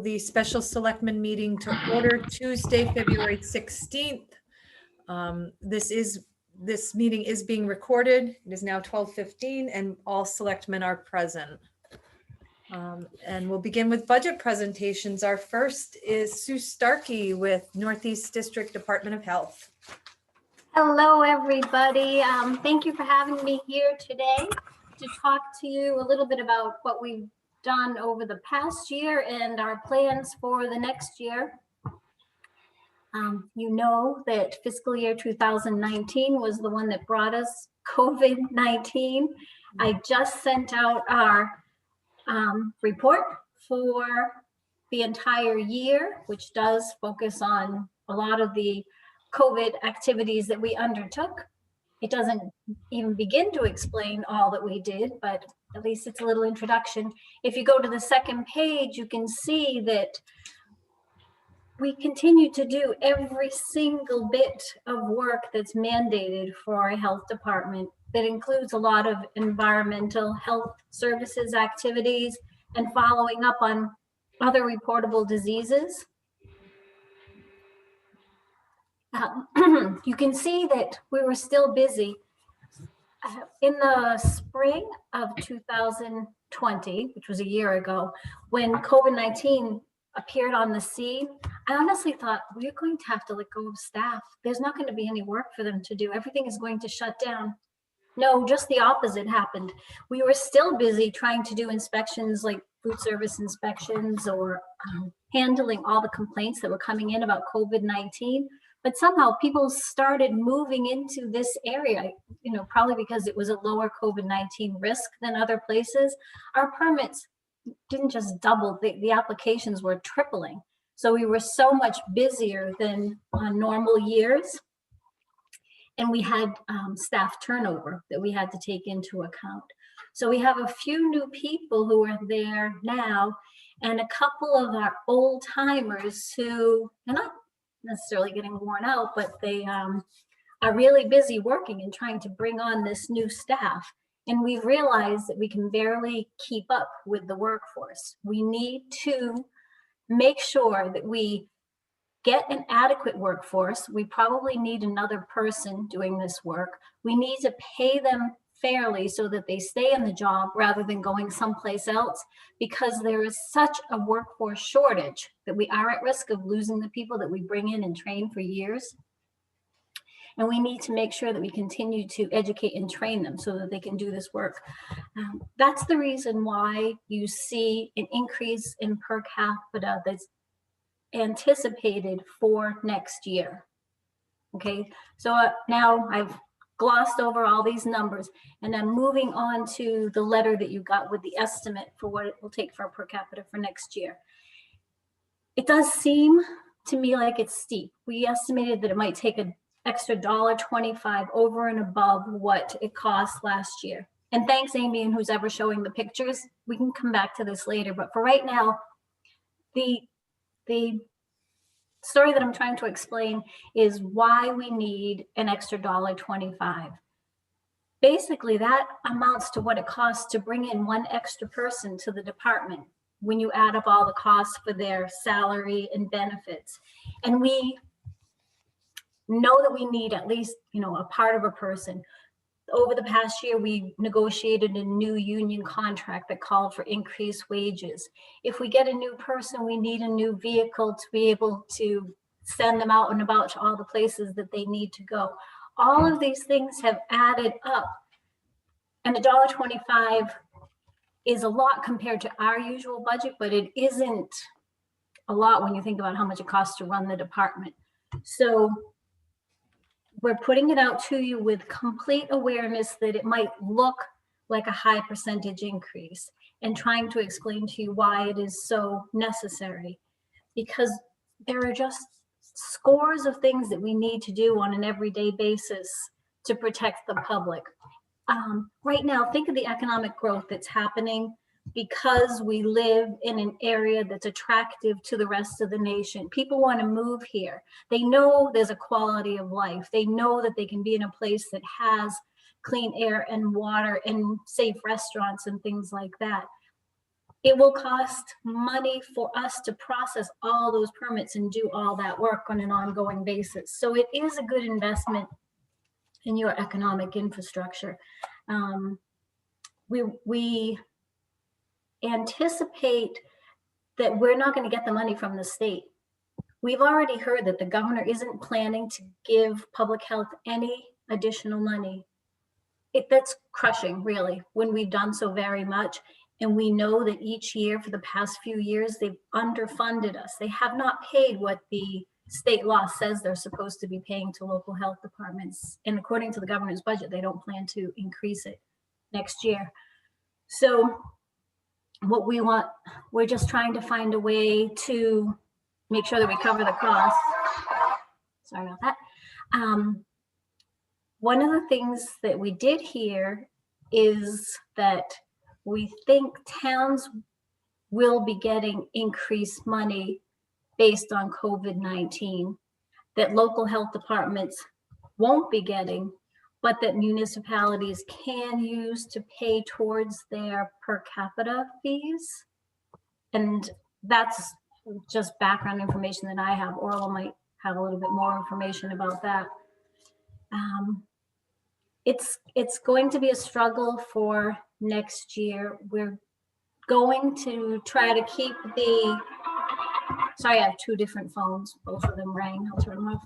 The special selectmen meeting to order Tuesday, February 16th. This meeting is being recorded. It is now 12:15 and all selectmen are present. And we'll begin with budget presentations. Our first is Sue Starkey with Northeast District Department of Health. Hello, everybody. Thank you for having me here today to talk to you a little bit about what we've done over the past year and our plans for the next year. You know that fiscal year 2019 was the one that brought us COVID-19. I just sent out our report for the entire year, which does focus on a lot of the COVID activities that we undertook. It doesn't even begin to explain all that we did, but at least it's a little introduction. If you go to the second page, you can see that we continue to do every single bit of work that's mandated for our health department. That includes a lot of environmental health services activities and following up on other reportable diseases. You can see that we were still busy. In the spring of 2020, which was a year ago, when COVID-19 appeared on the scene, I honestly thought we're going to have to let go of staff. There's not going to be any work for them to do. Everything is going to shut down. No, just the opposite happened. We were still busy trying to do inspections like food service inspections or handling all the complaints that were coming in about COVID-19. But somehow people started moving into this area, probably because it was a lower COVID-19 risk than other places. Our permits didn't just double, the applications were tripling. So we were so much busier than on normal years. And we had staff turnover that we had to take into account. So we have a few new people who are there now and a couple of our old timers who are not necessarily getting worn out, but they are really busy working and trying to bring on this new staff. And we've realized that we can barely keep up with the workforce. We need to make sure that we get an adequate workforce. We probably need another person doing this work. We need to pay them fairly so that they stay in the job rather than going someplace else, because there is such a workforce shortage that we are at risk of losing the people that we bring in and train for years. And we need to make sure that we continue to educate and train them so that they can do this work. That's the reason why you see an increase in per capita that's anticipated for next year. Okay, so now I've glossed over all these numbers and I'm moving on to the letter that you got with the estimate for what it will take for per capita for next year. It does seem to me like it's steep. We estimated that it might take an extra $1.25 over and above what it cost last year. And thanks, Amy, and who's ever showing the pictures. We can come back to this later, but for right now, the story that I'm trying to explain is why we need an extra $1.25. Basically, that amounts to what it costs to bring in one extra person to the department when you add up all the costs for their salary and benefits. And we know that we need at least, a part of a person. Over the past year, we negotiated a new union contract that called for increased wages. If we get a new person, we need a new vehicle to be able to send them out and about to all the places that they need to go. All of these things have added up. And $1.25 is a lot compared to our usual budget, but it isn't a lot when you think about how much it costs to run the department. So we're putting it out to you with complete awareness that it might look like a high percentage increase and trying to explain to you why it is so necessary, because there are just scores of things that we need to do on an everyday basis to protect the public. Right now, think of the economic growth that's happening because we live in an area that's attractive to the rest of the nation. People want to move here. They know there's a quality of life. They know that they can be in a place that has clean air and water and safe restaurants and things like that. it will cost money for us to process all those permits and do all that work on an ongoing basis. So it is a good investment in your economic infrastructure. We anticipate that we're not going to get the money from the state. We've already heard that the governor isn't planning to give public health any additional money. That's crushing, really, when we've done so very much. And we know that each year for the past few years, they've underfunded us. They have not paid what the state law says they're supposed to be paying to local health departments. And according to the governor's budget, they don't plan to increase it next year. So what we want, we're just trying to find a way to make sure that we cover the costs. Sorry about that. One of the things that we did hear is that we think towns will be getting increased money based on COVID-19, that local health departments won't be getting, but that municipalities can use to pay towards their per capita fees. And that's just background information that I have. Orla might have a little bit more information about that. It's going to be a struggle for next year. We're going to try to keep the, sorry, I have two different phones. Both of them rang. I'll turn them off.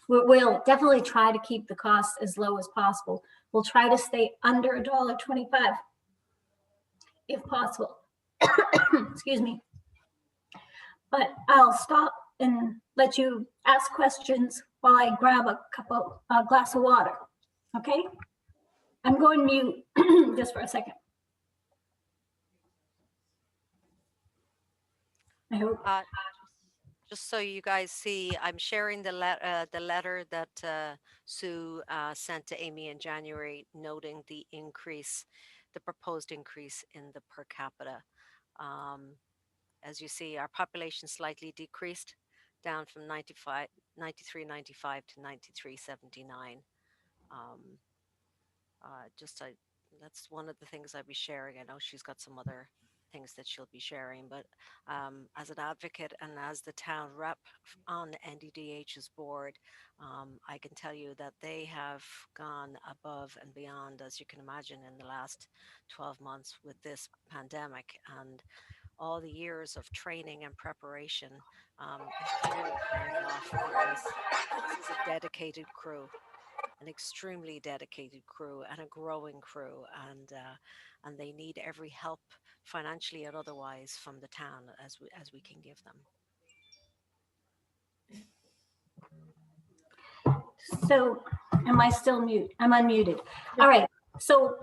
We'll definitely try to keep the costs as low as possible. We'll try to stay under $1.25 if possible. Excuse me. But I'll stop and let you ask questions while I grab a glass of water. Okay? I'm going mute just for a second. I hope. Just so you guys see, I'm sharing the letter that Sue sent to Amy in January, noting the increase, the proposed increase in the per capita. As you see, our population slightly decreased, down from 93.95 to 93.79. That's one of the things I'll be sharing. I know she's got some other things that she'll be sharing, but as an advocate and as the town rep on NDDH's board, I can tell you that they have gone above and beyond, as you can imagine, in the last 12 months with this pandemic and all the years of training and preparation is clearly paying off, because this is a dedicated crew, an extremely dedicated crew and a growing crew, and they need every help financially and otherwise from the town as we can give them. So am I still mute? I'm unmuted. All right. So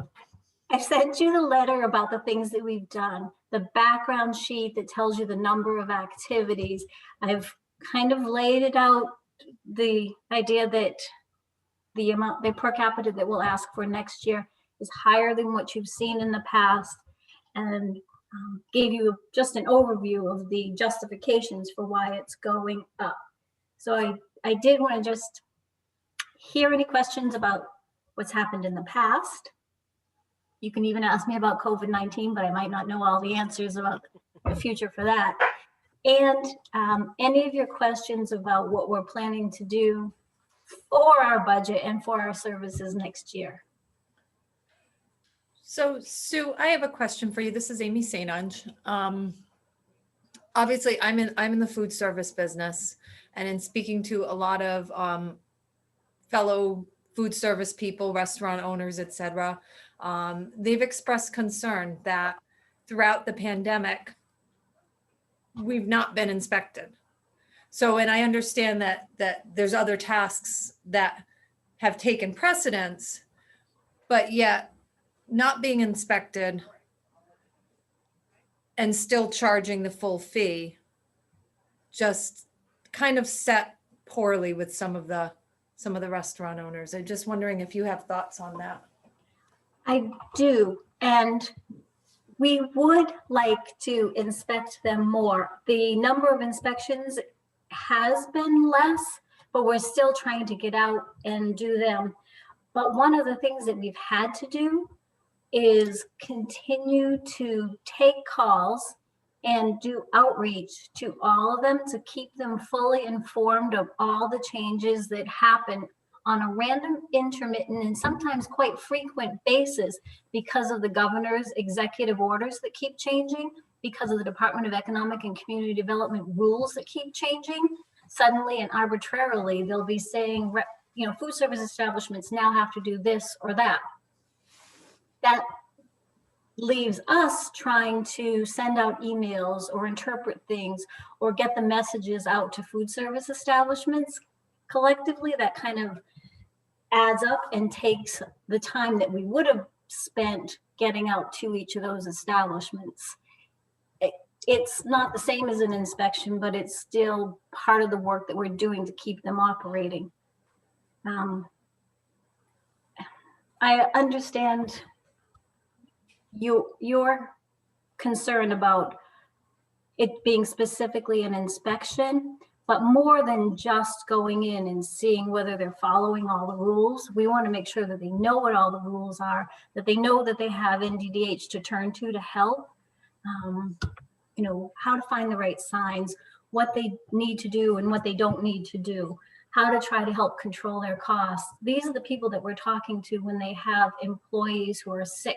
I sent you the letter about the things that we've done, the background sheet that tells you the number of activities. I've kind of laid it out, the idea that the amount, the per capita that we'll ask for next year is higher than what you've seen in the past, and gave you just an overview of the justifications for why it's going up. So I did want to just hear any questions about what's happened in the past. You can even ask me about COVID-19, but I might not know all the answers about the future for that. And any of your questions about what we're planning to do for our budget and for our services next year. So Sue, I have a question for you. This is Amy St. Ange. Obviously, I'm in the food service business, and in speaking to a lot of fellow food service people, restaurant owners, etc., they've expressed concern that throughout the pandemic, we've not been inspected. So, and I understand that there's other tasks that have taken precedence, but yet not being inspected and still charging the full fee just kind of set poorly with some of the restaurant owners. I'm just wondering if you have thoughts on that. I do, and we would like to inspect them more. The number of inspections has been less, but we're still trying to get out and do them. But one of the things that we've had to do is continue to take calls and do outreach to all of them to keep them fully informed of all the changes that happen on a random, intermittent, and sometimes quite frequent basis because of the governor's executive orders that keep changing, because of the Department of Economic and Community Development rules that keep changing. Suddenly and arbitrarily, they'll be saying, food service establishments now have to do this or that. That leaves us trying to send out emails or interpret things or get the messages out to food service establishments collectively. That kind of adds up and takes the time that we would have spent getting out to each of those establishments. It's not the same as an inspection, but it's still part of the work that we're doing to keep them operating. I understand your concern about it being specifically an inspection, but more than just going in and seeing whether they're following all the rules. We want to make sure that they know what all the rules are, that they know that they have NDDH to turn to help, how to find the right signs, what they need to do and what they don't need to do, how to try to help control their costs. These are the people that we're talking to when they have employees who are sick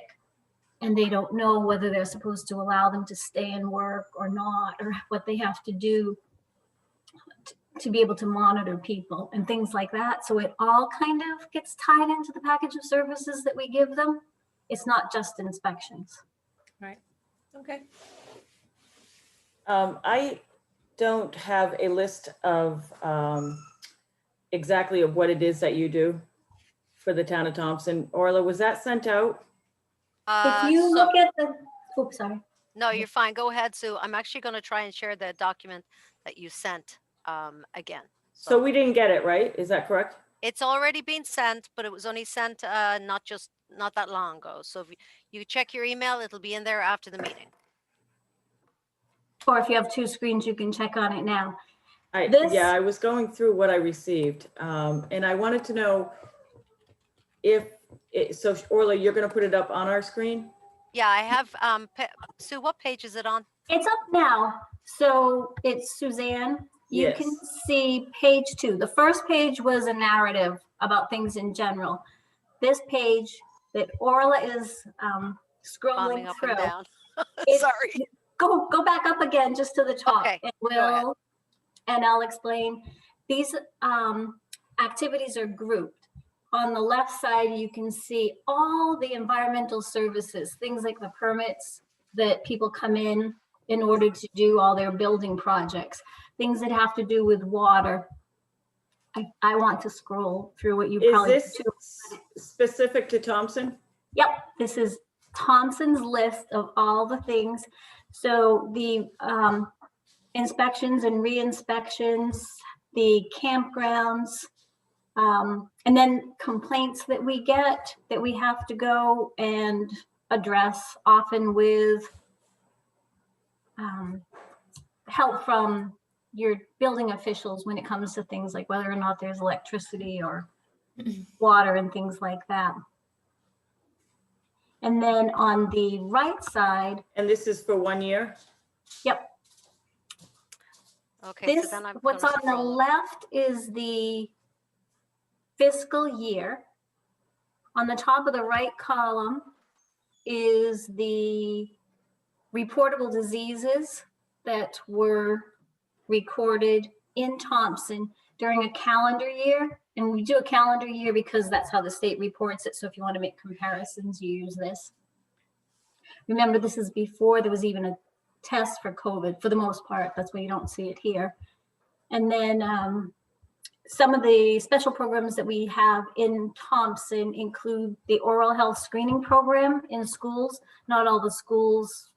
and they don't know whether they're supposed to allow them to stay and work or not, or what they have to do to be able to monitor people and things like that. So it all kind of gets tied into the package of services that we give them. It's not just inspections. Right. Okay. I don't have a list of exactly of what it is that you do for the town of Thompson. Orla, was that sent out? If you look at the, oops, sorry. No, you're fine. Go ahead, Sue. I'm actually going to try and share the document that you sent again. So we didn't get it, right? Is that correct? It's already been sent, but it was only sent not that long ago. So if you check your email, it'll be in there after the meeting. Or if you have two screens, you can check on it now. Yeah, I was going through what I received, and I wanted to know so Orla, you're going to put it up on our screen? Yeah, I have. Sue, what page is it on? It's up now. So it's Suzanne. You Yes. can see page 2. The first page was a narrative about things in general. This page that Orla is scrolling Up through. and down. It's- Sorry. Go back up again just to the top. Okay, And I'll explain. These activities are grouped. On the left side, you can see all the environmental services, things like the permits that people come in order to do all their building projects, things that have to do with water. I want to scroll through what you probably. Is this specific to Thompson? Yep, this is Thompson's list of all the things. So the inspections and re-inspections, the campgrounds, and then complaints that we get that we have to go and address, often with help from your building officials when it comes to things like whether or not there's electricity or water and things like that. And then on the right side. And this is for 1 year? Yep. Okay, This, so then what's on the left is the fiscal year. On the top of the right column is the reportable diseases that were recorded in Thompson during a calendar year. And we do a calendar year because that's how the state reports it. So if you want to make comparisons, you use this. Remember, this is before there was even a test for COVID for the most part. That's why you don't see it here. And then some of the special programs that we have in Thompson include the oral health screening program in schools. Not all the schools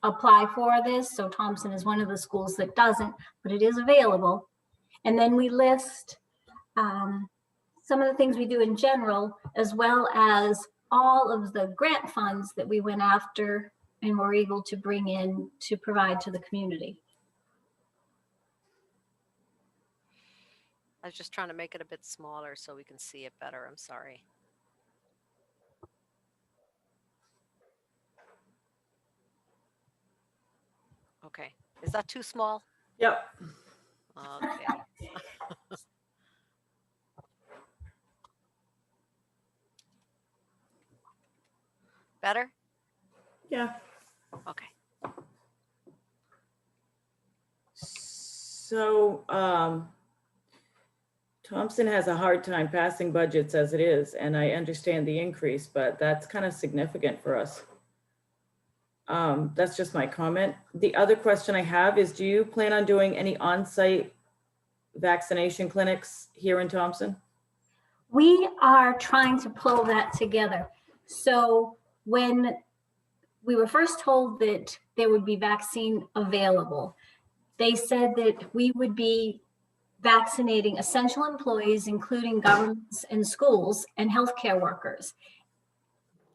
apply for this. So Thompson is one of the schools that doesn't, but it is available. And then we list some of the things we do in general, as well as all of the grant funds that we went after and were able to bring in to provide to the community. I was just trying to make it a bit smaller so we can see it better. I'm sorry. Okay. Is that too small? Yep. Okay. Better? Yeah. Okay. So, Thompson has a hard time passing budgets as it is, and I understand the increase, but that's kind of significant for us. That's just my comment. The other question I have is, do you plan on doing any on-site vaccination clinics here in Thompson? We are trying to pull that together. So when we were first told that there would be vaccine available, they said that we would be vaccinating essential employees, including governments and schools and healthcare workers.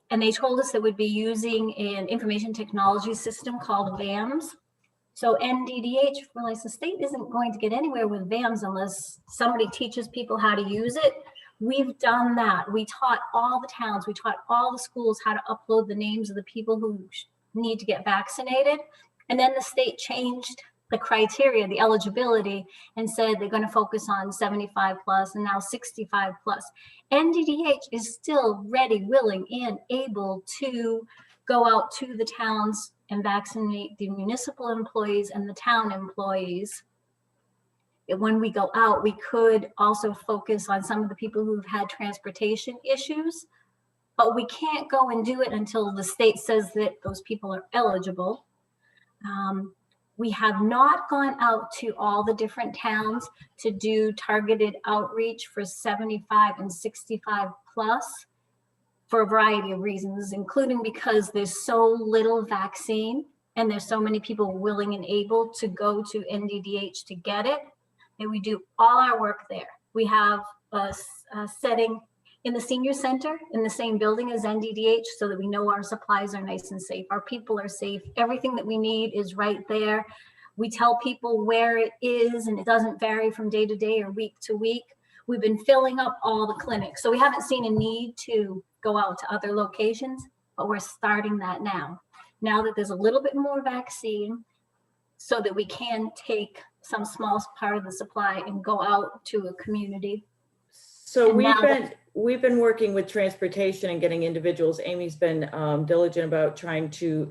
And they told us that we'd be using an information technology system called VAMS. So NDDH realized the state isn't going to get anywhere with VAMS unless somebody teaches people how to use it. We've done that. We taught all the towns, we taught all the schools how to upload the names of the people who need to get vaccinated. And then the state changed the criteria, the eligibility, and said they're going to focus on 75 plus and now 65 plus. NDDH is still ready, willing, and able to go out to the towns and vaccinate the municipal employees and the town employees. When we go out, we could also focus on some of the people who've had transportation issues, but we can't go and do it until the state says that those people are eligible. We have not gone out to all the different towns to do targeted outreach for 75 and 65 plus for a variety of reasons, including because there's so little vaccine and there's so many people willing and able to go to NDDH to get it. And we do all our work there. We have a setting in the senior center in the same building as NDDH so that we know our supplies are nice and safe. Our people are safe. Everything that we need is right there. We tell people where it is, and it doesn't vary from day to day or week to week. We've been filling up all the clinics. So we haven't seen a need to go out to other locations, but we're starting that now. Now that there's a little bit more vaccine so that we can take some small part of the supply and go out to a community. So And we've been working with transportation and getting individuals. Amy's been diligent about trying to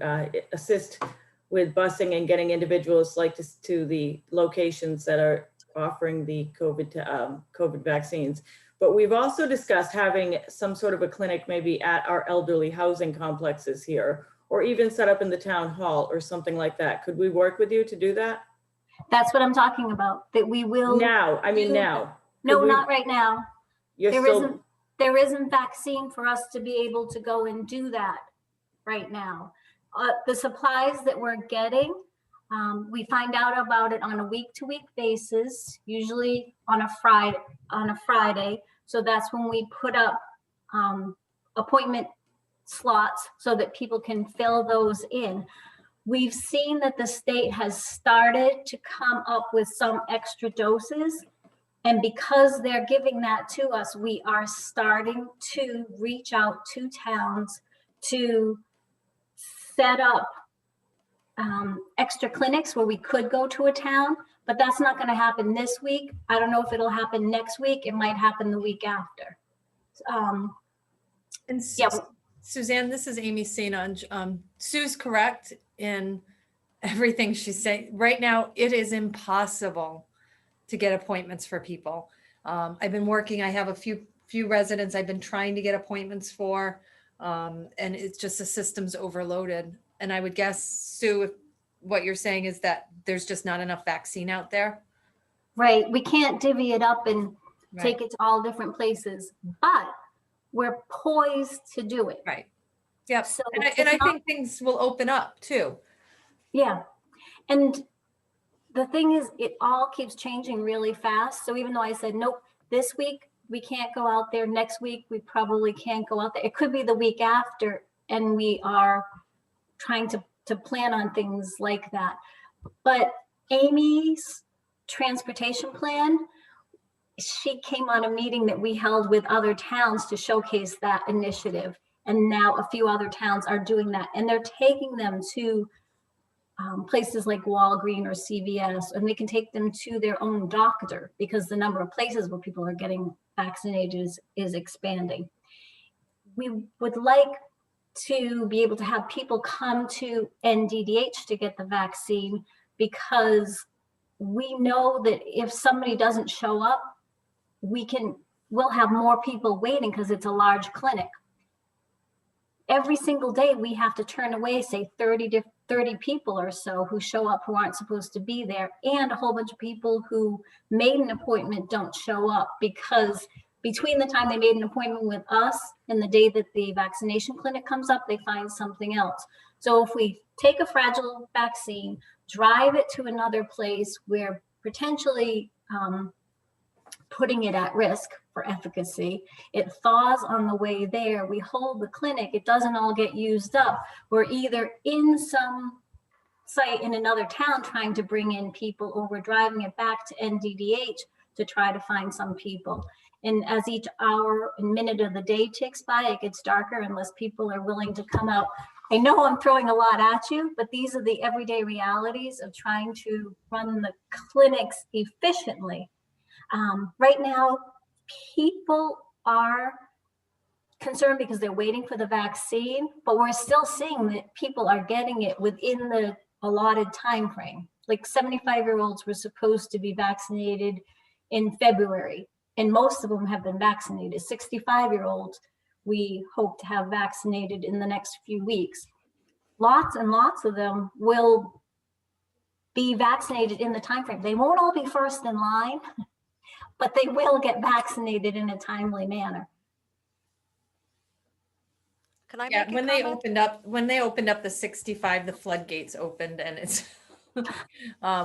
assist with busing and getting individuals like this to the locations that are offering the COVID vaccines. But we've also discussed having some sort of a clinic maybe at our elderly housing complexes here, or even set up in the town hall or something like that. Could we work with you to do that? That's what I'm talking about, that we will. Now, I mean now. No, not right now. You're There still, isn't vaccine for us to be able to go and do that right now. The supplies that we're getting, we find out about it on a week-to-week basis, usually on a Friday. So that's when we put up appointment slots so that people can fill those in. We've seen that the state has started to come up with some extra doses. And because they're giving that to us, we are starting to reach out to towns to set up extra clinics where we could go to a town, but that's not going to happen this week. I don't know if it'll happen next week. It might happen the week after. And Yeah. Suzanne, this is Amy St. Onge. Sue's correct in everything she's saying. Right now, it is impossible to get appointments for people. I've been working, I have a few residents I've been trying to get appointments for, and it's just the system's overloaded. And I would guess, Sue, if what you're saying is that there's just not enough vaccine out there. Right. We can't divvy it up and Right. take it to all different places, but we're poised to do it. Right. Yep. So And I it's not- think things will open up too. Yeah. And the thing is, it all keeps changing really fast. So even though I said, nope, this week we can't go out there, next week we probably can't go out there. It could be the week after, and we are trying to plan on things like that. But Amy's transportation plan, she came on a meeting that we held with other towns to showcase that initiative. And now a few other towns are doing that, and they're taking them to places like Walgreens or CVS, and they can take them to their own doctor because the number of places where people are getting vaccinated is expanding. We would like to be able to have people come to NDDH to get the vaccine, because we know that if somebody doesn't show up, we'll have more people waiting because it's a large clinic. Every single day we have to turn away, say 30 people or so who show up who aren't supposed to be there, and a whole bunch of people who made an appointment don't show up, because between the time they made an appointment with us and the day that the vaccination clinic comes up, they find something else. So if we take a fragile vaccine, drive it to another place where potentially putting it at risk for efficacy, it thaws on the way there, we hold the clinic, it doesn't all get used up. We're either in some site in another town trying to bring in people, or we're driving it back to NDDH to try to find some people. And as each hour and minute of the day ticks by, it gets darker unless people are willing to come out. I know I'm throwing a lot at you, but these are the everyday realities of trying to run the clinics efficiently. Right now, people are concerned because they're waiting for the vaccine, but we're still seeing that people are getting it within the allotted time frame. Like 75-year-olds were supposed to be vaccinated in February, and most of them have been vaccinated. 65-year-olds, we hope to have vaccinated in the next few weeks. Lots and lots of them will be vaccinated in the time frame. They won't all be first in line, but they will get vaccinated in a timely manner. Can I Yeah, make a when comment? they opened up the 65, the floodgates opened, and it's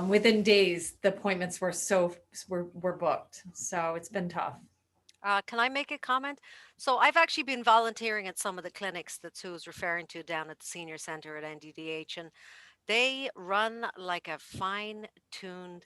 within days the appointments were booked. So it's been tough. Can I make a comment? So I've actually been volunteering at some of the clinics that Sue was referring to down at the senior center at NDDH, and they run like a fine-tuned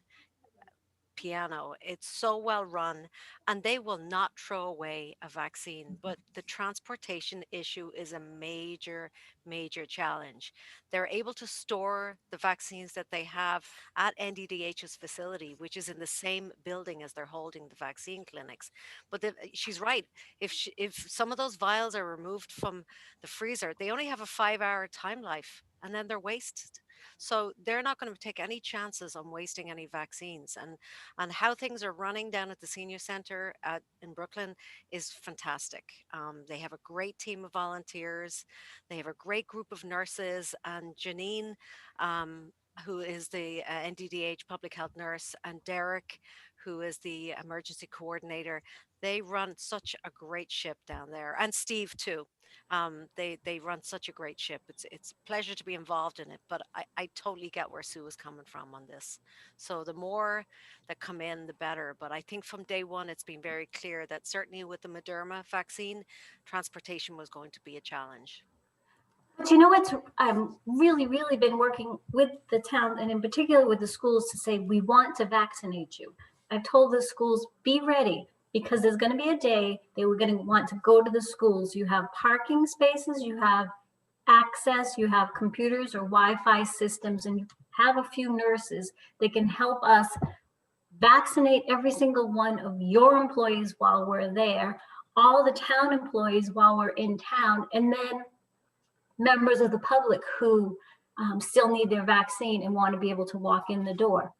piano. It's so well run, and they will not throw away a vaccine. But the transportation issue is a major, major challenge. They're able to store the vaccines that they have at NDDH's facility, which is in the same building as they're holding the vaccine clinics. But she's right. If some of those vials are removed from the freezer, they only have a 5-hour time life, and then they're wasted. So they're not going to take any chances on wasting any vaccines. And how things are running down at the senior center in Brooklyn is fantastic. They have a great team of volunteers. They have a great group of nurses, and Janine, who is the NDDH public health nurse, and Derek, who is the emergency coordinator. They run such a great ship down there, and Steve too. They run such a great ship. It's a pleasure to be involved in it, but I totally get where Sue is coming from on this. So the more that come in, the better. But I think from day one, it's been very clear that certainly with the Moderna vaccine, transportation was going to be a challenge. But you know what? I've really been working with the town, and in particular with the schools, to say we want to vaccinate you. I've told the schools, be ready, because there's going to be a day they were going to want to go to the schools. You have parking spaces, you have access, you have computers or Wi-Fi systems, and you have a few nurses that can help us vaccinate every single one of your employees while we're there, all the town employees while we're in town, and then members of the public who still need their vaccine and want to be able to walk in the door.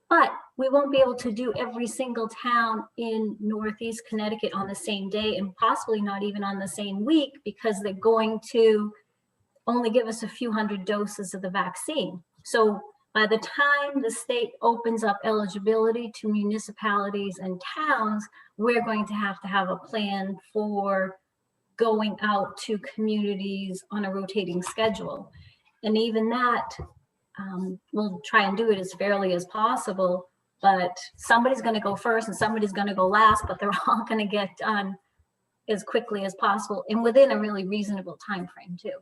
But we won't be able to do every single town in Northeast Connecticut on the same day, and possibly not even on the same week, because they're going to only give us a few hundred doses of the vaccine. So by the time the state opens up eligibility to municipalities and towns, we're going to have a plan for going out to communities on a rotating schedule. And even that, we'll try and do it as fairly as possible, but somebody's going to go first and somebody's going to go last, but they're all going to get done as quickly as possible and within a really reasonable time frame too.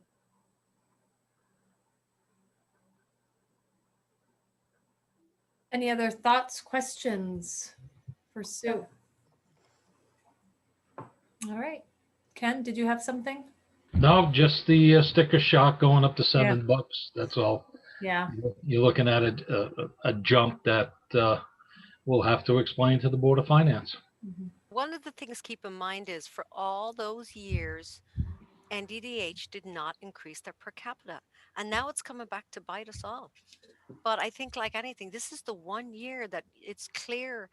Any other thoughts, questions for Sue? All right. Ken, did you have something? No, just the sticker shock going up to $7. That's all. Yeah. You're looking at a jump that we'll have to explain to the Board of Finance. Mhm. One of the things keep in mind is for all those years, NDDH did not increase their per capita. And now it's coming back to bite us all. But I think, like anything, this is the one year that it's clear.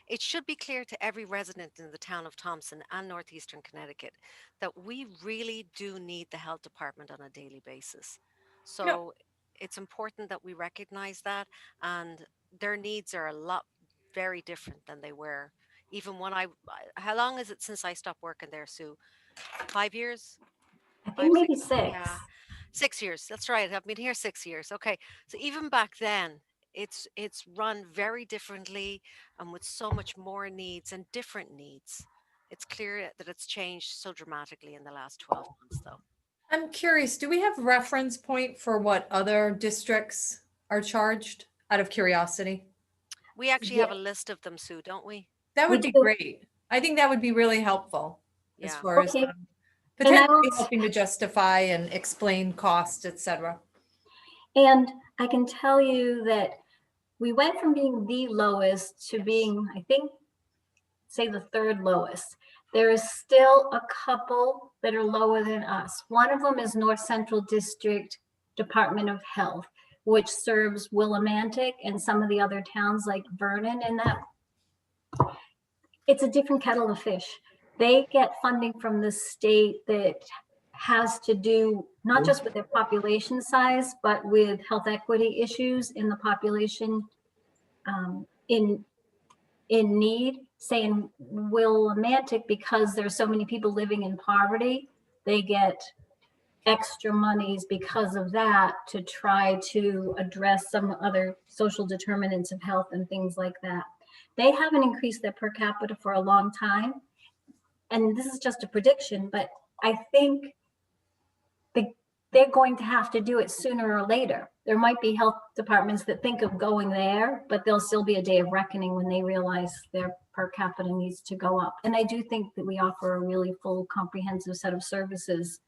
It should be clear to every resident in the town of Thompson and northeastern Connecticut that we really do need the health department on a daily basis. You know, So it's important that we recognize that, and their needs are a lot very different than they were. Even when how long is it since I stopped working there, Sue? 5 years? I think Five, maybe 6? 6. Yeah. 6 years. That's right. I've been here 6 years. Okay. So even back then, it's run very differently and with so much more needs and different needs. It's clear that it's changed so dramatically in the last 12 months, though. I'm curious, do we have reference point for what other districts are charged out of curiosity? We actually Yeah, have a list of them, Sue, don't we? That we would be do. great. I think that would be really helpful as Yeah. far as Okay. And I potentially will, helping to justify and explain cost, et cetera. and I can tell you that we went from being the lowest to Yes. being, I think, say the third lowest. There is still a couple that are lower than us. One of them is North Central District Department of Health, which serves Willimantic and some of the other towns like Vernon, and that it's a different kettle of fish. They get funding from the state that has to do not just with their population size, but with health equity issues in the population in need. Say in Willimantic, because there's so many people living in poverty, they get extra monies because of that to try to address some other social determinants of health and things like that. They haven't increased their per capita for a long time. And this is just a prediction, but I think they're going to have to do it sooner or later. There might be health departments that think of going there, but there'll still be a day of reckoning when they realize their per capita needs to go up. And I do think that we offer a really full, comprehensive set of services.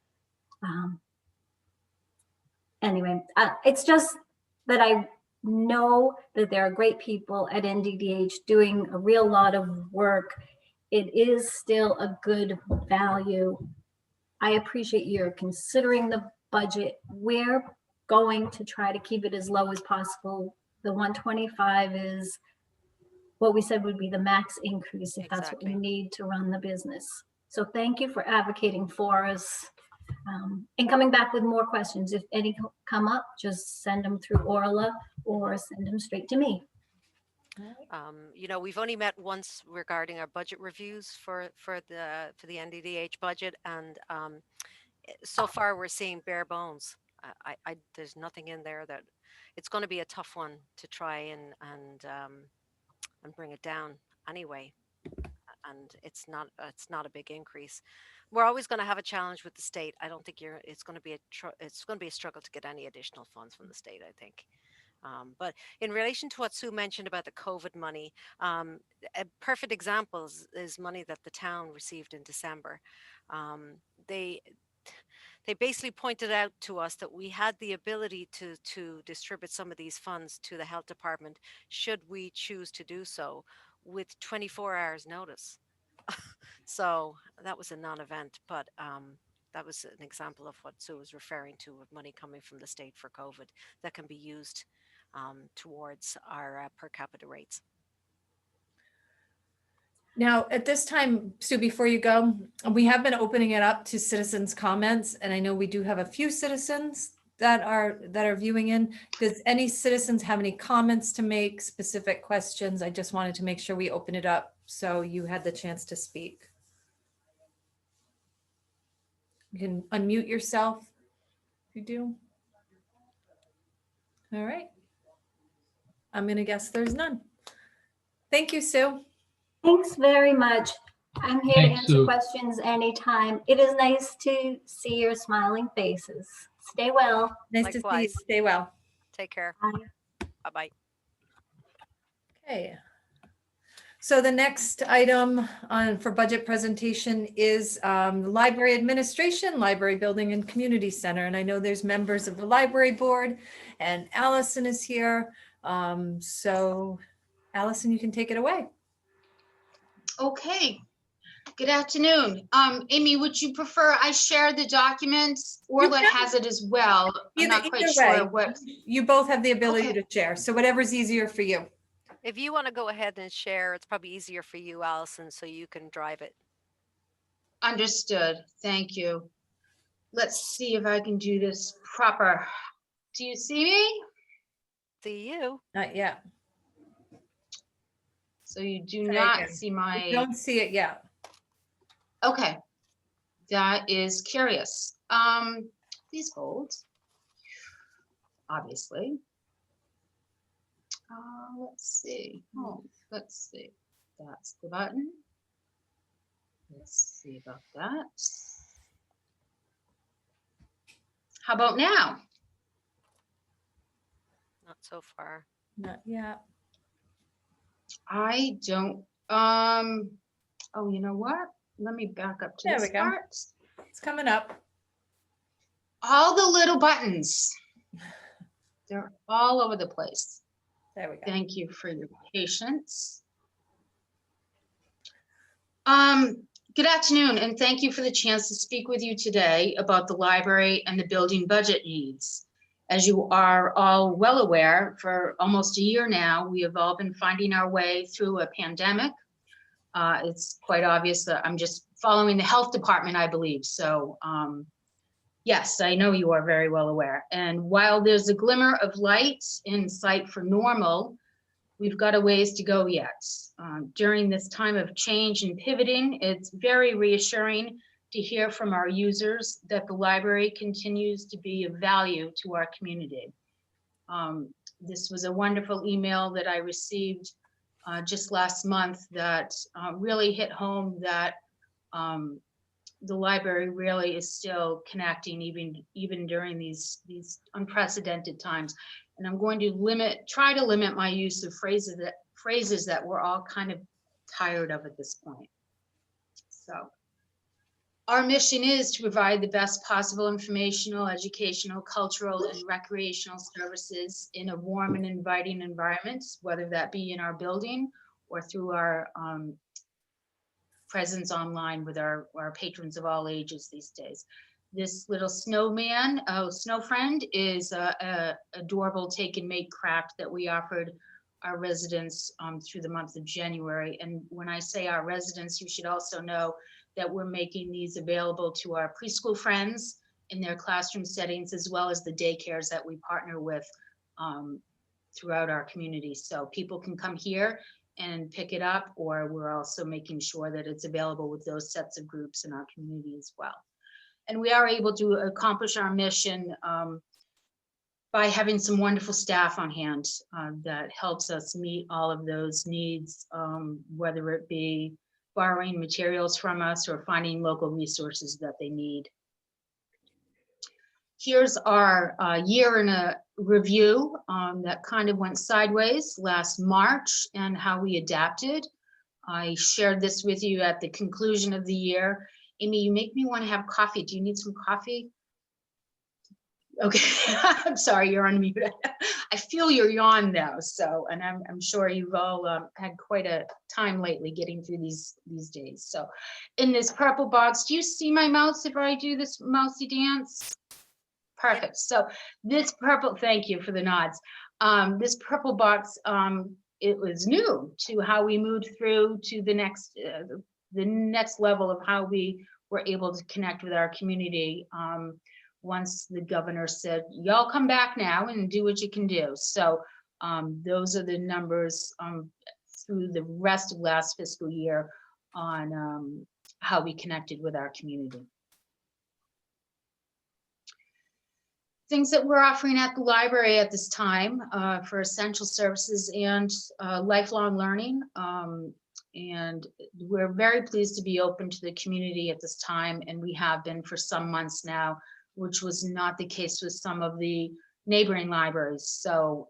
Anyway, it's just that I know that there are great people at NDDH doing a real lot of work. It is still a good value. I appreciate your considering the budget. We're going to try to keep it as low as possible. The 125 is what we said would be the max increase if that's what we Exactly. need to run the business. So thank you for advocating for us. And coming back with more questions. If any come up, just send them through Orla or send them straight to me. We've only met once regarding our budget reviews for the NDDH budget, and so far we're seeing bare bones. There's nothing in there that it's going to be a tough one to try and bring it down anyway. And it's not a big increase. We're always going to have a challenge with the state. I don't think it's going to be a struggle to get any additional funds from the state, I think. But in relation to what Sue mentioned about the COVID money, a perfect example is money that the town received in December. They basically pointed out to us that we had the ability to distribute some of these funds to the health department should we choose to do so with 24 hours notice. So that was a non-event, but that was an example of what Sue was referring to, with money coming from the state for COVID that can be used towards our per capita rates. Now, at this time, Sue, before you go, we have been opening it up to citizens' comments, and I know we do have a few citizens that are viewing in. Does any citizens have any comments to make, specific questions? I just wanted to make sure we open it up so you had the chance to speak. You can unmute yourself if you do. All right. I'm going to guess there's none. Thank you, Sue. Thanks very much. I'm here to Thanks, answer Sue. questions anytime. It is nice to see your smiling faces. Stay well. Nice to see you. Likewise. Stay well. Take care. Bye. Bye-bye. Okay. So the next item on for budget presentation is library administration, library building and community center. And I know there's members of the library board and Allison is here. So Allison, you can take it away. Okay, good afternoon. Amy, would you prefer I share the documents? You Orla can. has it as well. I'm Either, not quite either sure way, what. you both have the ability Okay. to share. So whatever's easier for you. If you want to go ahead and share, it's probably easier for you, Allison, so you can drive it. Understood. Thank you. Let's see if I can do this proper. Do you see me? See you. Not yet. So you do Try not again. see I my, don't see it yet. okay. That is curious. Please hold. Obviously. Let's see. Oh, let's see. That's the button. Let's see about that. How about now? Not so far. Not yet. I don't, oh, you know what? Let me back up to There this we go. part. It's coming up. All the little buttons. They're all over the place. There we go. Thank you for your patience. Good afternoon, and thank you for the chance to speak with you today about the library and the building budget needs. As you are all well aware, for almost a year now, we have all been finding our way through a pandemic. It's quite obvious that I'm just following the health department, I believe. So yes, I know you are very well aware. And while there's a glimmer of light in sight for normal, we've got a ways to go yet. During this time of change and pivoting, it's very reassuring to hear from our users that the library continues to be of value to our community. This was a wonderful email that I received just last month that really hit home that the library really is still connecting even during these unprecedented times. And I'm going to try to limit my use of phrases that we're all kind of tired of at this point. So our mission is to provide the best possible informational, educational, cultural, and recreational services in a warm and inviting environment, whether that be in our building or through our presence online with our patrons of all ages these days. This little snowman, snow friend, is a adorable take and make craft that we offered our residents through the month of January. And when I say our residents, you should also know that we're making these available to our preschool friends in their classroom settings, as well as the daycares that we partner with throughout our community. So people can come here and pick it up, or we're also making sure that it's available with those sets of groups in our community as well. And we are able to accomplish our mission by having some wonderful staff on hand that helps us meet all of those needs, whether it be borrowing materials from us or finding local resources that they need. Here's our year in a review that kind of went sideways last March and how we adapted. I shared this with you at the conclusion of the year. Amy, you make me want to have coffee. Do you need some coffee? Okay, I'm sorry, you're on mute. I feel your yawn though, so, and I'm sure you've all had quite a time lately getting through these days. So in this purple box, do you see my mouse if I do this mousy dance? Perfect. So this purple, thank you for the nods. This purple box, it was new to how we moved through to the next level of how we were able to connect with our community. Once the governor said, y'all come back now and do what you can do. So those are the numbers through the rest of last fiscal year on how we connected with our community. Things that we're offering at the library at this time for essential services and lifelong learning. And we're very pleased to be open to the community at this time, and we have been for some months now, which was not the case with some of the neighboring libraries. So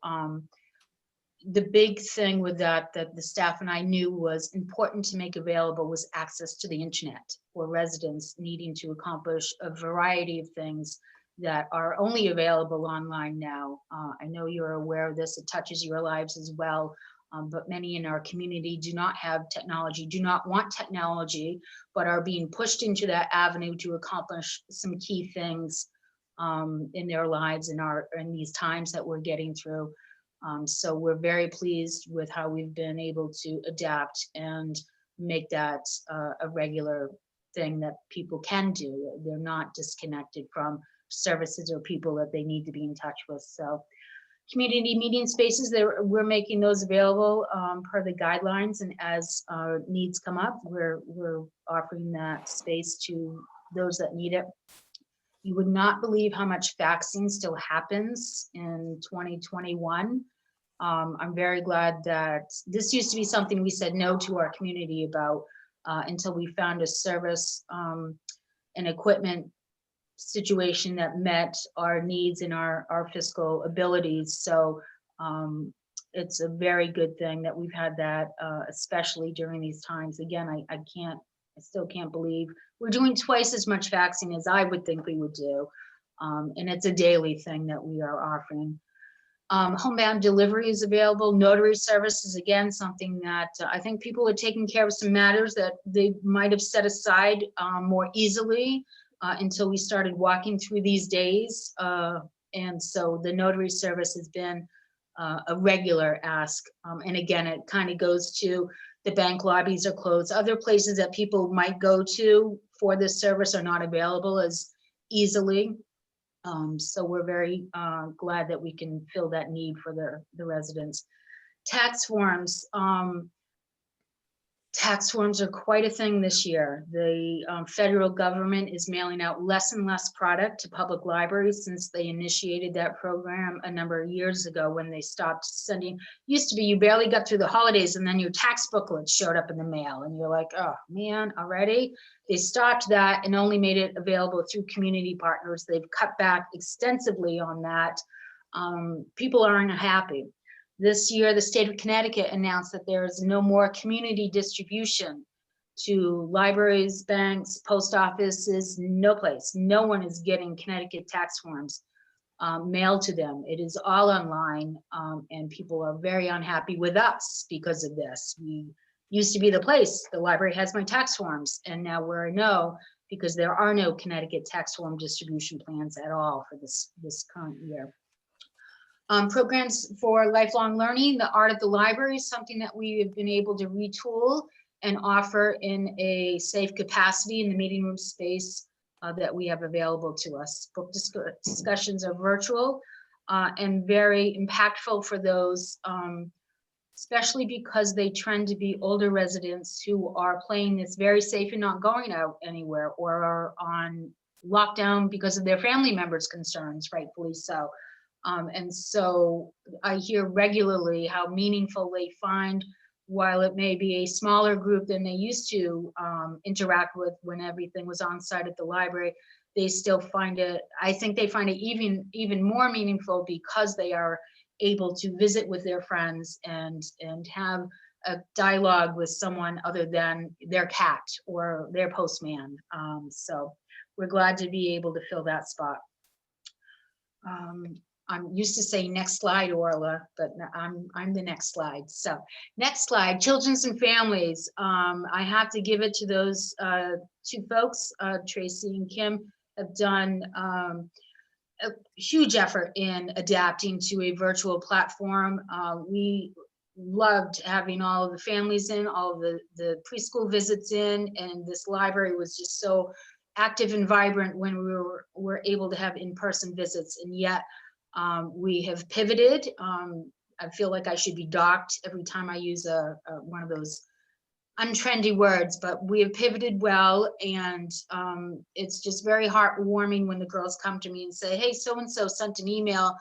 the big thing with that the staff and I knew was important to make available was access to the internet for residents needing to accomplish a variety of things that are only available online now. I know you're aware of this, it touches your lives as well, but many in our community do not have technology, do not want technology, but are being pushed into that avenue to accomplish some key things in their lives in these times that we're getting through. So we're very pleased with how we've been able to adapt and make that a regular thing that people can do. They're not disconnected from services or people that they need to be in touch with. So community meeting spaces, we're making those available per the guidelines, and as needs come up, we're offering that space to those that need it. You would not believe how much faxing still happens in 2021. I'm very glad that this used to be something we said no to our community about until we found a service and equipment situation that met our needs and our fiscal abilities. So it's a very good thing that we've had that, especially during these times. Again, I still can't believe we're doing twice as much vaccine as I would think we would do. And it's a daily thing that we are offering. Homebound delivery is available. Notary services, again, something that I think people are taking care of some matters that they might have set aside more easily until we started walking through these days. And so the notary service has been a regular ask. And again, it kind of goes to the bank lobbies are closed. Other places that people might go to for this service are not available as easily. So we're very glad that we can fill that need for the residents. Tax forms. Tax forms are quite a thing this year. The federal government is mailing out less and less product to public libraries since they initiated that program a number of years ago when they stopped sending. Used to be you barely got through the holidays and then your tax booklet showed up in the mail and you're like, oh man, already? They stopped that and only made it available through community partners. They've cut back extensively on that. People aren't happy. This year, the state of Connecticut announced that there is no more community distribution to libraries, banks, post offices, no place. No one is getting Connecticut tax forms mailed to them. It is all online, and people are very unhappy with us because of this. We used to be the place, the library has my tax forms, and now we're a no, because there are no Connecticut tax form distribution plans at all for this current year. Programs for lifelong learning, the art at the library is something that we have been able to retool and offer in a safe capacity in the meeting room space that we have available to us. Book discussions are virtual and very impactful for those, especially because they trend to be older residents who are playing this very safe and not going out anywhere, or are on lockdown because of their family members' concerns, rightfully so. And so I hear regularly how meaningful they find, while it may be a smaller group than they used to interact with when everything was on site at the library, they still find it, I think they find it even more meaningful because they are able to visit with their friends and have a dialogue with someone other than their cat or their postman. So we're glad to be able to fill that spot. I'm used to saying next slide, Orla, but I'm the next slide. So next slide, children's and families. I have to give it to those two folks, Tracy and Kim, have done a huge effort in adapting to a virtual platform. We loved having all of the families in, all of the preschool visits in, and this library was just so active and vibrant when we were able to have in-person visits, and yet we have pivoted. I feel like I should be docked every time I use one of those untrendy words, but we have pivoted well, and it's just very heartwarming when the girls come to me and say, hey, so-and-so sent an email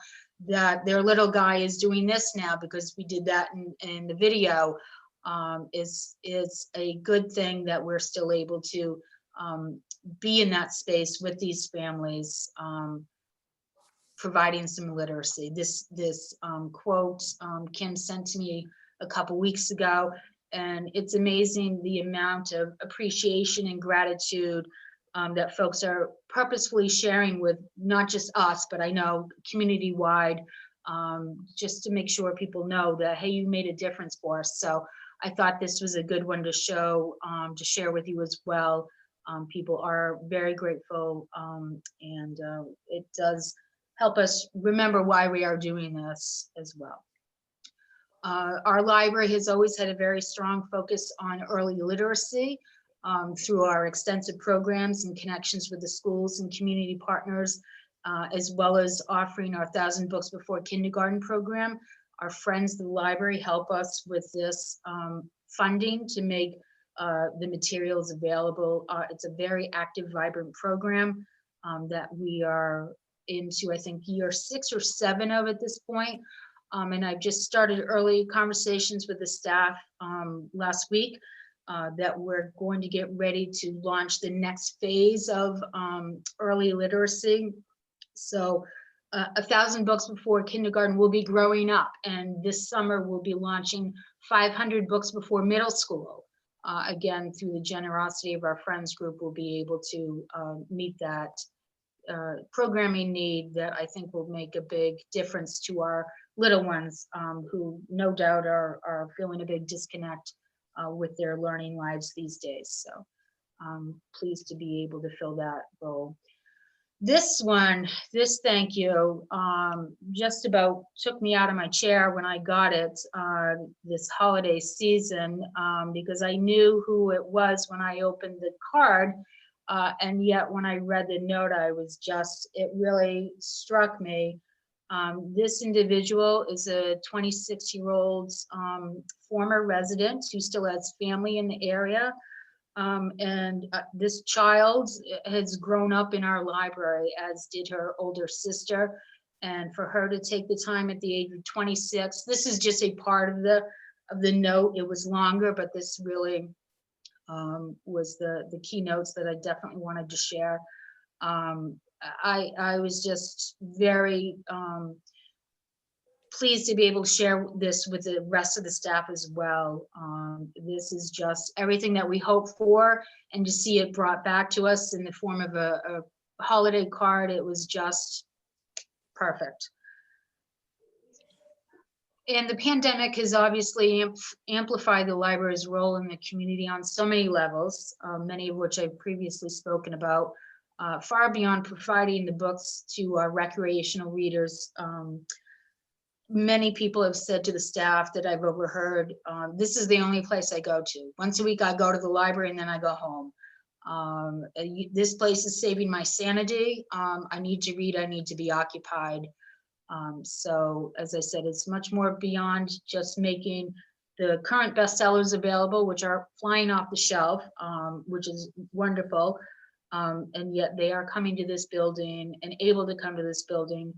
that their little guy is doing this now because we did that in the video. Is a good thing that we're still able to be in that space with these families. providing some literacy. This quote Kim sent to me a couple weeks ago, and it's amazing the amount of appreciation and gratitude that folks are purposefully sharing with not just us, but I know community-wide, just to make sure people know that, hey, you made a difference for us. So I thought this was a good one to show, to share with you as well. People are very grateful, and it does help us remember why we are doing this as well. Our library has always had a very strong focus on early literacy through our extensive programs and connections with the schools and community partners, as well as offering our 1,000 Books Before Kindergarten program. Our friends at the library help us with this funding to make the materials available. It's a very active, vibrant program that we are into, I think, year 6 or 7 of at this point. And I've just started early conversations with the staff last week that we're going to get ready to launch the next phase of early literacy. So 1,000 Books Before Kindergarten will be growing up, and this summer we'll be launching 500 Books Before Middle School. Again, through the generosity of our friends group, we'll be able to meet that programming need that I think will make a big difference to our little ones who no doubt are feeling a big disconnect with their learning lives these days. So pleased to be able to fill that role. This thank you, just about took me out of my chair when I got it this holiday season, because I knew who it was when I opened the card, and yet when I read the note, it really struck me. This individual is a 26-year-old former resident who still has family in the area. And this child has grown up in our library, as did her older sister. And for her to take the time at the age of 26, this is just a part of the note. It was longer, but this really was the keynotes that I definitely wanted to share. I was just very pleased to be able to share this with the rest of the staff as well. This is just everything that we hope for, and to see it brought back to us in the form of a holiday card, it was just perfect. And the pandemic has obviously amplified the library's role in the community on so many levels, many of which I've previously spoken about, far beyond providing the books to our recreational readers. Many people have said to the staff that I've overheard, this is the only place I go to. Once a week I go to the library and then I go home. This place is saving my sanity. I need to read, I need to be occupied. So as I said, it's much more beyond just making the current bestsellers available, which are flying off the shelf, which is wonderful. And yet they are coming to this building and able to come to this building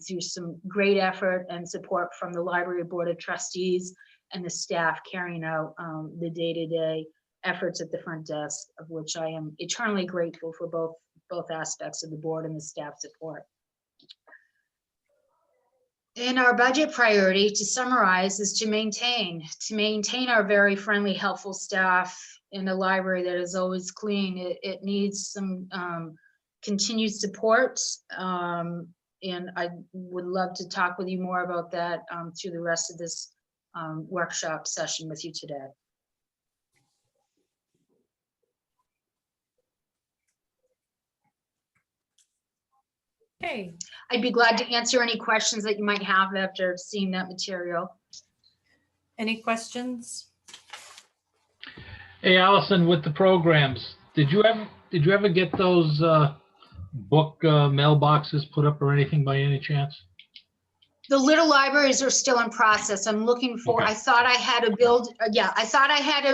through some great effort and support from the Library Board of Trustees and the staff carrying out the day-to-day efforts at the front desk, of which I am eternally grateful for both aspects of the board and the staff support. And our budget priority, to summarize, is to maintain our very friendly, helpful staff in a library that is always clean. It needs some continued support. And I would love to talk with you more about that through the rest of this workshop session with you today. Okay. I'd be glad to answer any questions that you might have after seeing that material. Any questions? Hey, Allison, with the programs, did you ever get those book mailboxes put up or anything by any chance? The little libraries are still in process. I'm looking for, Okay. I thought I had a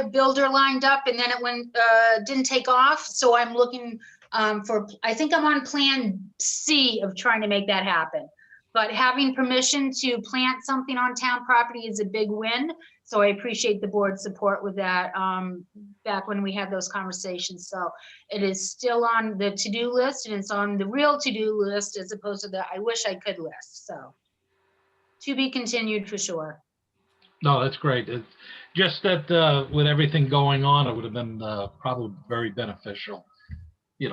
builder lined up, and then it didn't take off. So I'm looking I think I'm on plan C of trying to make that happen. But having permission to plant something on town property is a big win. So I appreciate the board's support with that, back when we had those conversations. So it is still on the to-do list, and it's on the real to-do list as opposed to the I wish I could list. So to be continued for sure. No, that's great. It's just that with everything going on, it would have been probably very beneficial,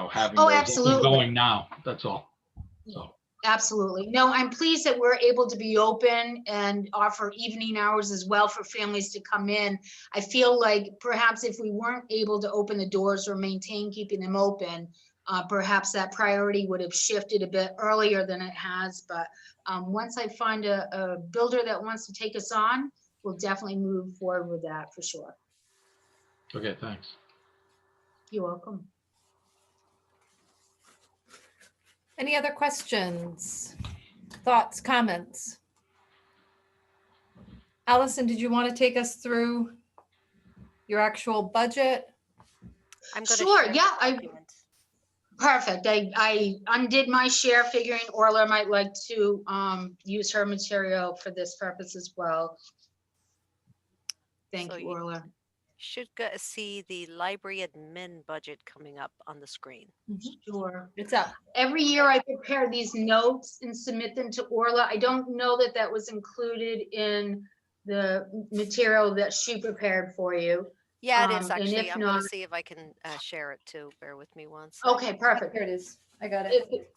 having Oh, those absolutely. going now. That's all. So, Absolutely. No, I'm pleased that we're able to be open and offer evening hours as well for families to come in. I feel like perhaps if we weren't able to open the doors or maintain keeping them open, perhaps that priority would have shifted a bit earlier than it has. But once I find a builder that wants to take us on, we'll definitely move forward with that for sure. okay, thanks. You're welcome. Any other questions, thoughts, comments? Allison, did you want to take us through your actual budget? I'm going to Sure, share yeah, the document. Perfect. I undid my share, figuring Orla might like to use her material for this purpose as well. Thank So you, Orla. Should see the library admin budget coming up on the screen. Sure. It's up. Every year I prepare these notes and submit them to Orla. I don't know that that was included in the material that she prepared for you. Yeah, it is And actually. if I'm going not, to see if I can share it too. Bear with me one second. okay, perfect. Here it is. I got it.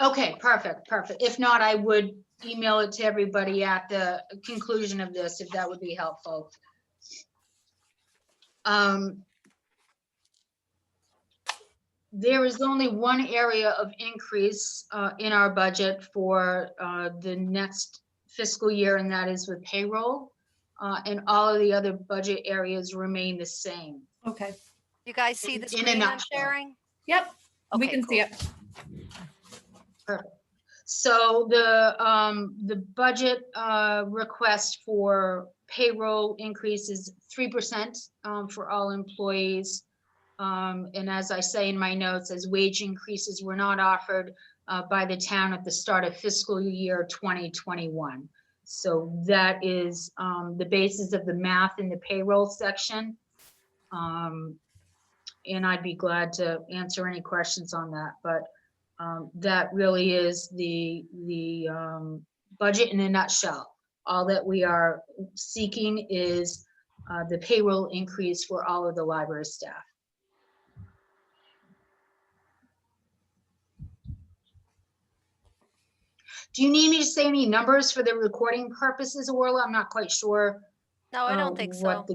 Okay, perfect. If not, I would email it to everybody at the conclusion of this, if that would be helpful. There is only one area of increase in our budget for the next fiscal year, and that is with payroll. And all of the other budget areas remain the same. Okay. You guys see In the a screen I'm nutshell. sharing? Yep, we Okay, can see cool. it. Perfect. So the budget request for payroll increase is 3% for all employees. And as I say in my notes, as wage increases were not offered by the town at the start of fiscal year 2021. So that is the basis of the math in the payroll section. And I'd be glad to answer any questions on that, but that really is the budget in a nutshell. All that we are seeking is the payroll increase for all of the library staff. Do you need me to say any numbers for the recording purposes, Orla? I'm not quite sure. No, I don't think so.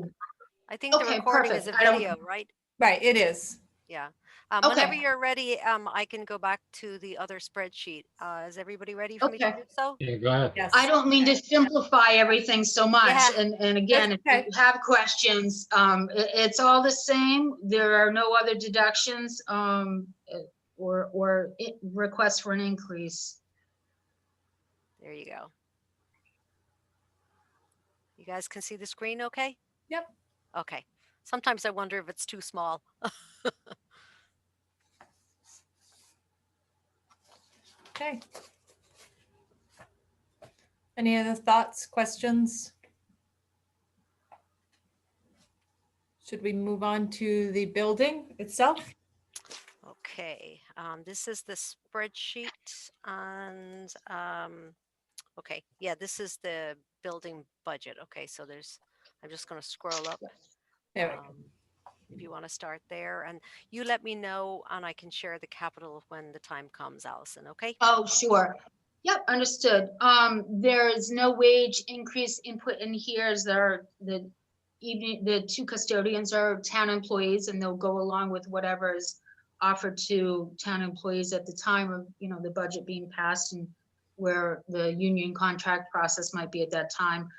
I think the Okay, recording is a perfect. I don't- video, right? Right, it is. Yeah. Whenever Okay. you're ready, I can go back to the other spreadsheet. Is everybody ready for me to Okay. do so? Yeah, go ahead. Yes. I don't mean to simplify everything so much. Yeah. And again, if That's you have questions, it's all the same. There are no other deductions or requests for an increase. There you go. You guys can see the screen okay? Yep. Okay. Sometimes I wonder if it's too small. Okay. Any other thoughts, questions? Should we move on to the building itself? Okay, this is the spreadsheet and, okay, yeah, this is the building budget. Okay, so I'm just gonna scroll up. There we go. If you want to start there, and you let me know and I can share the capital when the time comes, Allison, okay? Oh, sure. Yep, understood. There is no wage increase input in here, as the two custodians are town employees, and they'll go along with whatever is offered to town employees at the time of, the budget being passed and where the union contract process might be at that time.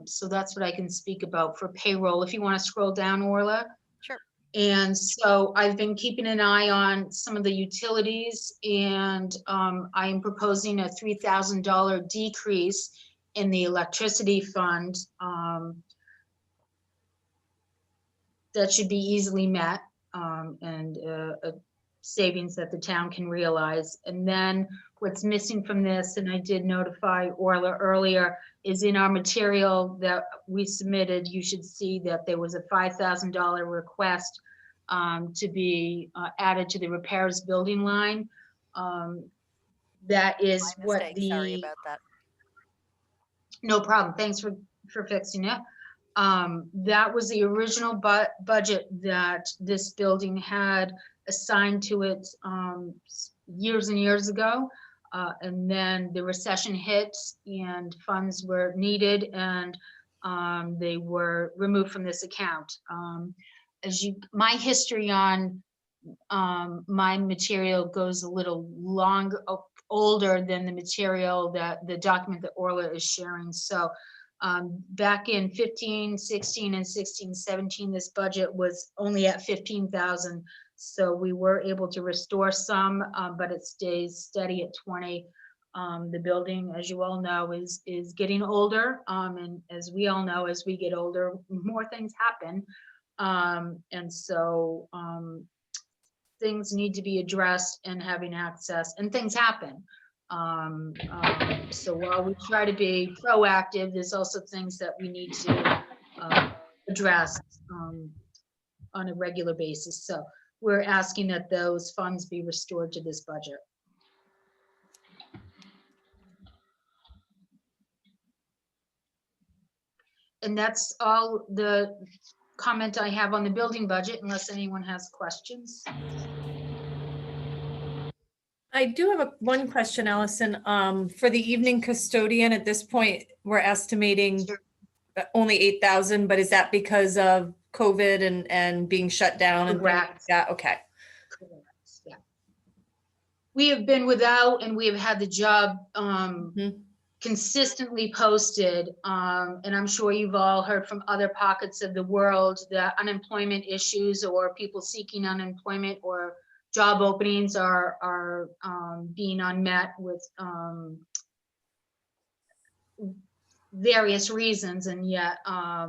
So that's what I can speak about for payroll. If you want to scroll down, Orla. Sure. And so I've been keeping an eye on some of the utilities, and I am proposing a $3,000 decrease in the electricity fund. That should be easily met, and a savings that the town can realize. And then what's missing from this, and I did notify Orla earlier, is in our material that we submitted, you should see that there was a $5,000 request to be added to the repairs building line. That is My what mistake, sorry the, about that. no problem, thanks for fixing it. That was the original budget that this building had assigned to it years and years ago. And then the recession hit and funds were needed, and they were removed from this account. My history on my material goes a little older than the material that the document that Orla is sharing. So back in 15, 16, and 16, 17, this budget was only at 15,000. So we were able to restore some, but it stays steady at 20. The building, as you all know, is getting older. And as we all know, as we get older, more things happen. And so things need to be addressed and having access, and things happen. So while we try to be proactive, there's also things that we need to address on a regular basis. So we're asking that those funds be restored to this budget. And that's all the comment I have on the building budget, unless anyone has questions. I do have one question, Allison. For the evening custodian, at this point, we're estimating Sure. only 8,000, but is that because of COVID and being shut down and things like Correct. that? Okay. Correct, yeah. We have been without, and we have had the job consistently posted. And I'm sure you've all heard from other pockets of the world that unemployment issues or people seeking unemployment or job openings are being unmet with various reasons. And yet I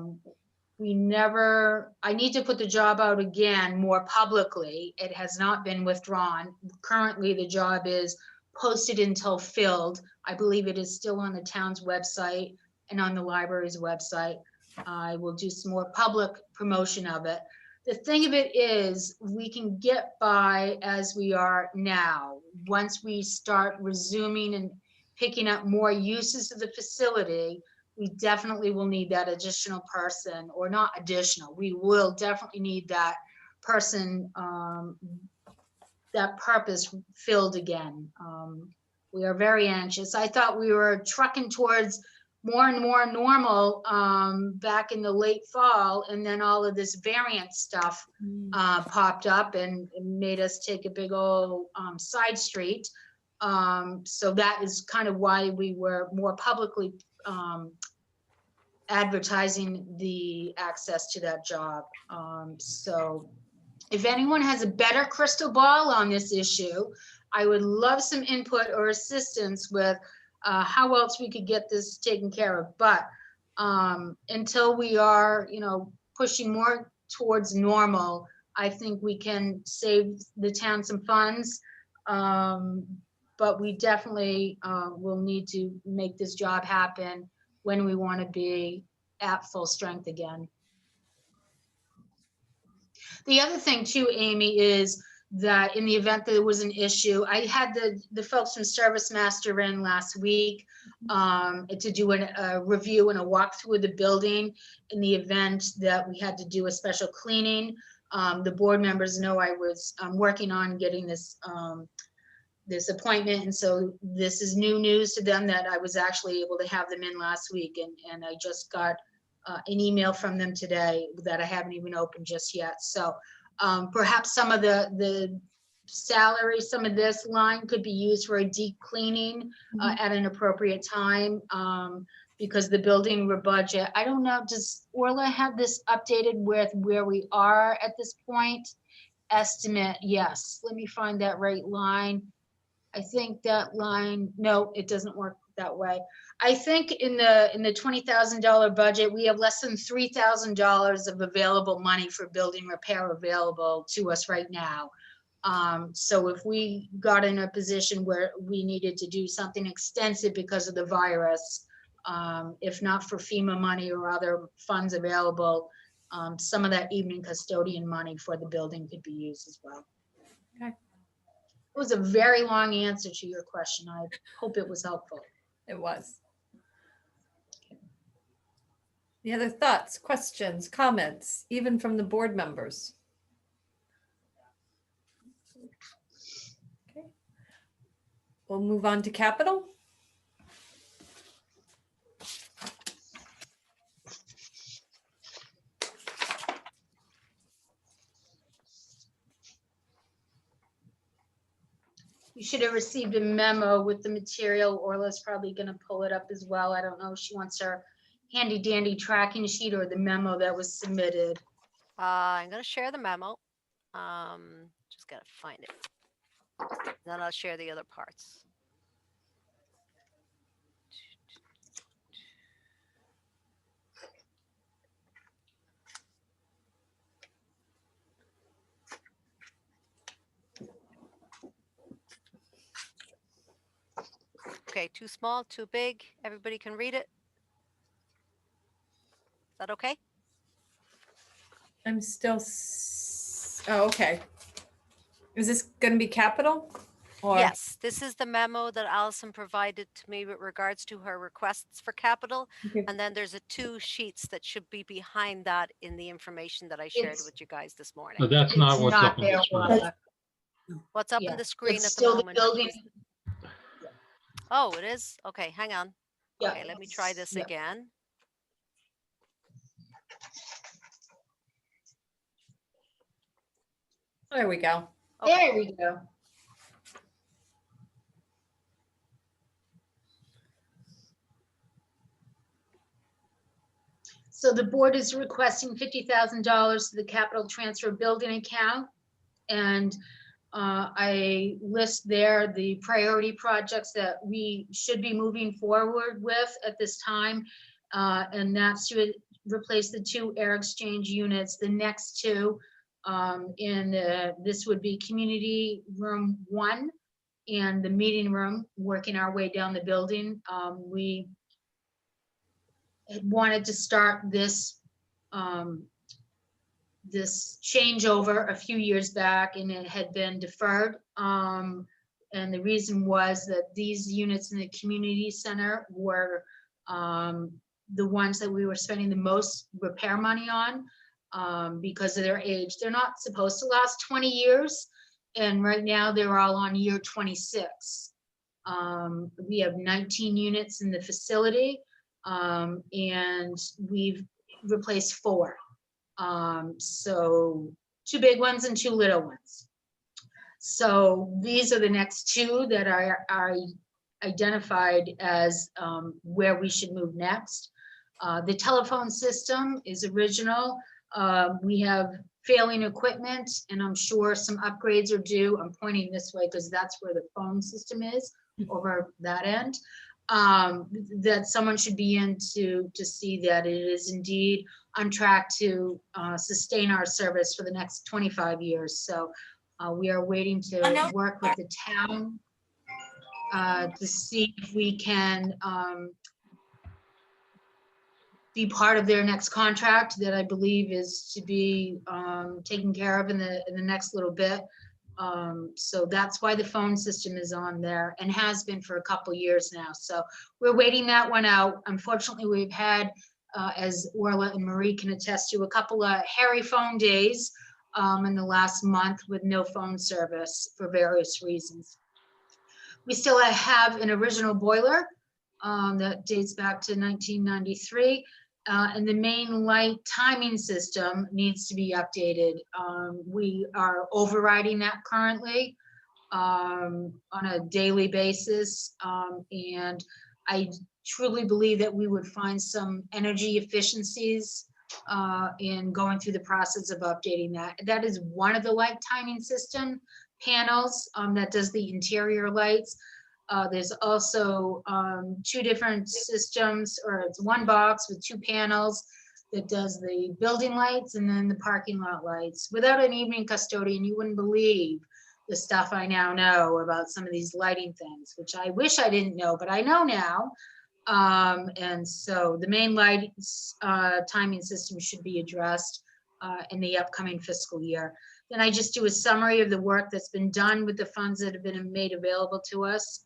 need to put the job out again more publicly. It has not been withdrawn. Currently, the job is posted until filled. I believe it is still on the town's website and on the library's website. I will do some more public promotion of it. The thing of it is, we can get by as we are now. Once we start resuming and picking up more uses of the facility, we definitely will need that additional person, or not additional, we will definitely need that person, that purpose filled again. We are very anxious. I thought we were trucking towards more and more normal back in the late fall, and then all of this variant stuff popped up and made us take a big old side street. So that is kind of why we were more publicly advertising the access to that job. So if anyone has a better crystal ball on this issue, I would love some input or assistance with how else we could get this taken care of. But until we are, pushing more towards normal, I think we can save the town some funds. But we definitely will need to make this job happen when we want to be at full strength again. The other thing too, Amy, is that in the event that there was an issue, I had the folks from Service Master in last week to do a review and a walkthrough of the building in the event that we had to do a special cleaning. The board members know I was working on getting this this appointment, and so this is new news to them that I was actually able to have them in last week, and I just got an email from them today that I haven't even opened just yet. So perhaps some of the salary, some of this line could be used for a deep cleaning at an appropriate time, because the building budget, I don't know, does Orla have this updated with where we are at this point? Estimate, yes, let me find that right line. I think that line, no, it doesn't work that way. I think in the $20,000 budget, we have less than $3,000 of available money for building repair available to us right now. So if we got in a position where we needed to do something extensive because of the virus, if not for FEMA money or other funds available, some of that evening custodian money for the building could be used as well. Okay. It was a very long answer to your question. I hope it was helpful. It was. Any other thoughts, questions, comments, even from the board members? Okay. We'll move on to capital. You should have received a memo with the material. Orla's probably going to pull it up as well. I don't know if she wants her handy dandy tracking sheet or the memo that was submitted. I'm gonna share the memo. Just gotta find it. Then I'll share the other parts. Okay, too small, too big. Everybody can read it. Is that okay? I'm still, oh, okay. Is this going to be capital? Or? Yes, this is the memo that Allison provided to me with regards to her requests for capital. Okay. And then there's 2 sheets that should be behind that in the information that I shared It's- with you guys this morning. No, that's not It's what's not up on there, the screen. Orla. What's up Yeah, on the screen it's at the still the moment? building. Oh, it is? Okay, hang on. Yeah, Okay, let me try this yeah. again. There we go. Okay. There we go. So the board is requesting $50,000 to the capital transfer building account. And I list there the priority projects that we should be moving forward with at this time. And that's to replace the 2 air exchange units. The next 2 this would be community room 1 and the meeting room, working our way down the building. We had wanted to start this this changeover a few years back, and it had been deferred. And the reason was that these units in the community center were the ones that we were spending the most repair money on because of their age. They're not supposed to last 20 years. And right now they're all on year 26. We have 19 units in the facility, and we've replaced 4. So 2 big ones and 2 little ones. So these are the next 2 that are identified as where we should move next. The telephone system is original. We have failing equipment, and I'm sure some upgrades are due. I'm pointing this way because that's where the phone system is, over that end. That someone should be in to see that it is indeed on track to sustain our service for the next 25 years. So we are waiting to work with the town to see if we can be part of their next contract that I believe is to be taken care of in the next little bit. So that's why the phone system is on there and has been for a couple years now. So we're waiting that one out. Unfortunately, we've had, as Orla and Marie can attest to, a couple of hairy phone days in the last month with no phone service for various reasons. We still have an original boiler that dates back to 1993. And the main light timing system needs to be updated. We are overriding that currently on a daily basis. And I truly believe that we would find some energy efficiencies in going through the process of updating that. That is one of the light timing system panels that does the interior lights. There's also 2 different systems, or it's 1 box with 2 panels that does the building lights and then the parking lot lights. Without an evening custodian, you wouldn't believe the stuff I now know about some of these lighting things, which I wish I didn't know, but I know now. And so the main light timing system should be addressed in the upcoming fiscal year. Then I just do a summary of the work that's been done with the funds that have been made available to us.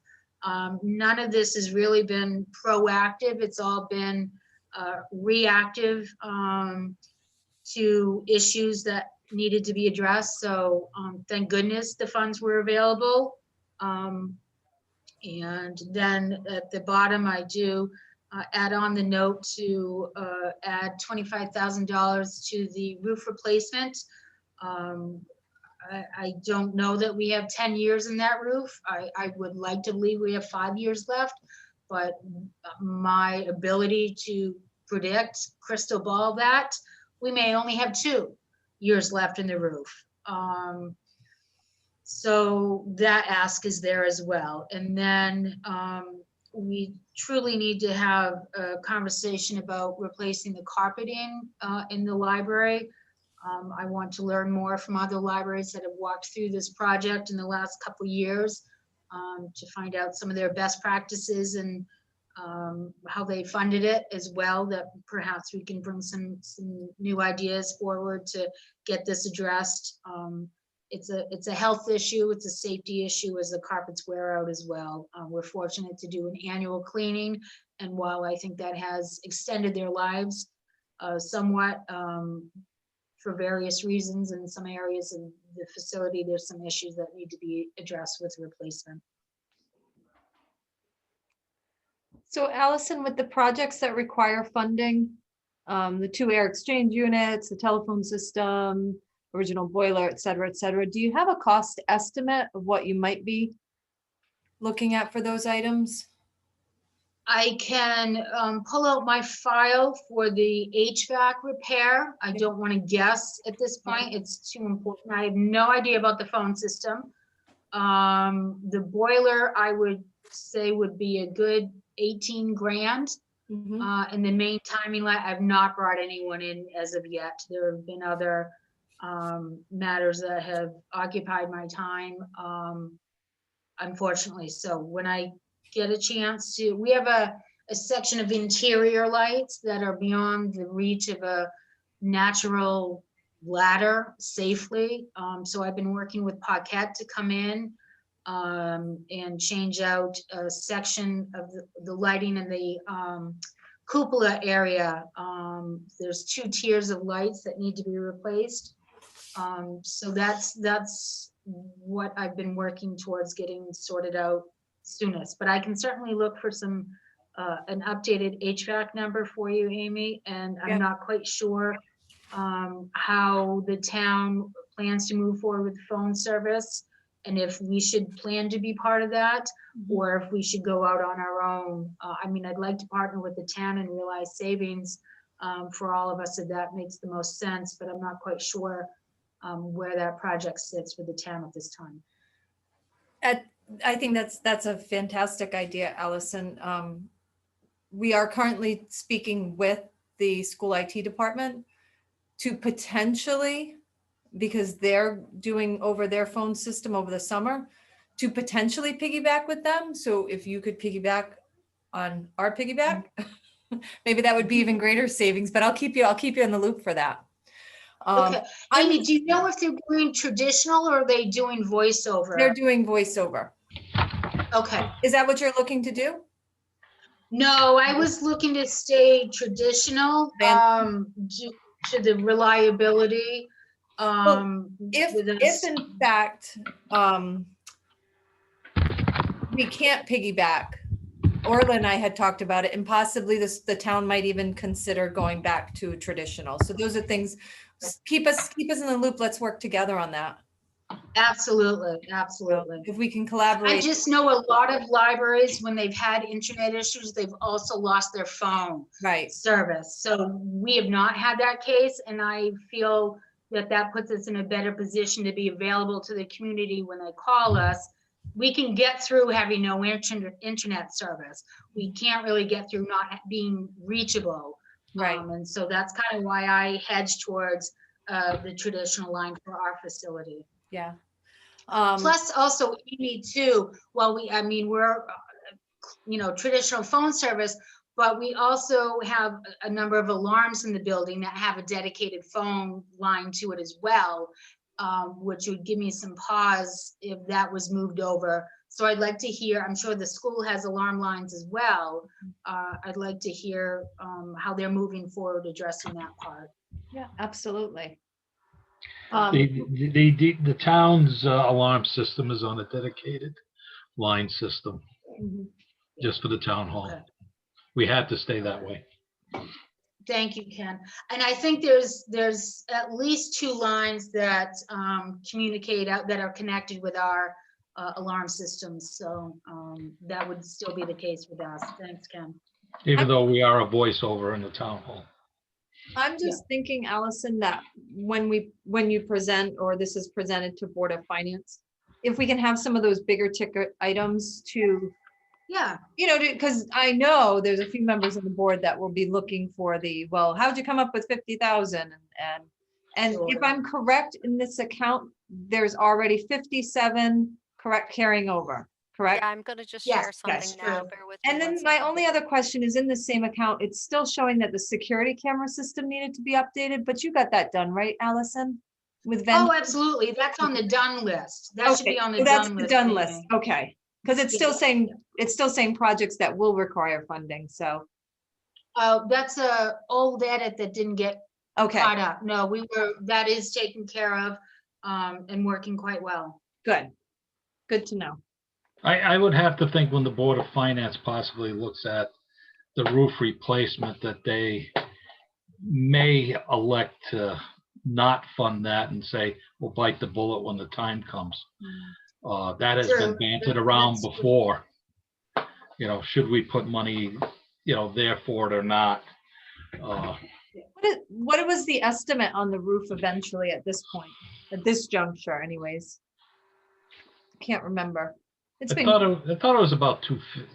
None of this has really been proactive. It's all been reactive to issues that needed to be addressed. So thank goodness the funds were available. And then at the bottom, I do add on the note to add $25,000 to the roof replacement. I don't know that we have 10 years in that roof. I would like to believe we have 5 years left, but my ability to predict, crystal ball that, we may only have 2 years left in the roof. So that ask is there as well. And then we truly need to have a conversation about replacing the carpeting in the library. I want to learn more from other libraries that have walked through this project in the last couple of years to find out some of their best practices and how they funded it as well, that perhaps we can bring some new ideas forward to get this addressed. It's a health issue, it's a safety issue as the carpets wear out as well. We're fortunate to do an annual cleaning, and while I think that has extended their lives somewhat for various reasons in some areas of the facility, there's some issues that need to be addressed with replacement. So Allison, with the projects that require funding, the 2 air exchange units, the telephone system, original boiler, et cetera, do you have a cost estimate of what you might be looking at for those items? I can pull out my file for the HVAC repair. I don't want to guess at this point. It's too important. I have no idea about the phone system. The boiler, I would say, would be a good 18 grand. And the main timing light, I've not brought anyone in as of yet. There have been other matters that have occupied my time, unfortunately. So when I get a chance to, we have a section of interior lights that are beyond the reach of a natural ladder safely. So I've been working with Paquette to come in and change out a section of the lighting in the cupola area. There's 2 tiers of lights that need to be replaced. So that's what I've been working towards getting sorted out soonest. But I can certainly look for some an updated HVAC number for you, Amy. And I'm not quite sure how the town plans to move forward with phone service, and if we should plan to be part of that, or if we should go out on our own. I mean, I'd like to partner with the town and realize savings for all of us if that makes the most sense, but I'm not quite sure where that project sits for the town at this time. I think that's a fantastic idea, Allison. We are currently speaking with the school IT department to potentially, because they're doing over their phone system over the summer, to potentially piggyback with them. So if you could piggyback on our piggyback, maybe that would be even greater savings, but I'll keep you in the loop for that. Okay, Amy, do you know if they're doing traditional or are they doing voiceover? They're doing voiceover. Okay. Is that what you're looking to do? No, I was looking to stay traditional due to the reliability. If in fact we can't piggyback, Orla and I had talked about it, and possibly the town might even consider going back to traditional. So those are things. Keep us in the loop. Let's work together on that. Absolutely. If we can collaborate. I just know a lot of libraries, when they've had internet issues, they've also lost their phone service. So we have not had that case, and I feel that puts us in a better position to be available to the community when they call us. We can get through having no internet service. We can't really get through not being reachable. And so that's kind of why I hedge towards the traditional line for our facility. Yeah. Plus also Amy too, well, I mean, we're, traditional phone service, but we also have a number of alarms in the building that have a dedicated phone line to it as well, which would give me some pause if that was moved over. So I'd like to hear, I'm sure the school has alarm lines as well. I'd like to hear how they're moving forward addressing that part. Yeah, absolutely. The town's alarm system is on a dedicated line system, Mhm. just for the town hall. Okay. We had to stay that way. Thank you, Ken. And I think there's at least 2 lines that communicate out, that are connected with our alarm systems. So that would still be the case with us. Thanks, Ken. Even though we are a voiceover in the town hall. I'm just thinking, Allison, that when you present, or this is presented to Board of Finance, if we can have some of those bigger ticket items to, Yeah, because I know there's a few members of the board that will be looking for well, how'd you come up with 50,000? And if Sure. I'm correct in this account, there's already 57 correct carrying over, correct? Yeah, I'm gonna just Yes, share yes, something now. true. Bear with me And one then my second. only other question is, in the same account, it's still showing that the security camera system needed to be updated, but you got that done, right, Allison? With Oh, vendors? absolutely. That's on the done list. That should Okay, be on the so that's done the list. done list, Amy. okay. Because it's still saying projects that will require funding, so, That's a old edit that didn't get okay, caught up. No, that is taken care of and working quite well. good. Good to know. I would have to think when the Board of Finance possibly looks at the roof replacement, that they may elect to not fund that and say, we'll bite the bullet when the time comes. That has been True. bantered around That's true. before. Should we put money, there for it or not? What was the estimate on the roof eventually at this point, at this juncture anyways? Can't remember. It's I been, thought it was about 250.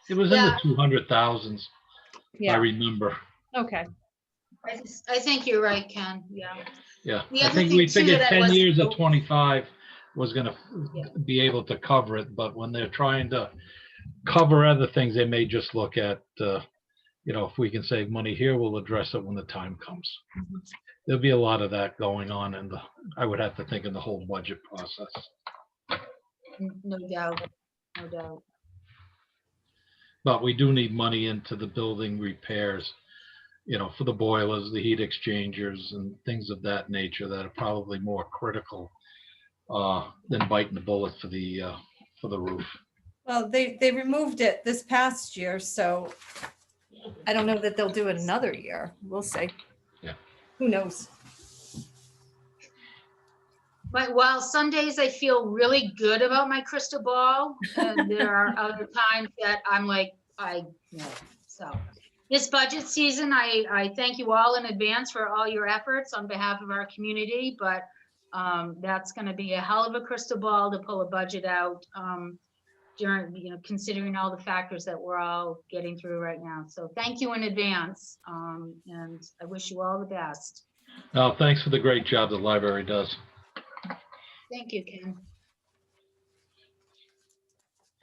It was in the Yeah. 200,000s, I yeah, remember. okay. I think you're right, Ken. Yeah. Yeah, The I other think thing, we too, figured that I 10 wasn't- years at 25 was gonna Yeah. be able to cover it, but when they're trying to cover other things, they may just look at, if we can save money here, we'll address it when the time comes. There'll be a lot of that going on, and I would have to think in the whole budget process. No doubt. No doubt. But we do need money into the building repairs, for the boilers, the heat exchangers, and things of that nature that are probably more critical than biting the bullet for the roof. Well, they removed it this past year, so I don't know that they'll do it another year. We'll see. Yeah. Who knows? But while some days I feel really good about my crystal ball, and there are other times that I'm like, so. This budget season, I thank you all in advance for all your efforts on behalf of our community, but that's gonna be a hell of a crystal ball to pull a budget out during, considering all the factors that we're all getting through right now. So thank you in advance, and I wish you all the best. Now, thanks for the great job the library does. Thank you, Ken.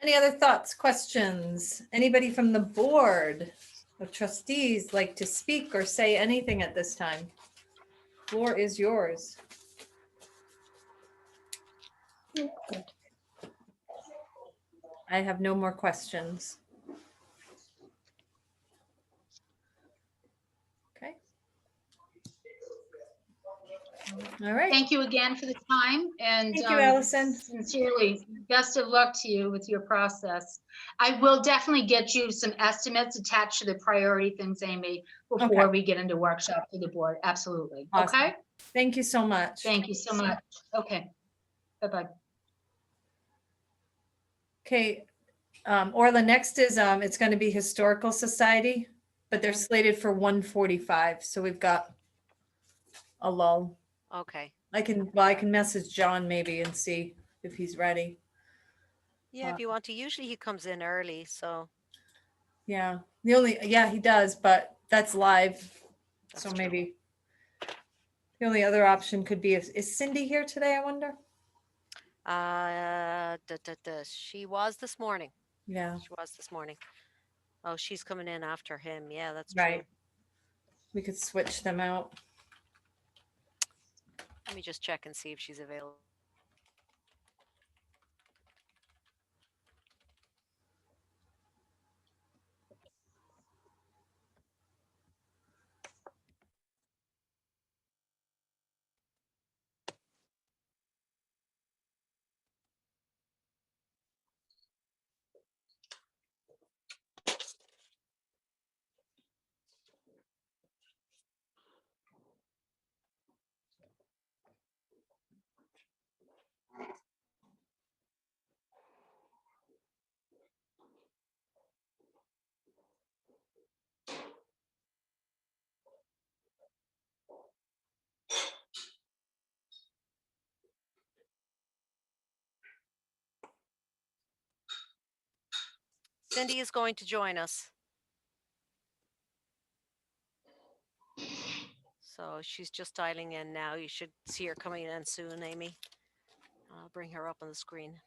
Any other thoughts, questions? Anybody from the board of trustees like to speak or say anything at this time? Floor is yours. I have no more questions. Okay. All right. Thank you again for the time, and Thank you, Allison. sincerely, best of luck to you with your process. I will definitely get you some estimates attached to the priority things, Amy, before Okay. we get into workshop for the board. Absolutely. Awesome. Okay? Thank you so much. Thank you so much. Okay. Bye-bye. Okay, Orla, next is, it's gonna be Historical Society, but they're slated for 1:45, so we've got a lull. Okay. I can message John maybe and see if he's ready. Yeah, if you want to. Usually he comes in early, so Yeah, he does, but that's live, so that's true. maybe. The only other option could be, is Cindy here today, I wonder? She was this morning. Yeah, She was this morning. Oh, she's coming in after him. Yeah, that's right. true. We could switch them out. Let me just check and see if she's available. Cindy is going to join us. So she's just dialing in now. You should see her coming in soon, Amy. I'll bring her up on the screen.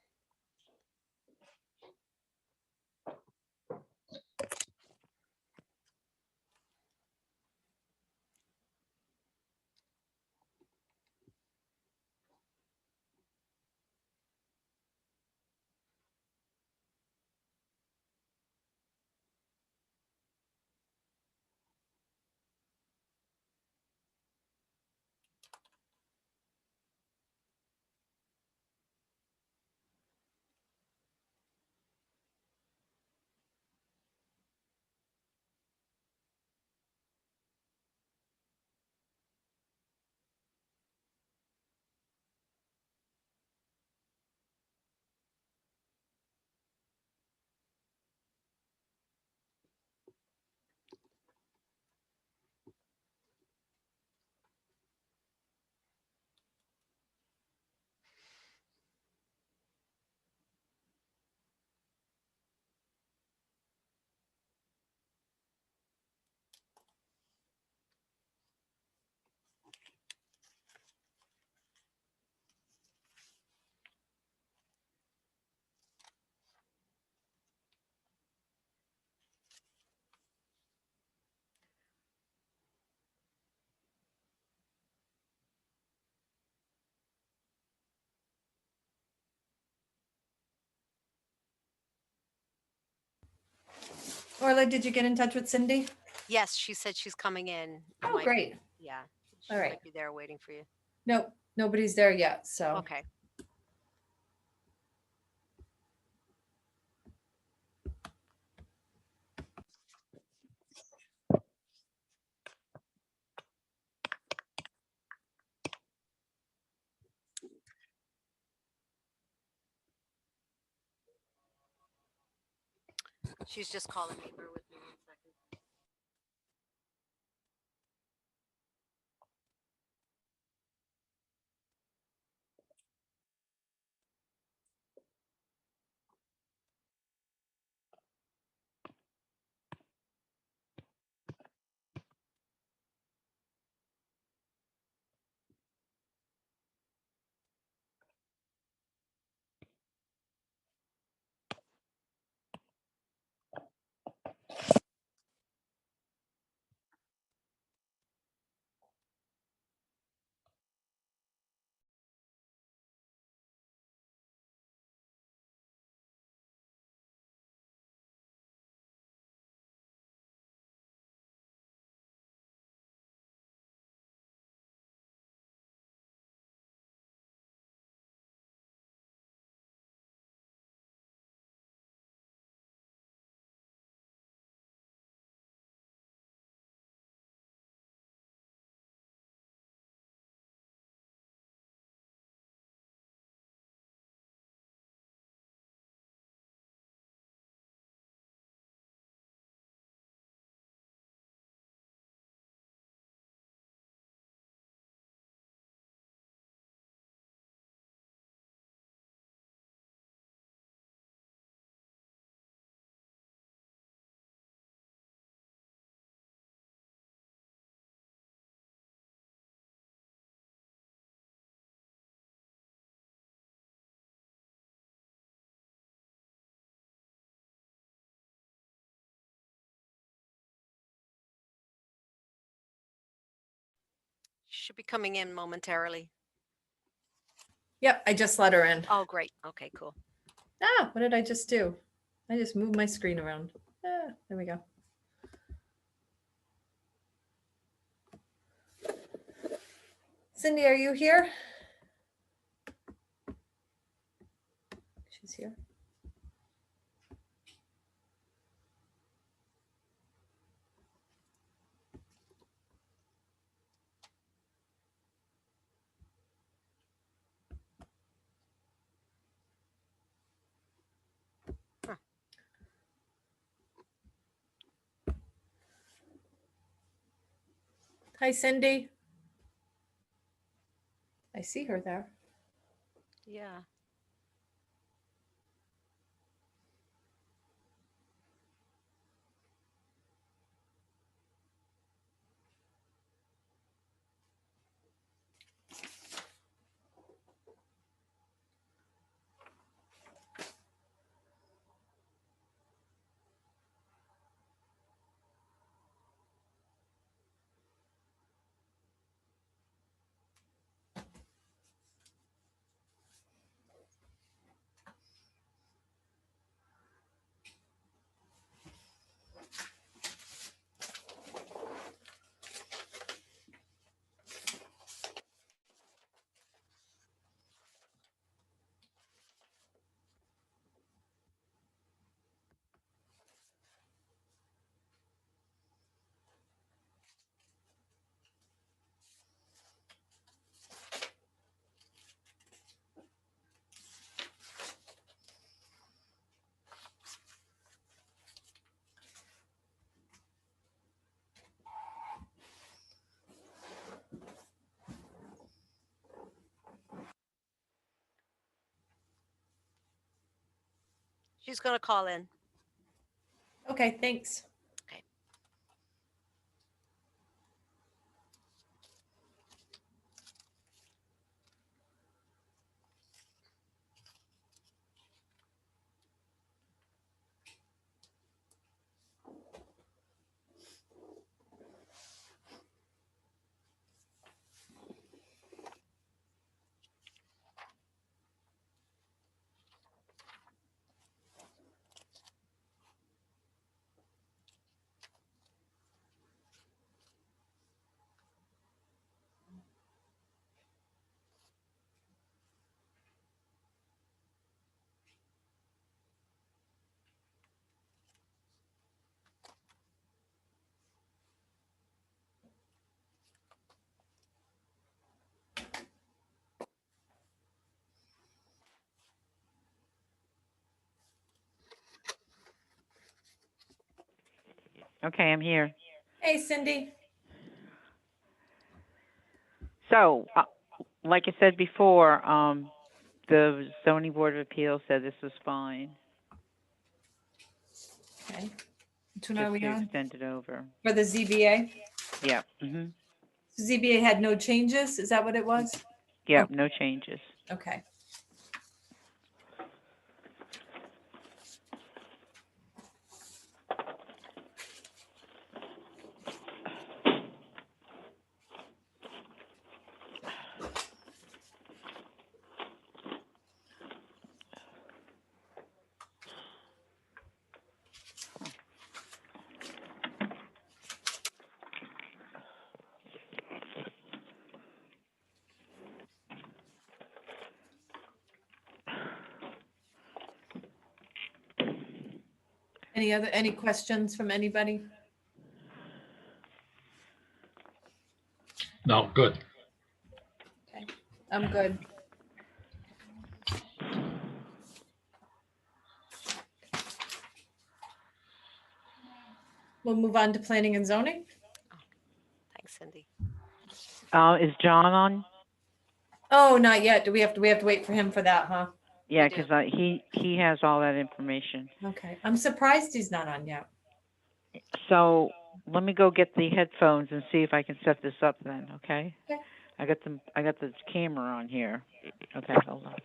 Orla, did you get in touch with Cindy? Yes, she said she's coming in. You Oh, might- great. Yeah, she All right. might be there waiting for you. Nope, nobody's there yet, so. Okay. She's just calling me. Bear with me 1 second. Should be coming in momentarily. Yep, I just let her in. Oh, great. Okay, cool. Ah, what did I just do? I just moved my screen around. Ah, there we go. Cindy, are you here? She's here. Huh. Hi, Cindy. I see her there. Yeah. She's going to call in. Okay, thanks. Okay. Okay, I'm here. Hey, Cindy. So, like I said before, the zoning board of appeals said this was fine. Okay. Which one are Just we to on? extend it over. For the ZBA? Yeah. Mhm. ZBA had no changes? Is that what it was? Yeah. Okay. No changes. Okay. Any questions from anybody? No, good. Okay, I'm good. We'll move on to planning and zoning. Thanks, Cindy. Is John on? Oh, not yet. Do we have to wait for him for that, huh? Yeah, do. because he has all that information. Okay. I'm surprised he's not on yet. So let me go get the headphones and see if I can set this up then. Okay. Okay. I got the camera on here. Okay, hold on.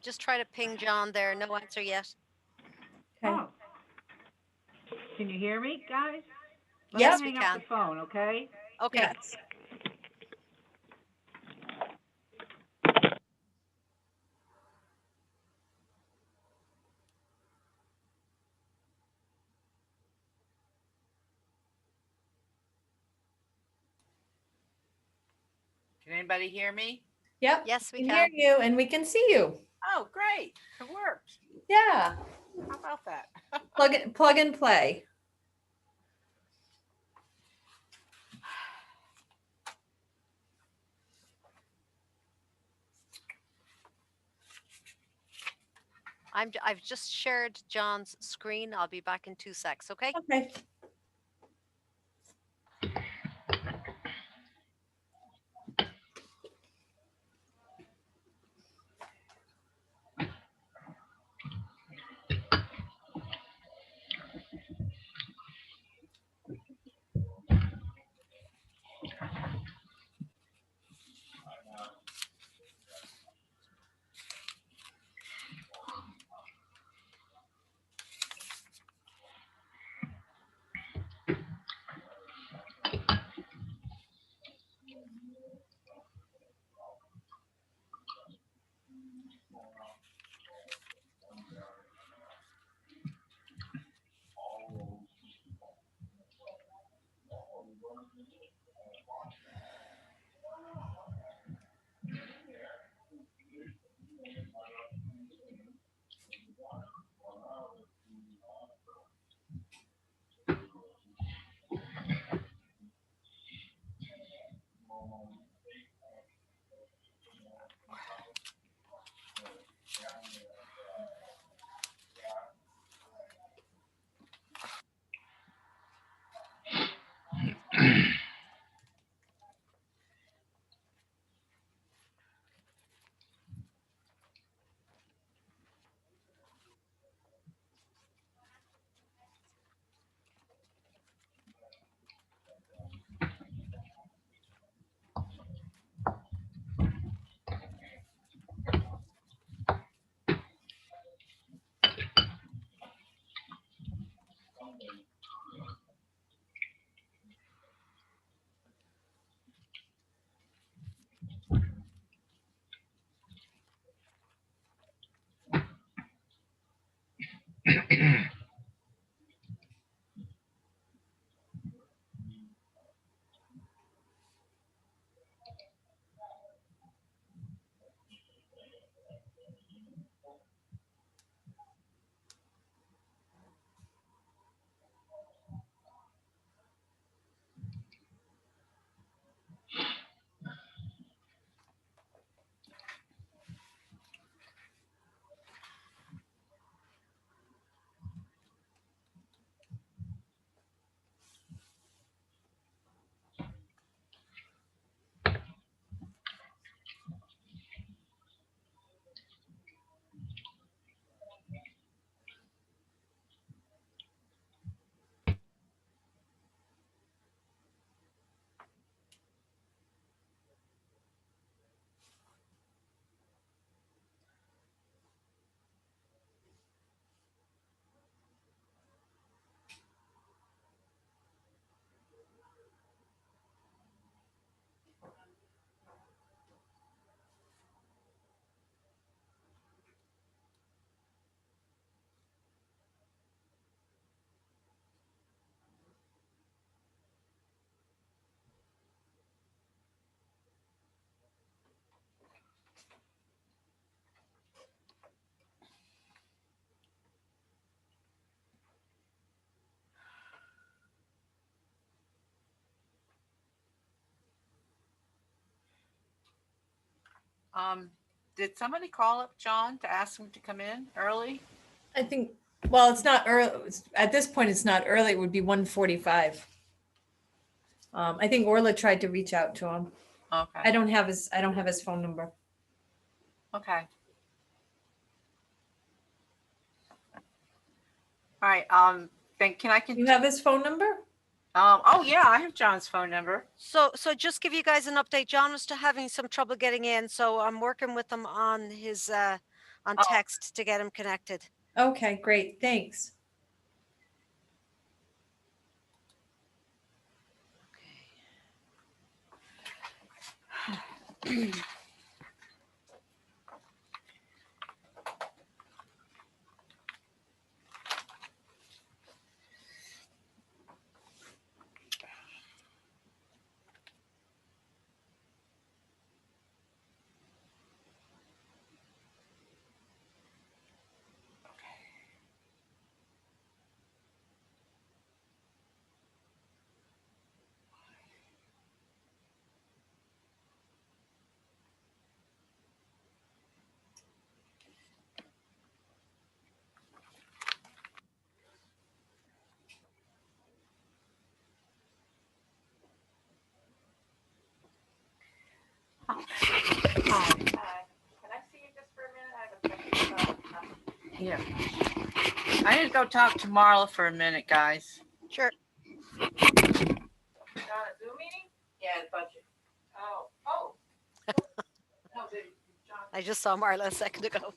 just try to ping John there. No answer yet. Okay. Oh. Can you hear me, guys? Let Yes, me we hang up can. the phone, okay? Okay. Yes. Can anybody hear me? Yep. Yes, we We can hear can. you and we can see you. Oh, great. It worked. Yeah. How about that? Plug and play. I've just shared John's screen. I'll be back in 2 secs. Okay. Okay. Did somebody call up John to ask him to come in early? I think, well, it's not early. At this point, it's not early. It would be 1:45. I think Orla tried to reach out to him. Okay. I don't have his phone number. Okay. All right. Then can I You continue? have his phone number? Oh yeah, I have John's phone number. So just give you guys an update. John was having some trouble getting in, so I'm working with him on his on Oh. text to get him connected. Okay, great, thanks. Hi. Can I see you just for a minute? I have a question. Yeah. I need to go talk to Marla for a minute, guys. Sure. On a Zoom meeting? Yeah, the budget. Oh. No, John. I just saw Marla a second ago.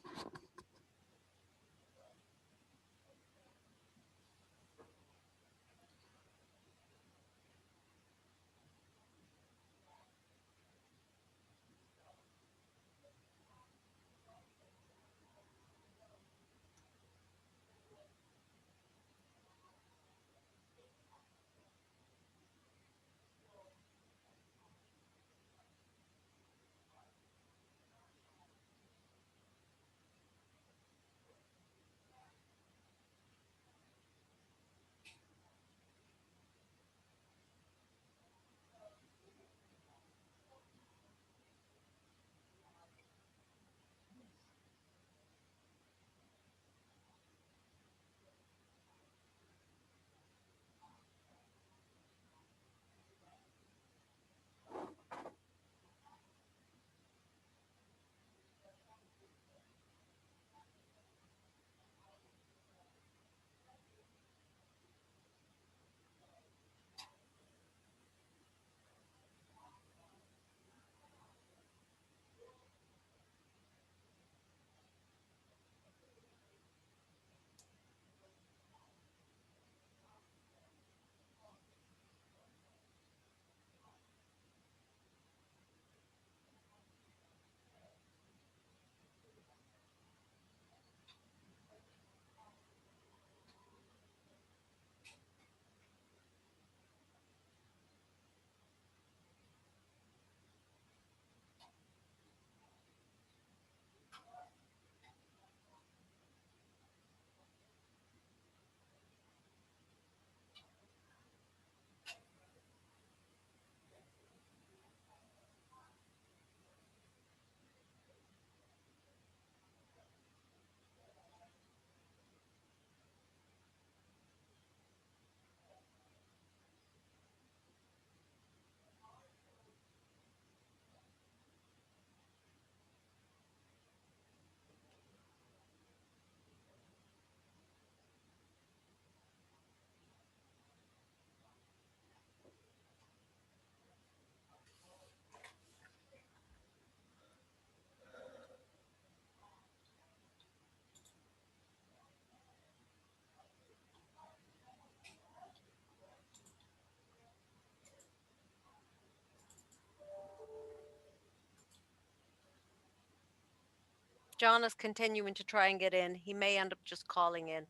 John is continuing to try and get in. He may end up just calling in.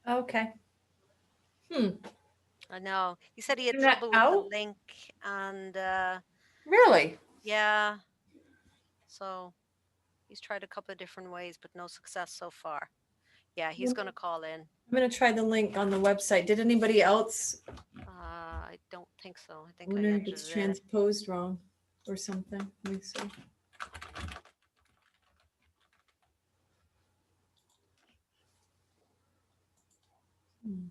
Okay. I know. He said he had Isn't that trouble with the out? link and Really? yeah. So he's tried a couple of different ways, but no success so far. Yeah, he's going to call in. I'm gonna try the link on the website. Did anybody else? I don't think so. I I think I wonder if entered it's it in. transposed wrong or something. Let me see. Hmm.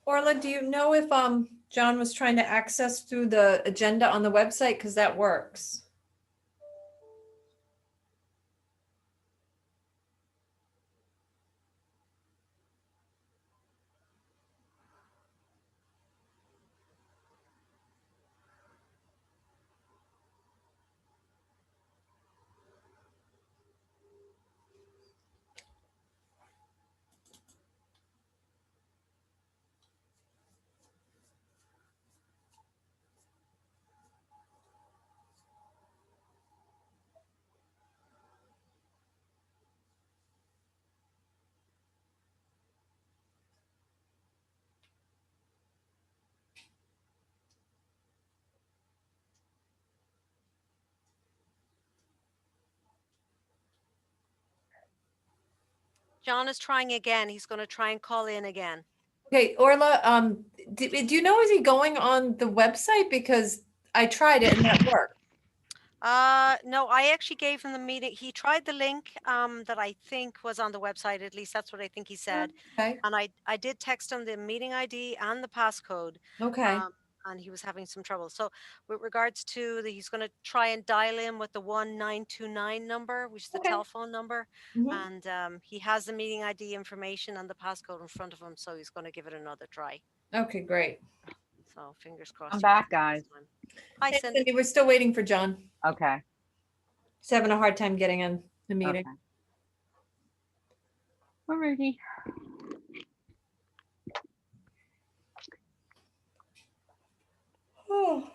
Orla, do you know if John was trying to access through the agenda on the website? Because that works. John is trying again. He's going to try and call in again. Okay, Orla, do you know, is he going on the website? Because I tried it and that worked. No, I actually gave him the meeting. He tried the link that I think was on the website. At least that's what I think he said. Okay, And I did text him the meeting ID and the passcode. okay, And he was having some trouble. So with regards to he's going to try and dial in with the 1929 number, which is the Okay. telephone number. Mhm. And he has the meeting ID information and the passcode in front of him. So he's going to give it another try. Okay, great. So fingers crossed. I'm he back, gets it this guys. time. Hi, Hey, Cindy. Cindy, we're still waiting for John. Okay, He's having a hard time getting in the okay. meeting. Alrighty. Oh.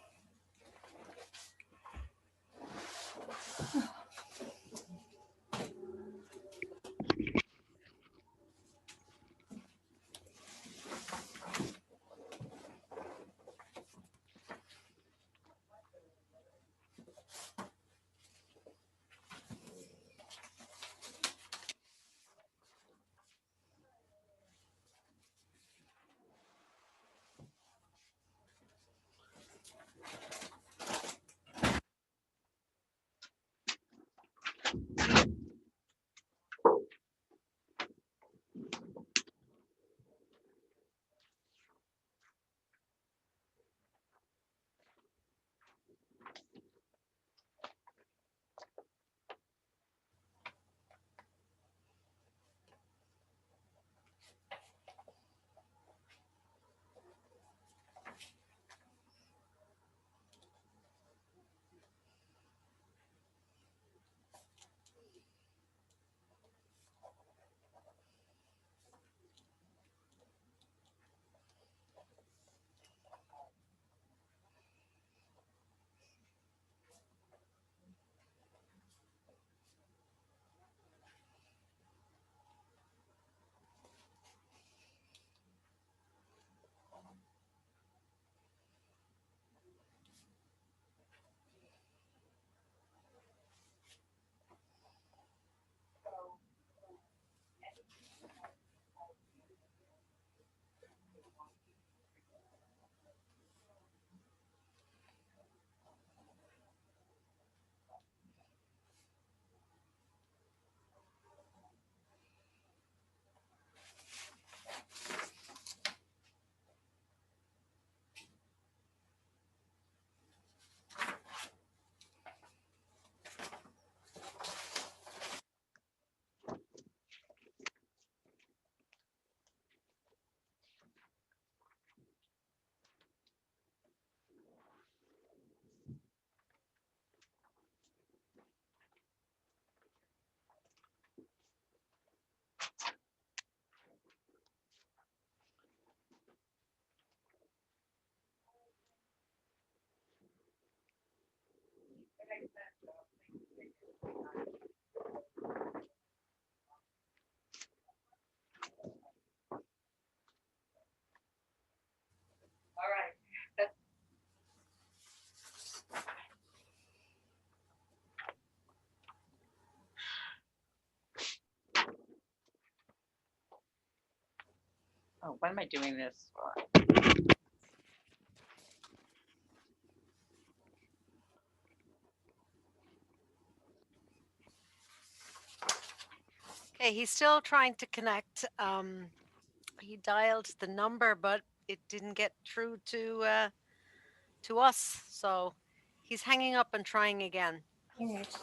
Oh, what am I doing this for? Okay, he's still trying to connect. He dialed the number, but it didn't get through to us. So he's hanging up and trying again. All right.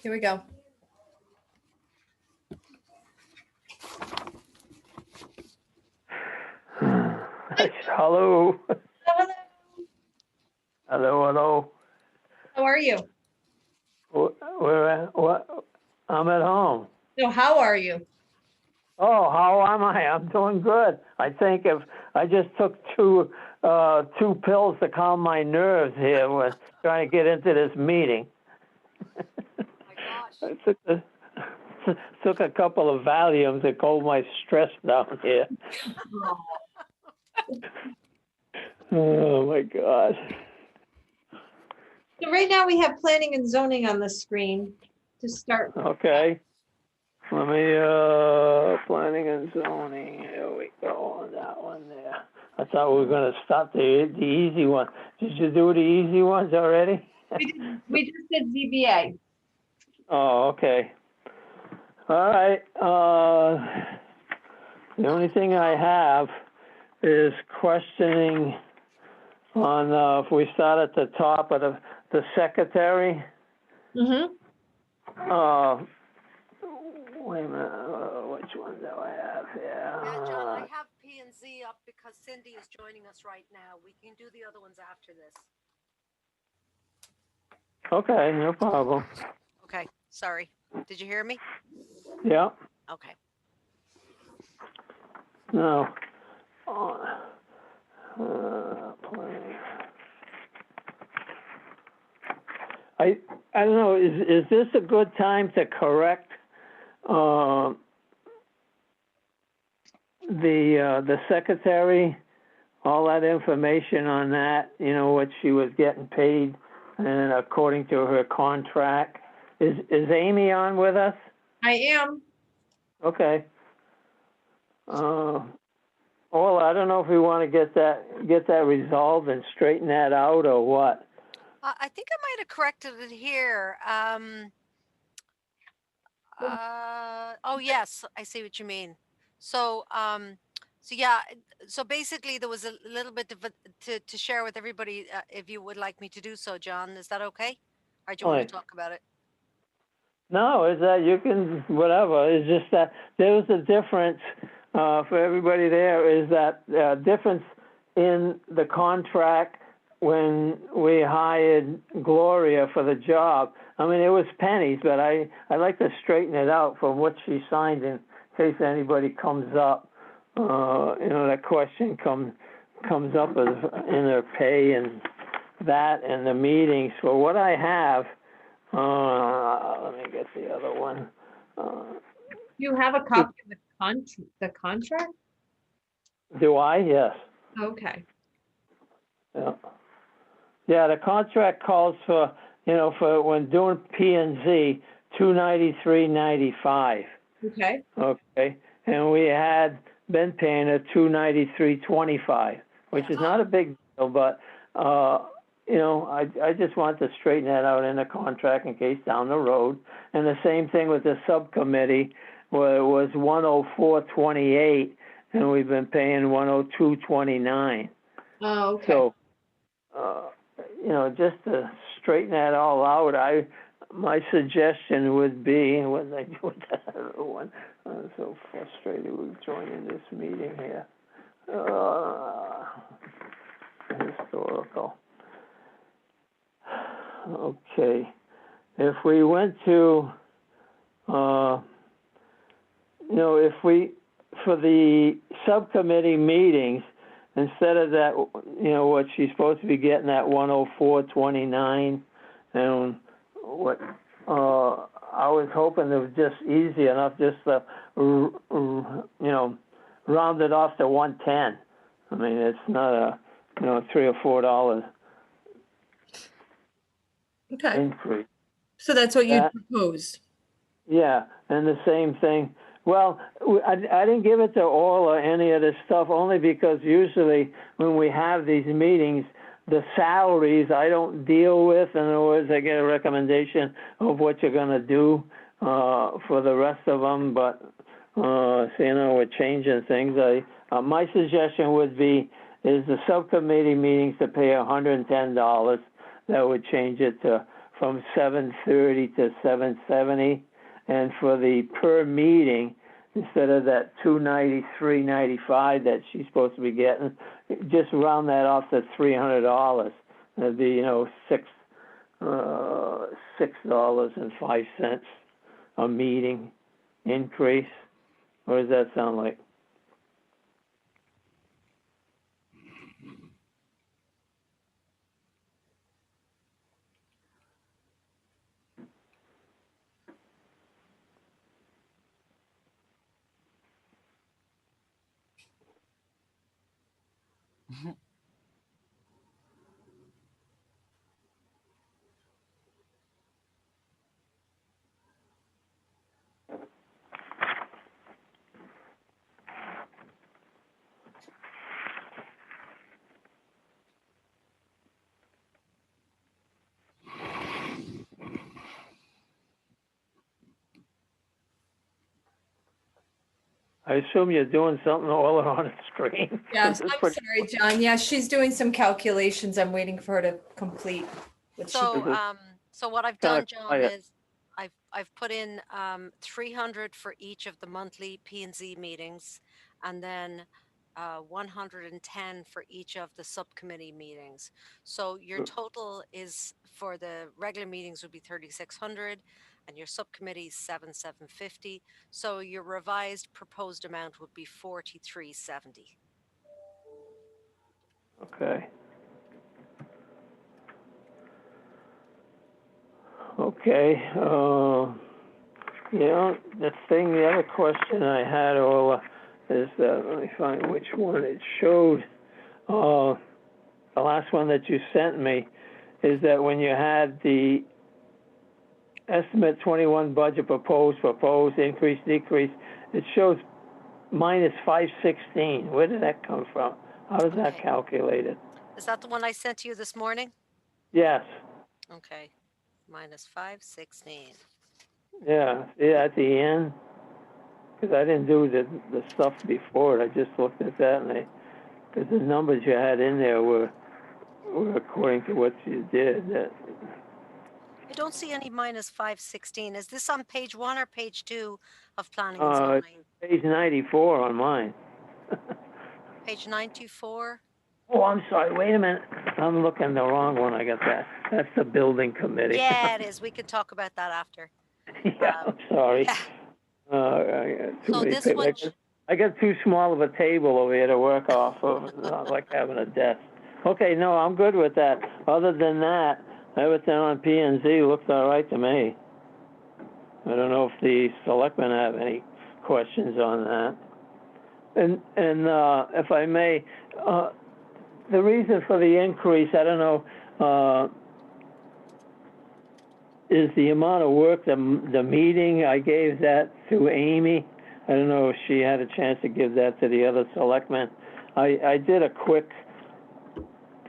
Here we go. Hello. Hello, hello. How are you? Where at? What? I'm at home. No, how are you? Oh, how am I? I'm doing good. I think if I just took two pills to calm my nerves here when trying to get into this meeting. My I took a couple of Valiums to calm my stress down here. Oh my God. So right now we have planning and zoning on the screen to start. Okay. Let me, planning and zoning, here we go, on that one there. I thought we were gonna start the easy one. Did you do the easy ones already? We just did ZBA. Oh, okay. All right, the only thing I have is questioning on, if we start at the top of the secretary. Mm-hmm. Wait a minute, which one do I have here? Yeah, John, I have P and Z up because Cindy is joining us right now. We can do the other ones after this. Okay, no problem. Okay, sorry. Did you hear me? Yeah, Okay. no. Planning. I don't know, is this a good time to correct the secretary, all that information on that, you know, what she was getting paid and according to her contract? Is Amy on with us? I am. Okay. Well, I don't know if we want to get that resolved and straighten that out or what. I think I might have corrected it here. Oh yes, I see what you mean. So, so yeah, so basically there was a little bit of to share with everybody, if you would like me to do so, John. Is that okay? Or do you want Fine. to talk about it? No, is that you can, whatever, it's just that there was a difference, for everybody there, is that, difference in the contract when we hired Gloria for the job. I mean, it was pennies, but I'd like to straighten it out from what she signed in case anybody comes up, you know, that question comes up as in her pay and that and the meetings. For what I have, let me get the other one. You have a copy of the contract? Do I? Yes. Okay. Yeah. Yeah, the contract calls for, you know, for when doing P and Z, $293.95. Okay. Okay, and we had been paying her $293.25, which is not a big deal, but you know, I just want to straighten that out in the contract in case down the road. And the same thing with the subcommittee, where it was $104.28, and we've been paying $102.29. Oh, okay. So, you know, just to straighten that all out, my suggestion would be, what did I do with that other one? I'm so frustrated with joining this meeting here. Historical. Okay, if we went to, if we, for the subcommittee meetings, instead of that, what she's supposed to be getting at 104.29, and what, I was hoping it was just easy enough just to, round it off to 110. I mean, it's not a, $3 or $4 Okay, increase. so that's what you That- proposed. Yeah, and the same thing. Well, I didn't give it to all or any of this stuff only because usually when we have these meetings, the salaries I don't deal with. In other words, I get a recommendation of what you're going to do for the rest of them. But, we're changing things. My suggestion would be is the subcommittee meetings to pay $110. That would change it to from $730 to $770. And for the per meeting, instead of that $293.95 that she's supposed to be getting, just round that off to $300. That'd be, $6.05 a meeting increase. What does that sound like? I assume you're doing something all on the screen. Yes, I'm sorry, John. Yeah, she's doing some calculations. I'm waiting for her to complete what she. So what I've Kinda done, John, quiet. is I've put in 300 for each of the monthly P&Z meetings, and then 110 for each of the subcommittee meetings. So your total is for the regular meetings would be 3,600, and your subcommittee 7,750. So your revised proposed amount would be 43,70. Okay. Okay. The other question I had, Ola, is let me find which one it showed. The last one that you sent me is that when you had the estimate 21 budget proposed, increase, decrease, it shows minus 516. Where did that come from? How does that Okay. calculated? Is that the one I sent to you this morning? Yes. Okay, minus 516. Yeah. At the end, because I didn't do the stuff before it. I just looked at that, and because the numbers you had in there were according to what you did. I don't see any minus 516. Is this on page 1 or page 2 of planning and It's zoning? page 94 on mine. Page 924? Oh, I'm sorry. Wait a minute. I'm looking the wrong one. I got that. That's the building committee. Yeah, it is. We can talk about that after. Yeah, I'm sorry. Yeah. I got too So many this papers. one, I got too small of a table over here to work off of. It's not like having a desk. Okay, no, I'm good with that. Other than that, everything on P&Z looks all right to me. I don't know if the selectmen have any questions on that. And if I may, the reason for the increase, I don't know, is the amount of work, the meeting. I gave that to Amy. I don't know if she had a chance to give that to the other selectmen. I did a quick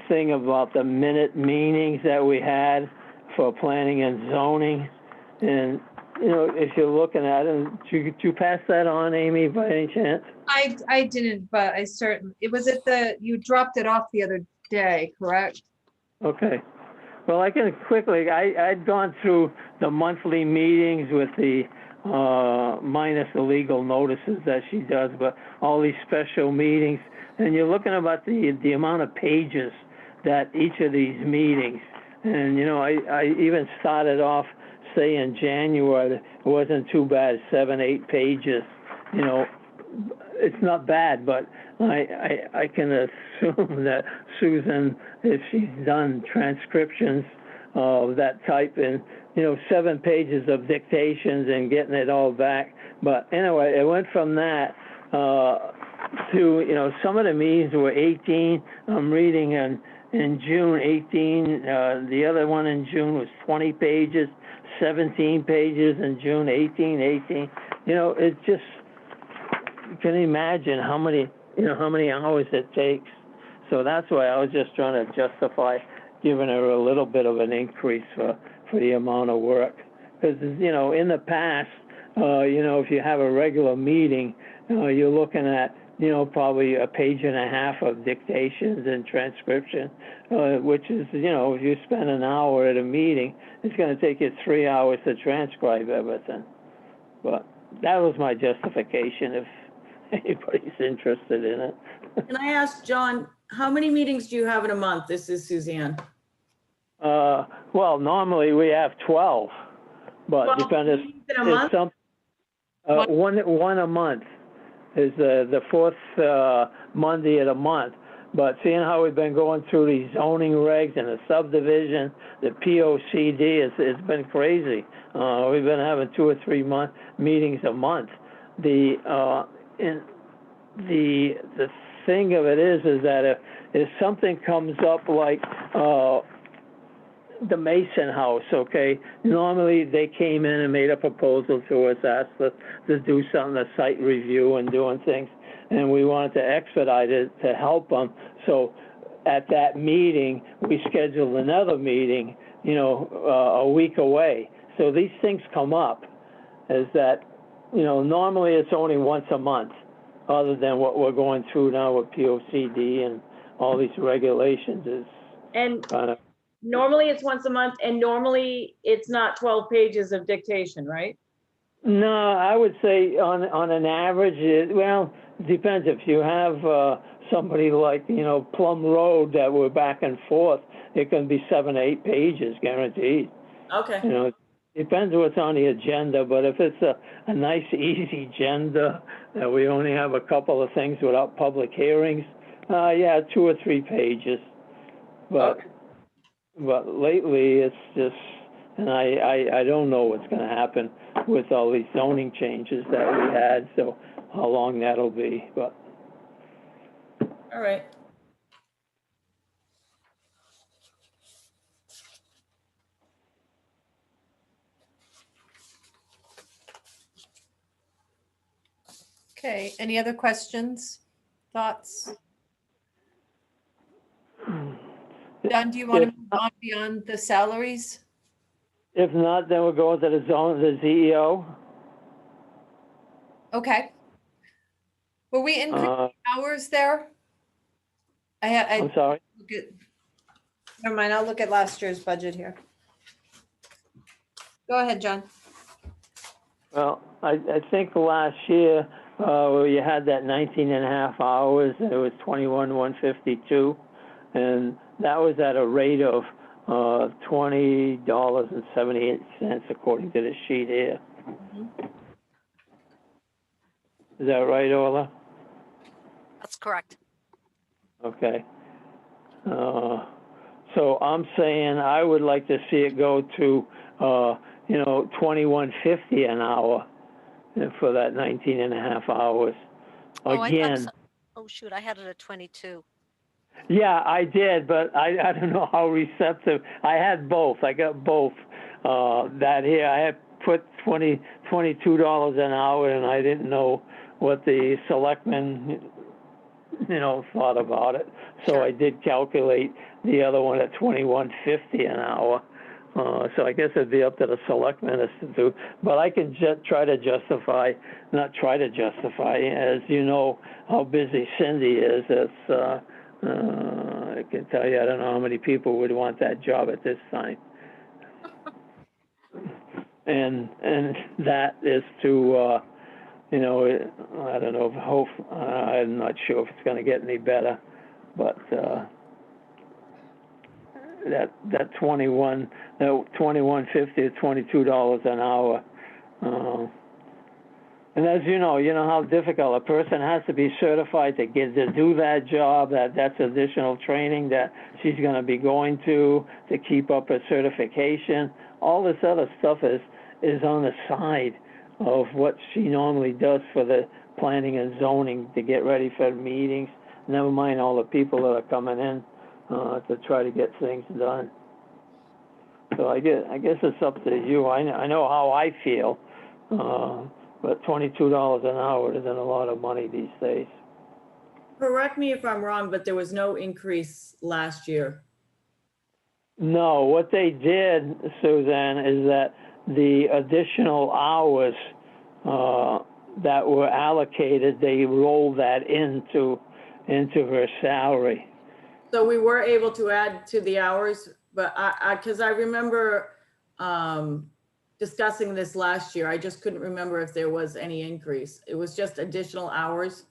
thing about the minute meetings that we had for planning and zoning. And, if you're looking at it, did you pass that on, Amy, by any chance? I didn't, but I certainly, it was you dropped it off the other day, correct? Okay. Well, I can quickly, I'd gone through the monthly meetings with the, minus the legal notices that she does, but all these special meetings, and you're looking about the amount of pages that each of these meetings, and, you know, I even started off, say, in January, it wasn't too bad, 7, 8 pages, you know, it's not bad, but I can assume that Susan, if she's done transcriptions of that type, and, you know, 7 pages of dictations and getting it all back. But anyway, it went from that to, you know, some of the meetings were 18. I'm reading in June 18. The other one in June was 20 pages, 17 pages in June, 18. You know, it just, you can imagine how many hours it takes. So that's why I was just trying to justify giving her a little bit of an increase for the amount of work. Because, you know, in the past, you know, if you have a regular meeting, you're looking at, you know, probably a page and a half of dictations and transcription, which is, you know, if you spend an hour at a meeting, it's going to take you 3 hours to transcribe everything. But that was my justification if anybody's interested in it. Can I ask, John, how many meetings do you have in a month? This is Suzanne. Well, normally we have 12, but 12 depending meetings in a month? some one a month is the fourth Monday of the month. But seeing how we've been going through these zoning regs and the subdivision, the POCD, it's been crazy. We've been having 2 or 3 meetings a month. The thing of it is that if something comes up like the Mason House, okay, normally they came in and made a proposal to us, asked us to do something, a site review and doing things, and we wanted to expedite it to help them. So at that meeting, we scheduled another meeting, you know, a week away. So these things come up, is that, you know, normally it's only once a month, other than what we're going through now with POCD and all these regulations is And kind of. normally it's once a month, and normally it's not 12 pages of dictation, right? No, I would say on an average, well, it depends. If you have somebody like, you know, Plum Road that we're back and forth, it can be 7, 8 pages guaranteed. Okay. You know, it depends what's on the agenda, but if it's a nice, easy agenda that we only have a couple of things without public hearings, yeah, 2 or 3 pages. But Okay. But lately, it's just, and I don't know what's going to happen with all these zoning changes that we had, so how long that'll be, but. All right. Okay, any other questions, thoughts? Don, do you want to move on beyond the salaries? If not, then we'll go to the CEO. Okay. Were we increasing hours there? I'm sorry. Never mind, I'll look at last year's budget here. Go ahead, John. Well, I think last year, you had that 19 and a half hours, and it was 21,152, and that was at a rate of $20.78 according to the sheet here. Mm-hmm. Is that right, Orla? That's correct. Okay. So I'm saying I would like to see it go to, you know, $21.50 an hour for that 19 and a half hours. Again. Oh, shoot, I had it at 22. Yeah, I did, but I don't know how receptive. I had both. I got both. That here, I had put $22 an hour, and I didn't know what the selectmen, you know, thought about it. So Sure. I did calculate the other one at $21.50 an hour. So I guess it'd be up to the selectmen as to do. But I can try to justify, not try to justify, as you know, how busy Cindy is. It's can tell you, I don't know how many people would want that job at this time. And that is to, you know, I don't know, hope, I'm not sure if it's gonna get any better, but, that 21.50 to $22 an hour. And as you know how difficult a person has to be certified to do that job. That's additional training that she's going to be going to keep up her certification. All this other stuff is on the side of what she normally does for the planning and zoning to get ready for meetings. Never mind all the people that are coming in to try to get things done. So I guess it's up to you. I know how I feel. But $22 an hour isn't a lot of money these days. Correct me if I'm wrong, but there was no increase last year. No, what they did, Suzanne, is that the additional hours that were allocated, they rolled that into her salary. So we were able to add to the hours, but because I remember discussing this last year. I just couldn't remember if there was any increase. It was just additional hours.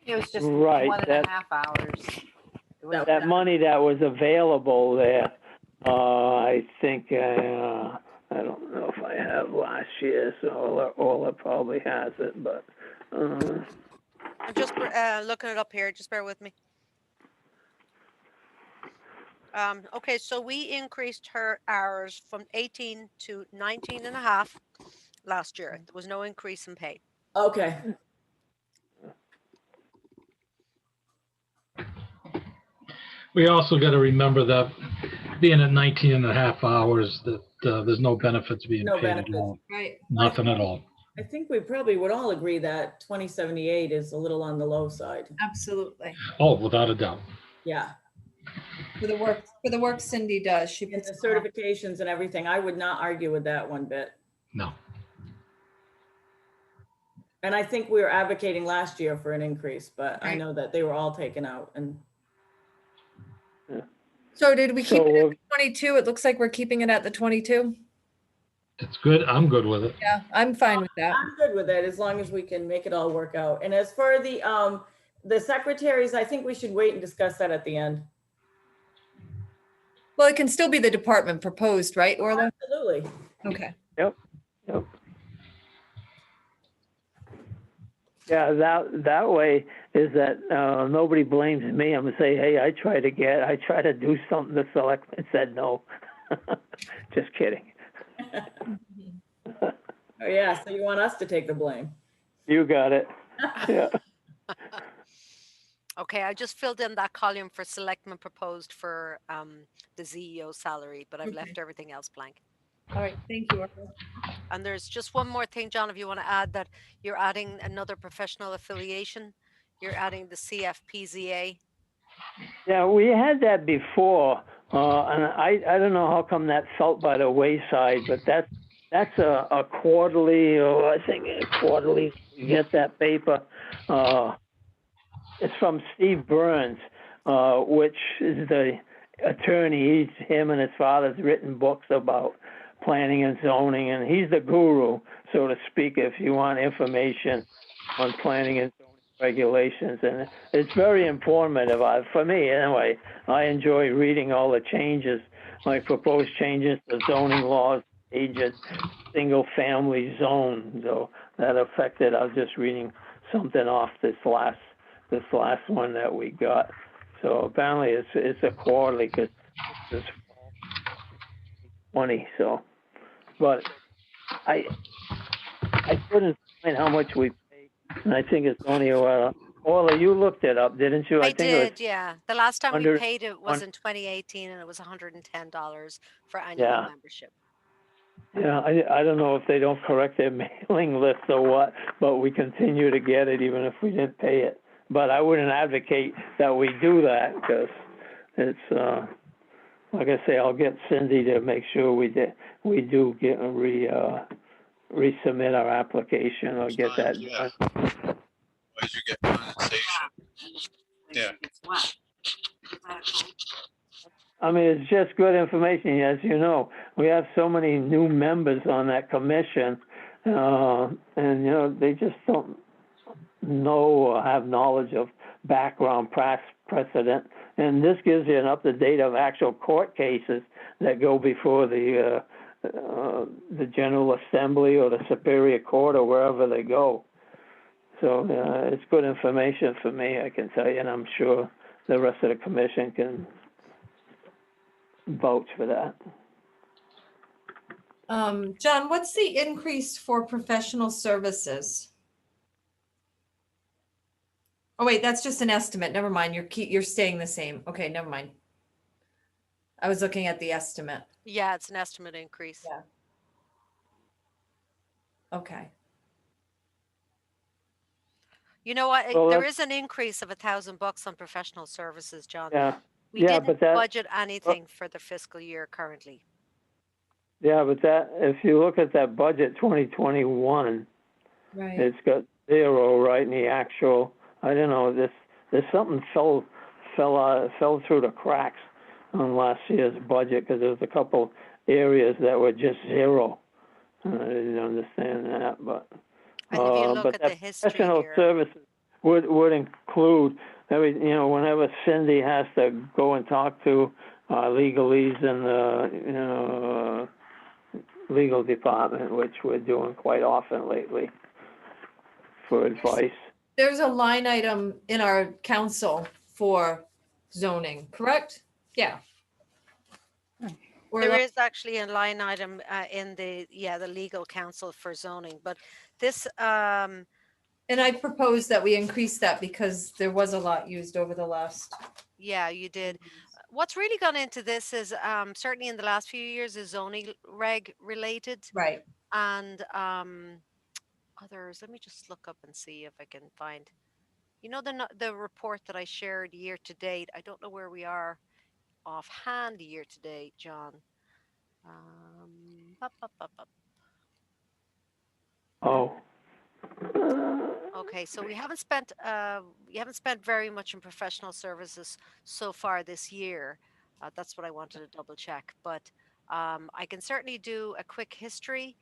It was just Right, 1.5 hours. It was that money that was available there, I think, I don't know if I have last year's, so Ola probably has it, but. I'm just looking it up here. Just bear with me. Okay, so we increased her hours from 18 to 19 and a half last year. There was no increase in pay. Okay. We also got to remember that being at 19 and a half hours, that there's no benefits being No paid benefits. at all. Right. Nothing at all. I think we probably would all agree that 2078 is a little on the low side. Absolutely. Oh, without a doubt. Yeah. For the work Cindy does. She And puts the certifications and everything, I would not argue with that one bit. No. And I think we were advocating last year for an increase, but I Right. know that they were all taken out. And So did we keep it So, at the 22? It looks like we're keeping it at the 22. It's good. I'm good with it. Yeah, I'm fine with that. I'm good with it as long as we can make it all work out. And as for the secretaries, I think we should wait and discuss that at the end. Well, it can still be the department proposed, right, Orla? Absolutely. Okay. Yep. Yeah, that way is that nobody blames me. I'm gonna say, hey, I tried to do something. The selectmen said no. Just kidding. Oh yeah, so you want us to take the blame? You got it. Yeah. Okay, I just filled in that column for selectmen proposed for the CEO salary, but I've Okay. left everything else blank. All right, thank you, Orla. And there's just one more thing, John, if you want to add that you're adding another professional affiliation. You're adding the CFPZA. Yeah, we had that before, and I don't know how come that fell by the wayside, but that's a quarterly, or I think quarterly. You get that paper. It's from Steve Burns, which is the attorney. Him and his father's written books about planning and zoning, and he's the guru, so to speak, if you want information on planning and zoning regulations. And it's very informative. For me, anyway, I enjoy reading all the changes, like proposed changes to zoning laws, agent, single-family zone. So that affected. I was just reading something off this last one that we got. So apparently it's a quarterly because it's 20. So, but I couldn't find how much we paid, and I think it's only Orla, you looked it up, didn't you? I think did, it was yeah. The last time we under- paid it was in 2018, and it was $110 for annual Yeah. membership. Yeah, I don't know if they don't correct their mailing list or what, but we continue to get it even if we didn't pay it. But I wouldn't advocate that we do that because it's like I say, I'll get Cindy to make sure we do get resubmit our application or get that Yeah. done. Otherwise you get condensation. Yeah. It's what? I mean, it's just good information. As you know, we have so many new members on that commission, and, you know, they just don't know or have knowledge of background precedent. And this gives you an up-to-date of actual court cases that go before the General Assembly or the Superior Court or wherever they go. So it's good information for me, I can tell you, and I'm sure the rest of the commission can vouch for that. John, what's the increase for professional services? Oh, wait, that's just an estimate. Never mind. You're staying the same. Okay, never mind. I was looking at the estimate. Yeah, it's an estimate increase. Yeah. Okay. You know what? Well, There is an increase of $1,000 on professional services, John. Yeah, We yeah, didn't but that- budget anything for the fiscal year currently. yeah, but that, if you look at that budget 2021, Right. it's got 0 right in the actual. I don't know. There's something fell through the cracks on last year's budget because there's a couple areas that were just 0. I didn't understand that, but And if you look but at the that history professional here, services would include whenever Cindy has to go and talk to legalese and the legal department, which we're doing quite often lately for advice. There's a line item in our council for zoning, correct? Yeah. Or there like- is actually a line item in the legal counsel for zoning, but this, And I propose that we increase that because there was a lot used over the last. yeah, you did. What's really gone into this is certainly in the last few years is zoning reg related Right. and others. Let me just look up and see if I can find, the report that I shared year to date. I don't know where we are offhand year to date, John. Up, up, up, up. Oh. Okay, so we haven't spent very much in professional services so far this year. That's what I wanted to double check, but I can certainly do a quick history.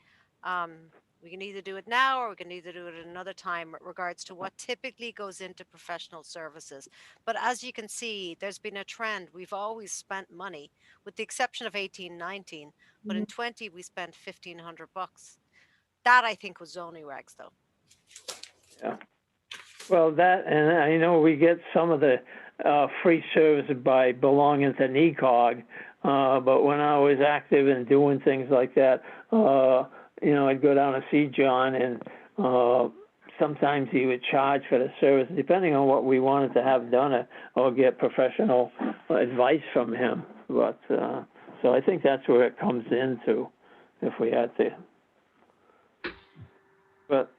We can either do it now or we can either do it at another time with regards to what typically goes into professional services. But as you can see, there's been a trend. We've always spent money, with the exception of 18-19, but in 20 we spent $1,500. That I think was zoning regs though. Yeah. Well, that, and I know we get some of the free service by belonging to NECOG, but when I was active in doing things like that, I'd go down and see John, and sometimes he would charge for the service, depending on what we wanted to have done, or get professional advice from him. But so I think that's where it comes into, if we had to. But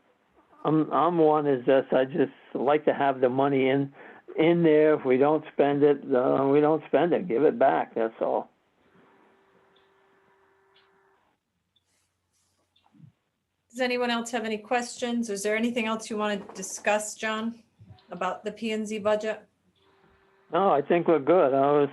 I'm one is just I just like to have the money in there. If we don't spend it, we don't spend it. Give it back. That's all. Does anyone else have any questions? Is there anything else you want to discuss, John, about the P&Z budget? No, I think we're good. I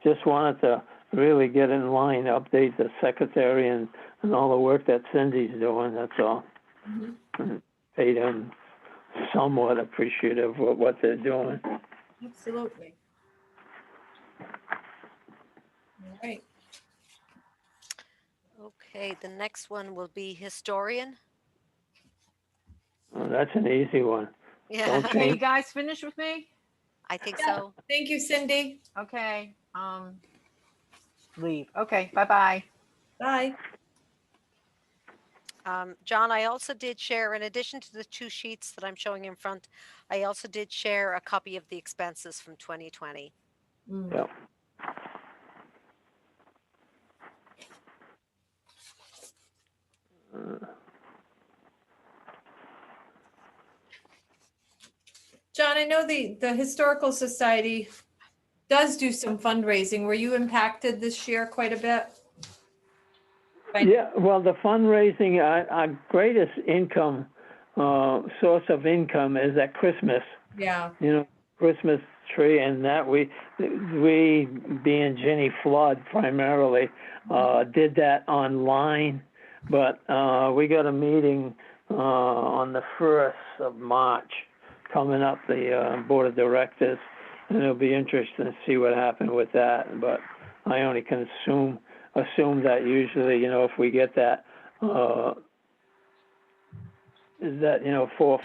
just wanted to really get in line, update the secretary and all the work that Cindy's doing. That's all. Mm-hmm. Pay them somewhat appreciative of what they're doing. Absolutely. All right. Okay, the next one will be historian. Oh, that's an easy one. Yeah, Don't Okay, you change. guys finished with me? I think so. Thank you, Cindy. Okay, leave. Okay, bye-bye. Bye. John, I also did share, in addition to the 2 sheets that I'm showing in front, I also did share a copy of the expenses from 2020. Yep. John, I know the Historical Society does do some fundraising. Were you impacted this year quite a bit? Yeah, well, the fundraising, our greatest income, source of income is at Christmas. Yeah. Christmas tree, and that we being Ginny Flood primarily, did that online, but we got a meeting on the 1st of March coming up, the Board of Directors, and it'll be interesting to see what happened with that, but I only can assume that usually, you know, if we get that, is that, you know, $4,000 or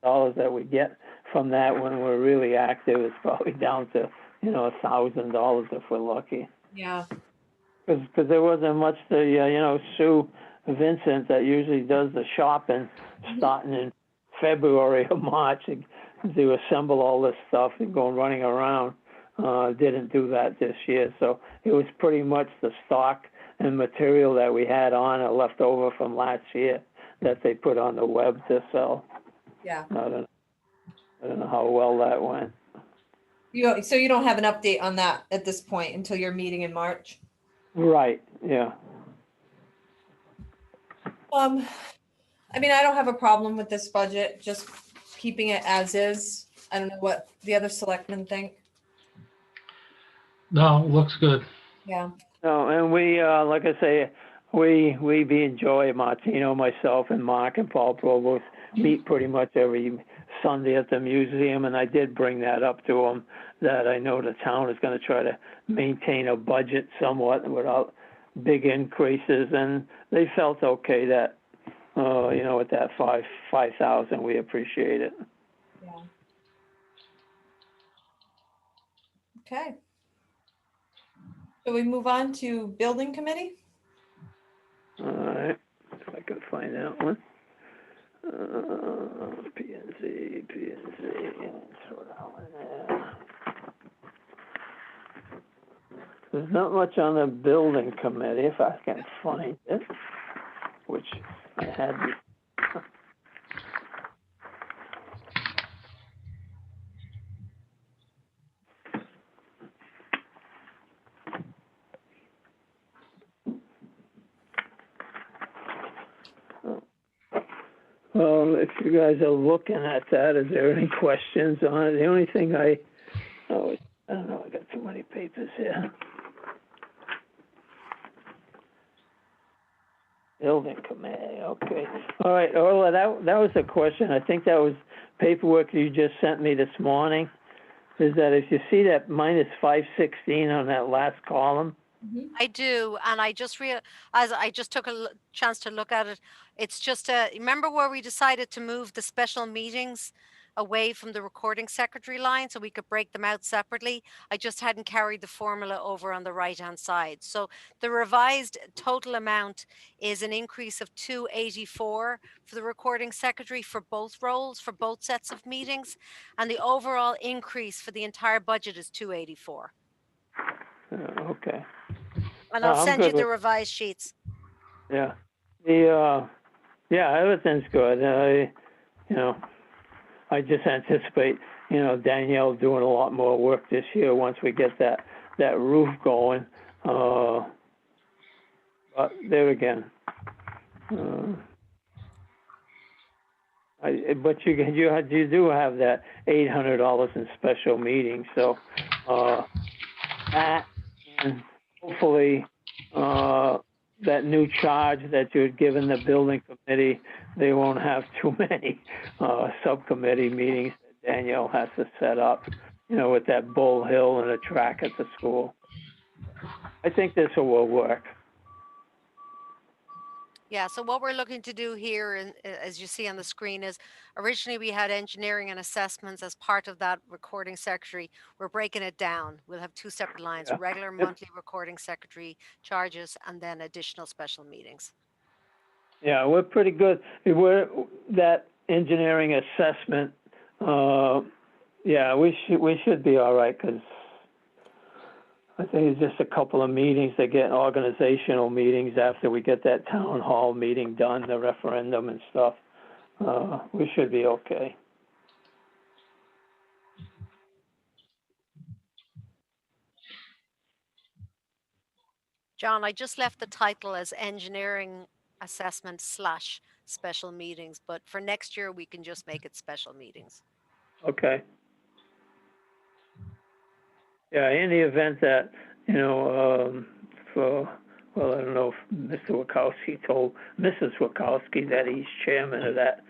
$5,000 that we get from that when we're really active, it's probably down to, you know, $1,000 if we're lucky. Yeah. Because there wasn't much to, you know, Sue Vincent that usually does the shopping starting in February or March to assemble all this stuff and go running around. Didn't do that this year, so it was pretty much the stock and material that we had on or left over from last year that they put on the web to sell. Yeah. I don't know how well that went. So you don't have an update on that at this point until your meeting in March? Right, yeah. I mean, I don't have a problem with this budget, just keeping it as is. I don't know what the other selectmen think. No, looks good. Yeah. No, and we, like I say, we being Joy, Martino, myself, and Mark and Paul Provost meet pretty much every Sunday at the museum, and I did bring that up to them, that I know the town is going to try to maintain a budget somewhat without big increases, and they felt okay that, you know, with that 5,000, we appreciate it. Yeah. Okay. So we move on to building committee? All right, if I can find that one. P&Z, throw that one there. There's not much on the building committee, if I can find it, which I had. Well, if you guys are looking at that, is there any questions on it? The only thing I don't know, I got too many papers here. Building committee, okay. All right, Orla, that was a question. I think that was paperwork you just sent me this morning. Is that if you see that minus 516 on that last column? I do, and I just as I just took a chance to look at it. It's just remember where we decided to move the special meetings away from the recording secretary line so we could break them out separately. I just hadn't carried the formula over on the right hand side. So the revised total amount is an increase of 284 for the recording secretary for both roles, for both sets of meetings, and the overall increase for the entire budget is 284. Okay. And I'll I'm send you good the with- revised sheets. Yeah. Yeah, everything's good. You know, I just anticipate, you know, Danielle doing a lot more work this year once we get that roof going. But there again, but you do have that $800 in special meetings, so that, and hopefully that new charge that you had given the building committee, they won't have too many subcommittee meetings that Danielle has to set up, you know, with that Bull Hill and a track at the school. I think this will work. Yeah, so what we're looking to do here, and as you see on the screen, is originally we had engineering and assessments as part of that recording secretary. We're breaking it down. We'll have two separate lines, Yeah. regular Yep. monthly recording secretary charges and then additional special meetings. Yeah, we're pretty good. We're that engineering assessment. Yeah, we should be all right, because I think it's just a couple of meetings that get organizational meetings after we get that town hall meeting done, the referendum and stuff. We should be okay. John, I just left the title as engineering assessment / special meetings, but for next year we can just make it special meetings. Okay. Yeah, in the event that, well, I don't know if Mr. Wachowski told Mrs. Wachowski that he's chairman of that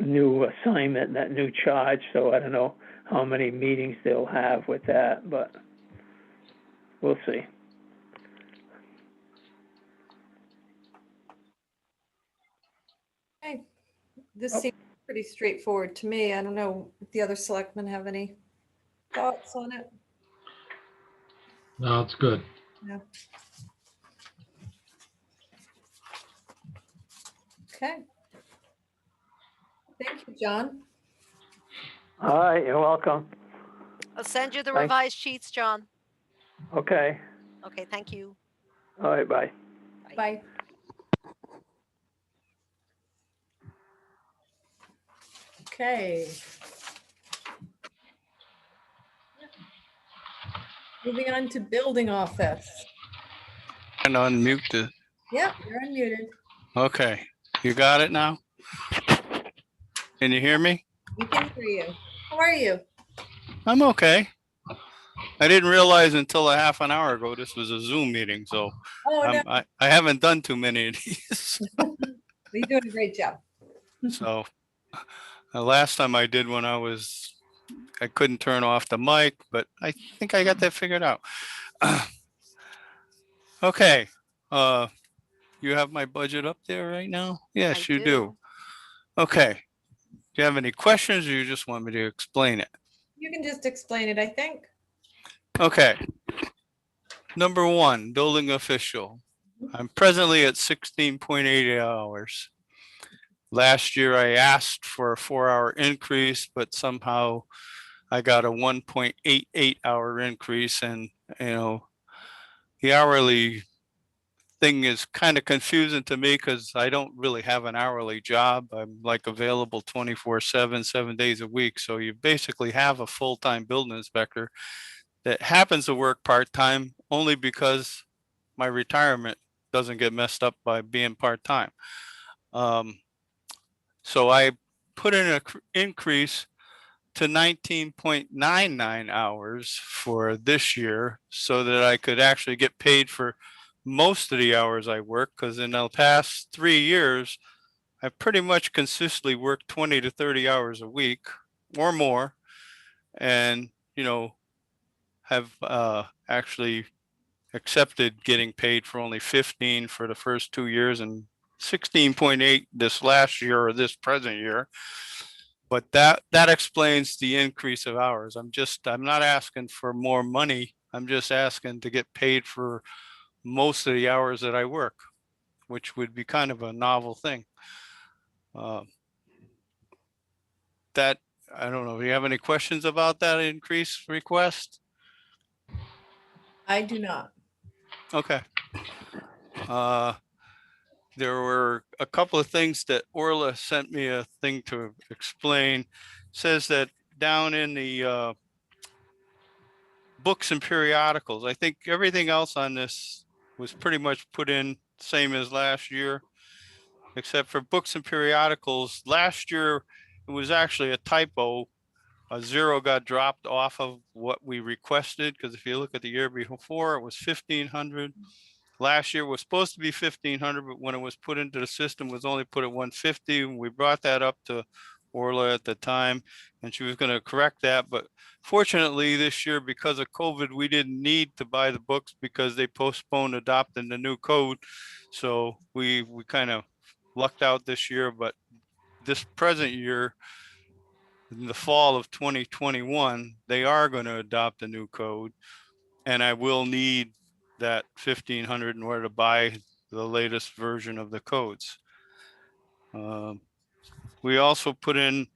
new assignment, that new charge, so I don't know how many meetings they'll have with that, but we'll see. Okay, this Oh. seems pretty straightforward to me. I don't know if the other selectmen have any thoughts on it. No, it's good. No. Okay. Thank you, John. All right, you're welcome. I'll send you the Thanks. revised sheets, John. Okay, Okay, thank you. all right, bye. Bye. Okay. Moving on to building office. And unmute the, Yep, you're unmuted. okay, you got it now? Can you hear me? We can hear you. How are you? I'm okay. I didn't realize until a half an hour ago this was a Zoom meeting, so Oh, no, I haven't done too many of these. you're doing a great job. So the last time I did one, I couldn't turn off the mic, but I think I got that figured out. Okay, you have my budget up there right now? Yes, I you do. Okay. Do you have any questions or you just want me to explain it? You can just explain it, I think. Okay. Number one, building official. I'm presently at 16.8 hours. Last year I asked for a 4-hour increase, but somehow I got a 1.88 hour increase, and the hourly thing is kind of confusing to me because I don't really have an hourly job. I'm like available 24/7, 7 days a week. So you basically have a full-time building inspector that happens to work part-time only because my retirement doesn't get messed up by being part-time. So I put in an increase to 19.99 hours for this year so that I could actually get paid for most of the hours I work, because in the past 3 years, I've pretty much consistently worked 20 to 30 hours a week or more, and have actually accepted getting paid for only 15 for the first 2 years and 16.8 this last year or this present year. But that explains the increase of hours. I'm not asking for more money. I'm just asking to get paid for most of the hours that I work, which would be kind of a novel thing. That, I don't know, do you have any questions about that increase request? I do not. Okay. There were a couple of things that Orla sent me a thing to explain. Says that down in the books and periodicals, I think everything else on this was pretty much put in same as last year, except for books and periodicals. Last year, it was actually a typo. A zero got dropped off of what we requested, because if you look at the year before, it was 1,500. Last year was supposed to be 1,500, but when it was put into the system, was only put at 150. We brought that up to Orla at the time, and she was going to correct that. But fortunately, this year, because of COVID, we didn't need to buy the books because they postponed adopting the new code. So we kind of lucked out this year. But this present year, in the fall of 2021, they are going to adopt a new code, and I will need that 1,500 in order to buy the latest version of the codes. We also put in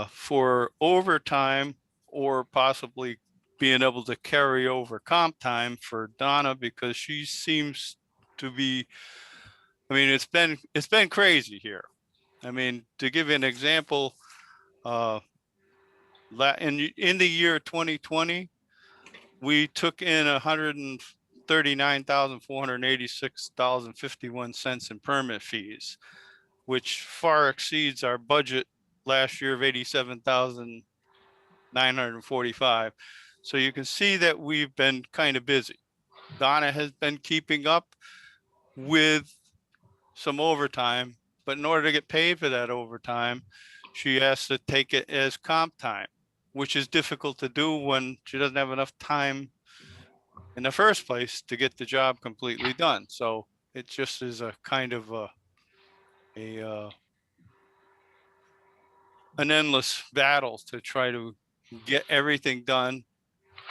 for overtime or possibly being able to carry over comp time for Donna, because she seems to be, I mean, it's been crazy here. I mean, to give you an example, in the year 2020, we took in $139,486.51 in permit fees, which far exceeds our budget last year of $87,945. So you can see that we've been kind of busy. Donna has been keeping up with some overtime, but in order to get paid for that overtime, she has to take it as comp time, which is difficult to do when she doesn't have enough time in the first place to get the job completely done. So it just is a kind of an endless battle to try to get everything done,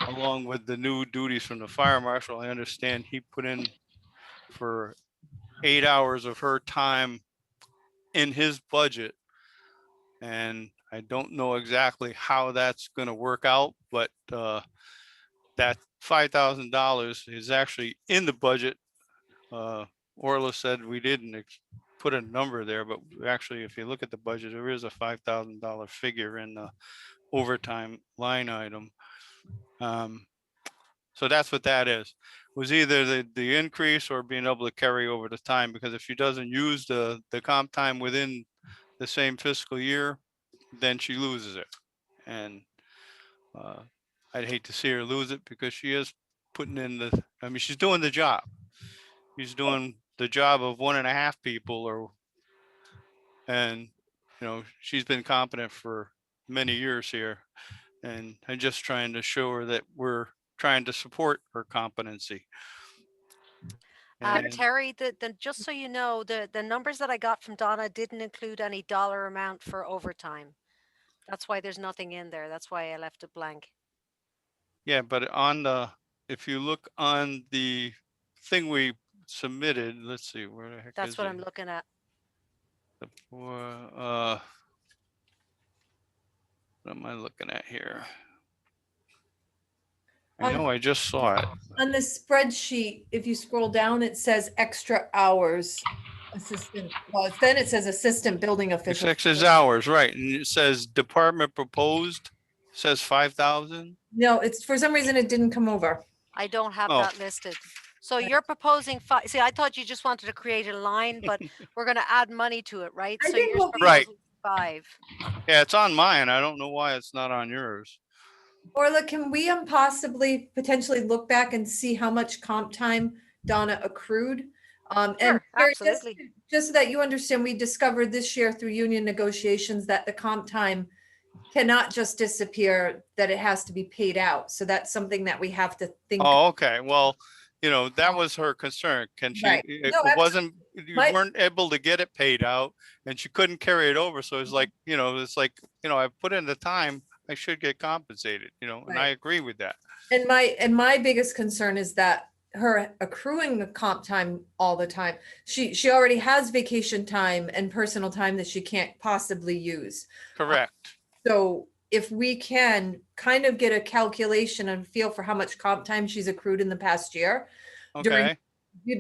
along with the new duties from the fire marshal. I understand he put in for 8 hours of her time in his budget. And I don't know exactly how that's gonna work out, but that $5,000 is actually in the budget. Orla said we didn't put a number there, but actually, if you look at the budget, there is a $5,000 figure in the overtime line item. So that's what that is. Was either the increase or being able to carry over the time, because if she doesn't use the comp time within the same fiscal year, then she loses it. And I'd hate to see her lose it, because she is putting in I mean, she's doing the job. She's doing the job of 1.5 people, and she's been competent for many years here. And I'm just trying to show her that we're trying to support her competency. And Terry, just so you know, the numbers that I got from Donna didn't include any dollar amount for overtime. That's why there's nothing in there. That's why I left it blank. yeah, but if you look on the thing we submitted, let's see, where the heck That's is what it? I'm looking at. What am I looking at here? I know I just saw it. On the spreadsheet, if you scroll down, it says extra hours. Assistant, well, then it says assistant building official. 6 hours, right? And it says department proposed, says 5,000. No, it's, for some reason, it didn't come over. I don't have Oh. that listed. So you're proposing five. See, I thought you just wanted to create a line, but we're going to add money to it, right? I So think you're what we- Right. proposing 5. Yeah, it's on mine. I don't know why it's not on yours. Orla, can we possibly potentially look back and see how much comp time Donna accrued? And Sure, Terry, absolutely. just so that you understand, we discovered this year through union negotiations that the comp time cannot just disappear, that it has to be paid out. So that's something that we have to think. Oh, okay. Well, that was her concern. Can she, Right. it No, wasn't, you My- weren't able to get it paid out, and she couldn't carry it over. So it's like, I put in the time, I should get compensated, and I Right. agree with that. And my biggest concern is that her accruing the comp time all the time, she already has vacation time and personal time that she can't possibly use. Correct. So if we can kind of get a calculation and feel for how much comp time she's accrued in the past year, during Okay.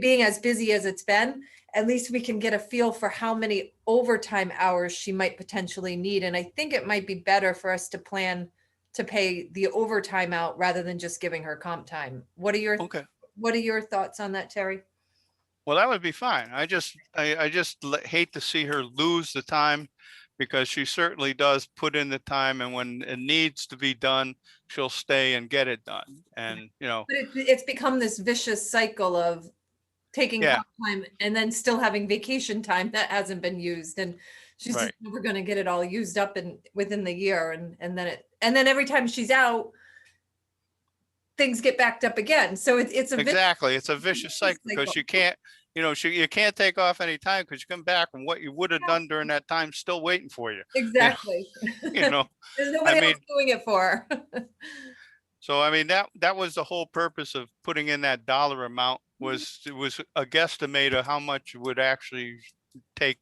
being as busy as it's been, at least we can get a feel for how many overtime hours she might potentially need. And I think it might be better for us to plan to pay the overtime out rather than just giving her comp time. What are your thoughts on that, Terry? Well, that would be fine. I just hate to see her lose the time, because she certainly does put in the time, and when it needs to be done, she'll stay and get it done. And, But it's become this vicious cycle of taking Yeah. comp time and then still having vacation time that hasn't been used. And she's just Right. never going to get it all used up within the year. And then every time she's out, things get backed up again. So it's a exactly, it's a vicious cycle, because you can't, you can't take off any time, because you come back and what you would have done during that time still waiting for you. Exactly. You know, There's nobody else doing it for her. so I mean, that was the whole purpose of putting in that dollar amount, was it was a guesstimate of how much it would actually take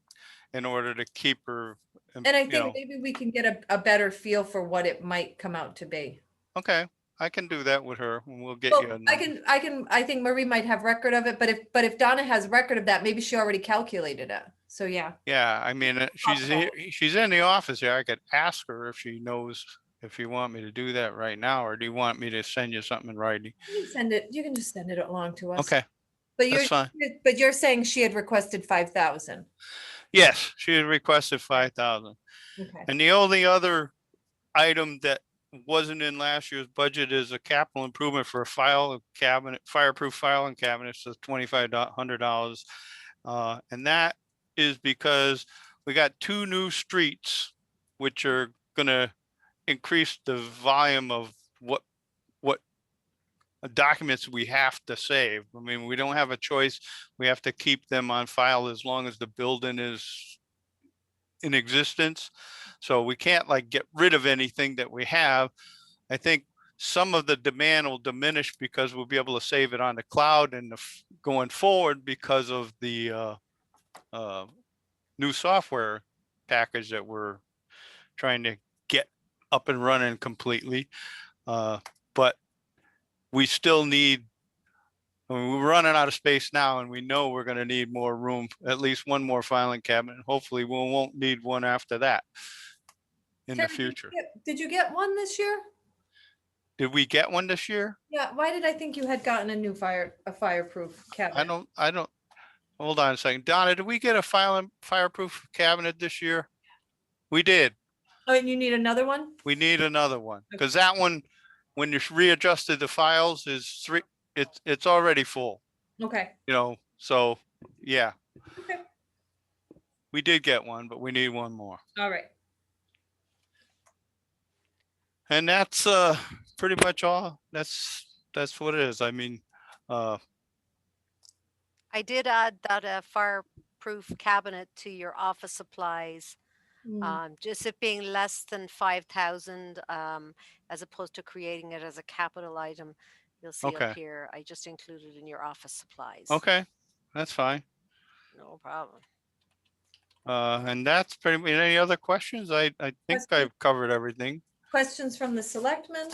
in order to keep her. And I think maybe we can get a better feel for what it might come out to be. Okay, I can do that with her, and we'll get Well, you. I think Marie might have record of it, but if Donna has record of that, maybe she already calculated it. So yeah. Yeah, I mean, she's in the office here. I could ask her if she knows, if you want me to do that right now, or do you want me to send you something in writing? You can just send it along to us. Okay, But that's fine. But you're saying she had requested 5,000. Yes, she had requested 5,000. Okay. And the only other item that wasn't in last year's budget is a capital improvement for a file cabinet, fireproof filing cabinets of $2,500. And that is because we got 2 new streets, which are gonna increase the volume of what documents we have to save. I mean, we don't have a choice. We have to keep them on file as long as the building is in existence. So we can't like get rid of anything that we have. I think some of the demand will diminish because we'll be able to save it on the cloud and going forward because of the new software package that we're trying to get up and running completely. But we still need, I mean, we're running out of space now and we know we're going to need more room, at least one more filing cabinet. Hopefully we won't need one after that in the Terry, future. did you get one this year? Did we get one this year? Yeah, why did I think you had gotten a new fireproof cabinet? I don't, hold on a second. Donna, did we get a fireproof cabinet this year? We did. Oh, and you need another one? We need another one because that one, when you readjusted the files is it's already full, Okay, you know, so yeah, okay, we did get one, but we need one more. all right. And that's pretty much all. That's what it is. I mean, I did add that a fireproof cabinet to your office supplies. Just it being less than 5,000, as opposed to creating it as a capital item. You'll see Okay. up here, I just included in your office supplies. okay, that's fine. No problem. And that's pretty much, any other questions? I think Questions? I've covered everything. Questions from the selectmen?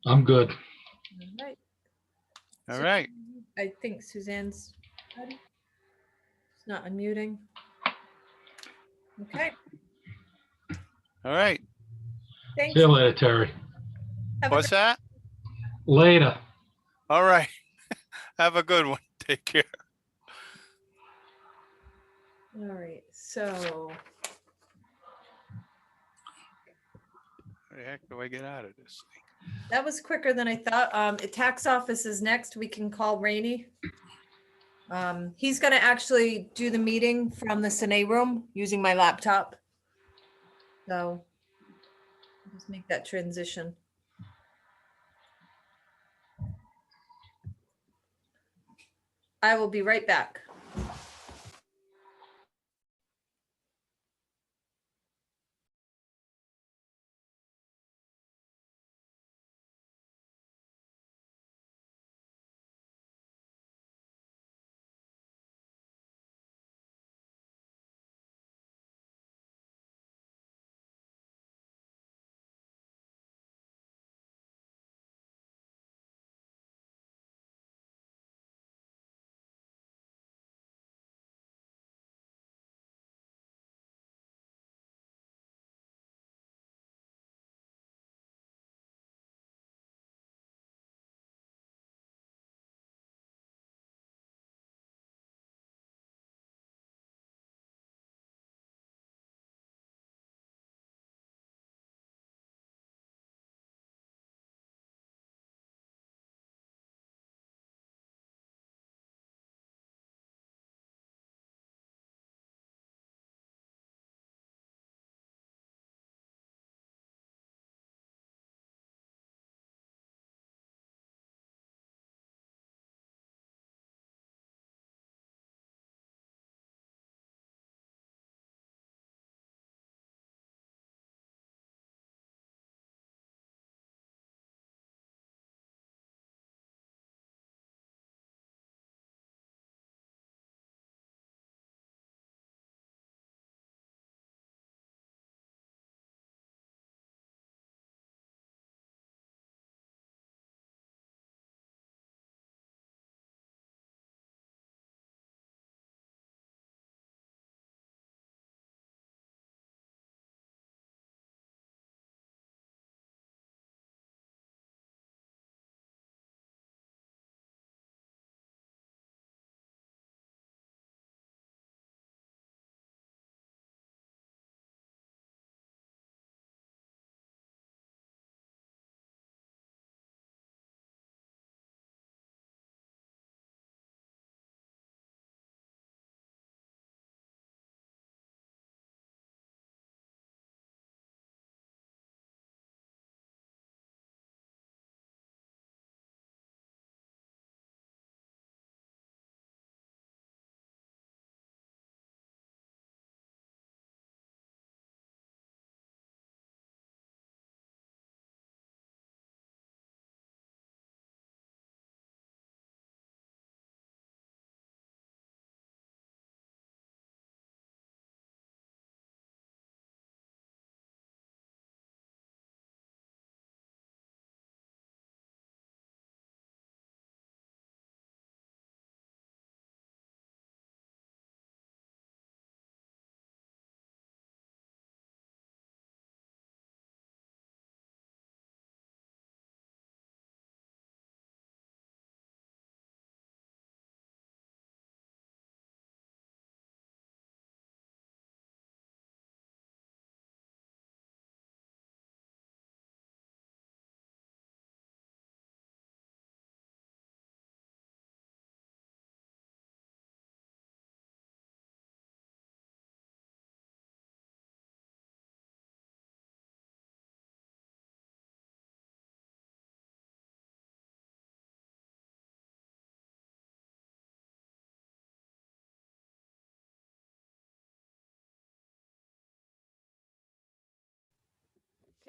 I'm good. All right. All right. I think Suzanne's ready. She's not unmuting. Okay, All right. thanks. See you later, Terry. Have a What's that? Later. All right. Have a good one. Take care. All right, so How the heck do I get out of this thing? that was quicker than I thought. Tax office is next. We can call Rainey. He's gonna actually do the meeting from the Cine room using my laptop. So just make that transition. I will be right back.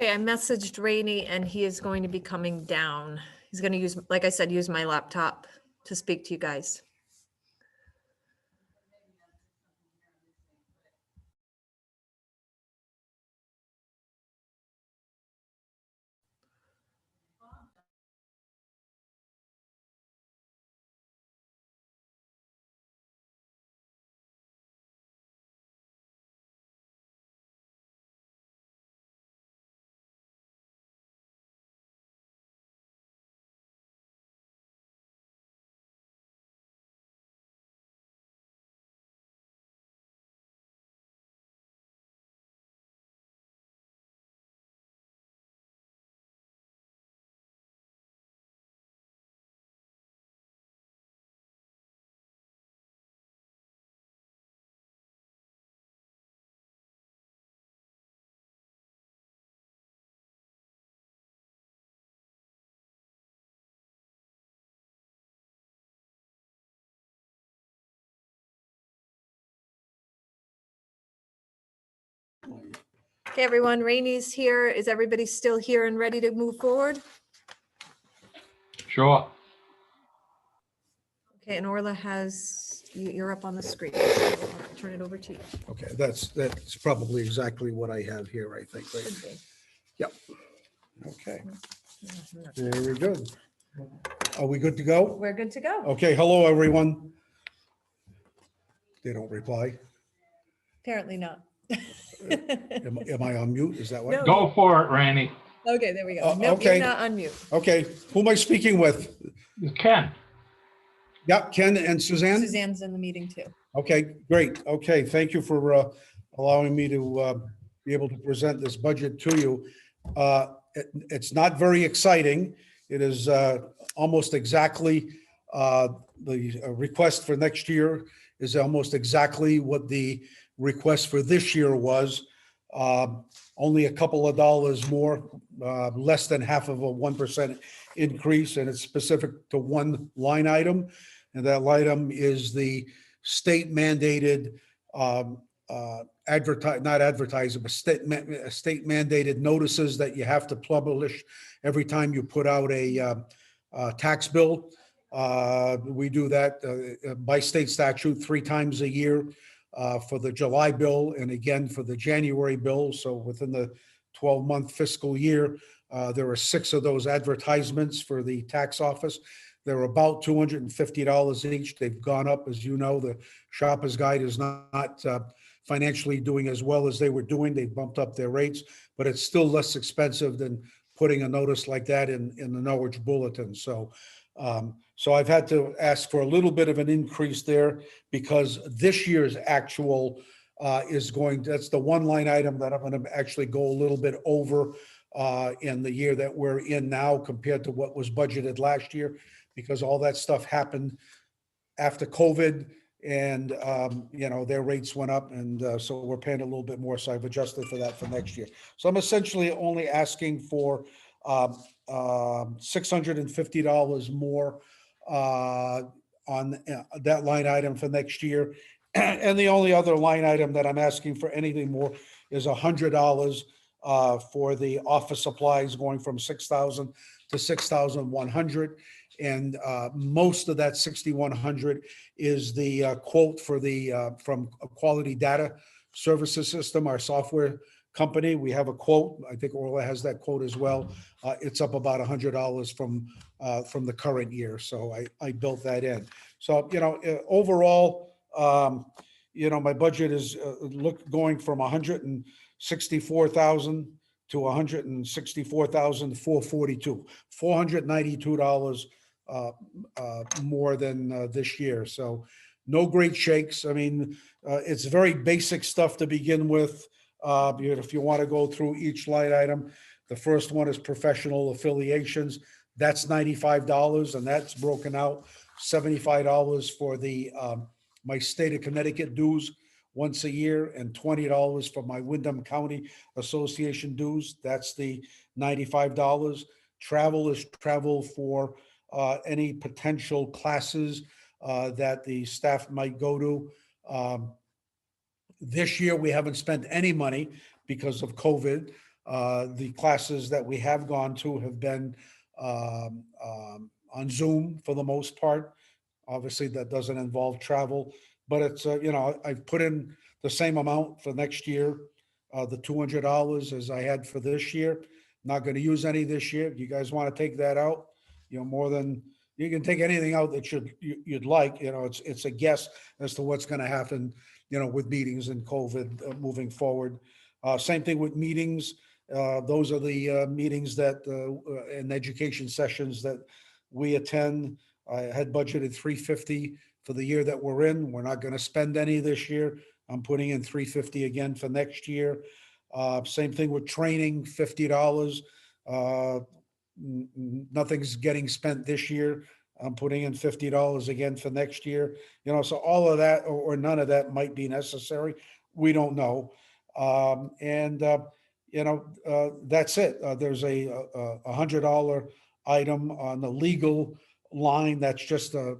Okay, I messaged Rainey and he is going to be coming down. He's going to use, like I said, use my laptop to speak to you guys. Okay, everyone, Rainey's here. Is everybody still here and ready to move forward? Sure. Okay, and Orla has, you're up on the screen. So I'll turn it over to you. Okay, that's probably exactly what I have here, I think, right? Should be. Yep. Okay, very good. Are we good to go? We're good to go. Okay, hello, everyone. They don't reply. Apparently not. Am I on mute? Is that what? No. Go for it, Randy. Okay, there we go. Nope, okay. you're not on mute. Okay, who am I speaking with? Ken. Yep, Ken and Suzanne? Suzanne's in the meeting too. Okay, great. Okay, thank you for allowing me to be able to present this budget to you. It's not very exciting. It is almost exactly, the request for next year is almost exactly what the request for this year was. Only a couple of dollars more, less than half of a 1% increase, and it's specific to one line item. And that line item is the state mandated not advertising, but state mandated notices that you have to publish every time you put out a tax bill. We do that by state statute 3 times a year for the July bill and again for the January bill. So within the 12-month fiscal year, there are 6 of those advertisements for the tax office. They're about $250 each. They've gone up, as you know. The Shopper's Guide is not financially doing as well as they were doing. They bumped up their rates, but it's still less expensive than putting a notice like that in the Norwich Bulletin. So I've had to ask for a little bit of an increase there because this year's actual that's the one line item that I'm going to actually go a little bit over in the year that we're in now compared to what was budgeted last year, because all that stuff happened after COVID and, their rates went up. And so we're paying a little bit more. So I've adjusted for that for next year. So I'm essentially only asking for $650 more on that line item for next year. And the only other line item that I'm asking for anything more is $100 for the office supplies, going from 6,000 to 6,100. And most of that 6,100 is the quote for the from Quality Data Services System, our software company. We have a quote. I think Orla has that quote as well. It's up about $100 from the current year. So I built that in. So, overall, my budget is going from 164,000 to 164,442, $492 more than this year. So no great shakes. I mean, it's very basic stuff to begin with. If you want to go through each line item, the first one is professional affiliations. That's $95, and that's broken out. $75 for the my state of Connecticut dues once a year, and $20 for my Wyndham County Association dues. That's the $95. Travel is travel for any potential classes that the staff might go to. This year, we haven't spent any money because of COVID. The classes that we have gone to have been on Zoom for the most part. Obviously, that doesn't involve travel, but it's, I've put in the same amount for next year, the $200 as I had for this year. Not going to use any this year. You guys want to take that out? More than, you can take anything out that you'd like, it's a guess as to what's going to happen, with meetings and COVID moving forward. Same thing with meetings. Those are the meetings that, and education sessions that we attend. I had budgeted 350 for the year that we're in. We're not going to spend any this year. I'm putting in 350 again for next year. Same thing with training, $50. Nothing's getting spent this year. I'm putting in $50 again for next year. So all of that or none of that might be necessary. We don't know. That's it. There's a $100 item on the legal line. That's just a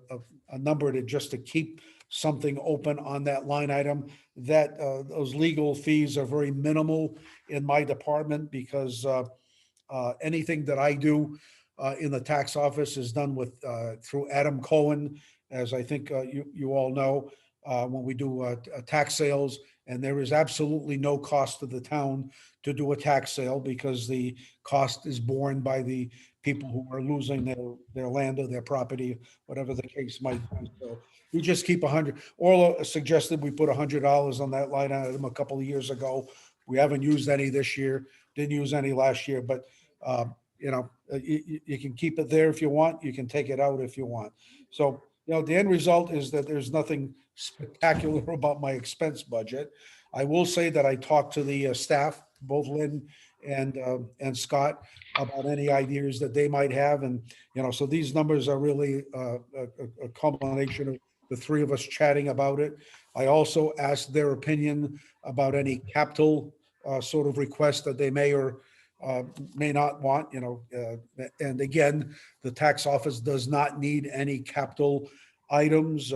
number to keep something open on that line item. That those legal fees are very minimal in my department because anything that I do in the tax office is done with through Adam Cohen, as I think you all know, when we do tax sales. And there is absolutely no cost to the town to do a tax sale because the cost is borne by the people who are losing their land or their property, whatever the case might be. So we just keep 100. Orla suggested we put $100 on that line item a couple of years ago. We haven't used any this year, didn't use any last year, but you can keep it there if you want. You can take it out if you want. So, the end result is that there's nothing spectacular about my expense budget. I will say that I talked to the staff, both Lynn and Scott, about any ideas that they might have. And, so these numbers are really a combination of the three of us chatting about it. I also asked their opinion about any capital sort of request that they may or may not want, and again, the tax office does not need any capital items.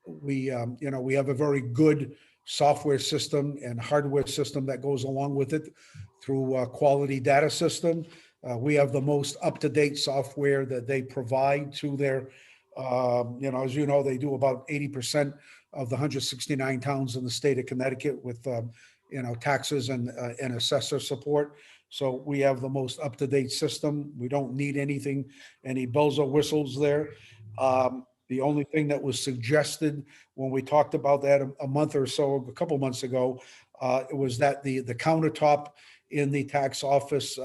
We have a very good software system and hardware system that goes along with it through Quality Data System. We have the most up-to-date software that they provide to their, as you know, they do about 80% of the 169 towns in the state of Connecticut with taxes and assessor support. So we have the most up-to-date system. We don't need any bells or whistles there. The only thing that was suggested when we talked about that a couple months ago, it was that the countertop in the tax office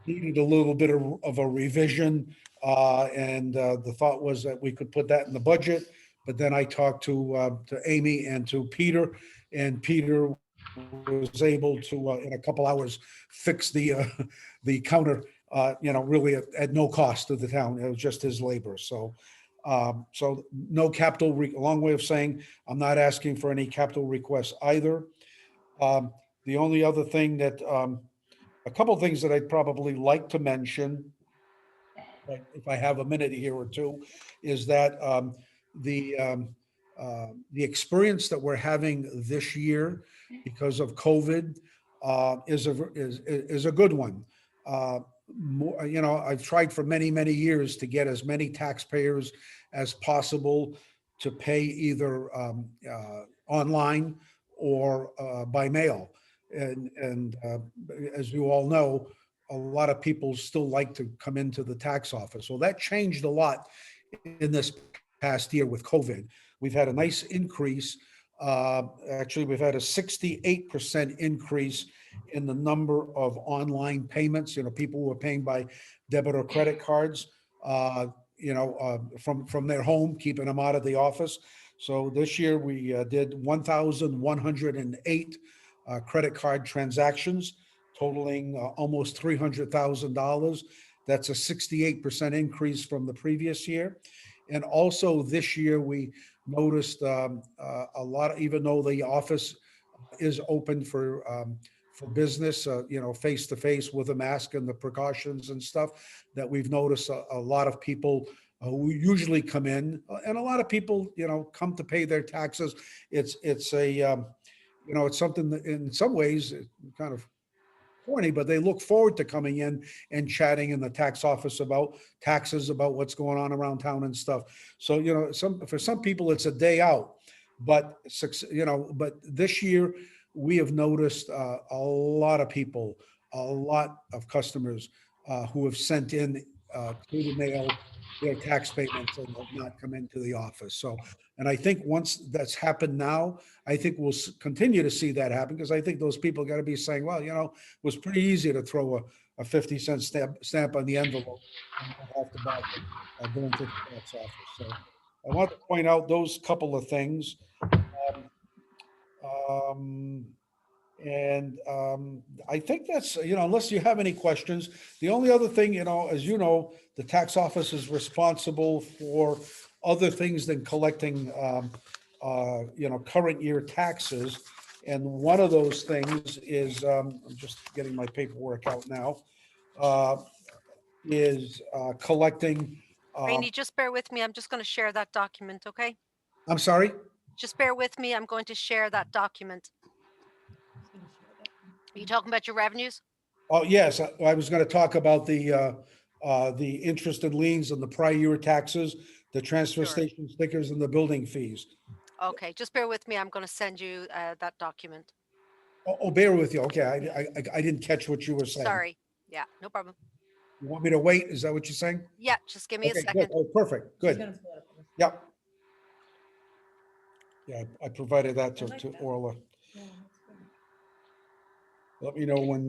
needed a little bit of a revision. And the thought was that we could put that in the budget. But then I talked to Amy and to Peter, and Peter was able to, in a couple hours, fix the counter, really at no cost to the town. It was just his labor. So no capital, a long way of saying I'm not asking for any capital requests either. The only other thing that, a couple of things that I'd probably like to mention, if I have a minute here or two, is that the experience that we're having this year because of COVID is a good one. I've tried for many, many years to get as many taxpayers as possible to pay either online or by mail. And as you all know, a lot of people still like to come into the tax office. So that changed a lot in this past year with COVID. We've had a nice increase. Actually, we've had a 68% increase in the number of online payments, people who are paying by debit or credit cards, from their home, keeping them out of the office. So this year we did 1,108 credit card transactions, totaling almost $300,000. That's a 68% increase from the previous year. And also this year we noticed a lot, even though the office is open for business, face to face with a mask and the precautions and stuff, that we've noticed a lot of people who usually come in, and a lot of people, come to pay their taxes. It's you know, it's something that in some ways kind of corny, but they look forward to coming in and chatting in the tax office about taxes, about what's going on around town and stuff. So, you know, for some people, it's a day out, but, you know, but this year we have noticed a lot of people, a lot of customers who have sent in through the mail their tax payments and have not come into the office. So, and I think once that's happened now, I think we'll continue to see that happen, because I think those people got to be saying, well, you know, it was pretty easy to throw a 50-cent stamp on the envelope and not have to bother going to the tax office. So I want to point out those couple of things. I think that's, you know, unless you have any questions, the only other thing, you know, as you know, the tax office is responsible for other things than collecting, you know, current year taxes. And one of those things is, I'm just getting my paperwork out now, is collecting. Rainey, just bear with me. I'm just going to share that document, okay? I'm sorry? Just bear with me. I'm going to share that document. Are you talking about your revenues? Oh, yes, I was going to talk about the interest and liens on the prior year taxes, the transfer Sure. station stickers and the building fees. Okay, just bear with me. I'm going to send you that document. Oh, bear with you. Okay, I didn't catch what you were saying. Sorry. Yeah, no problem. You want me to wait? Is that what you're saying? Yeah, just give me a Okay, good. second. Oh, perfect, good. Yep. Yeah, I provided that to Orla. Let me know when,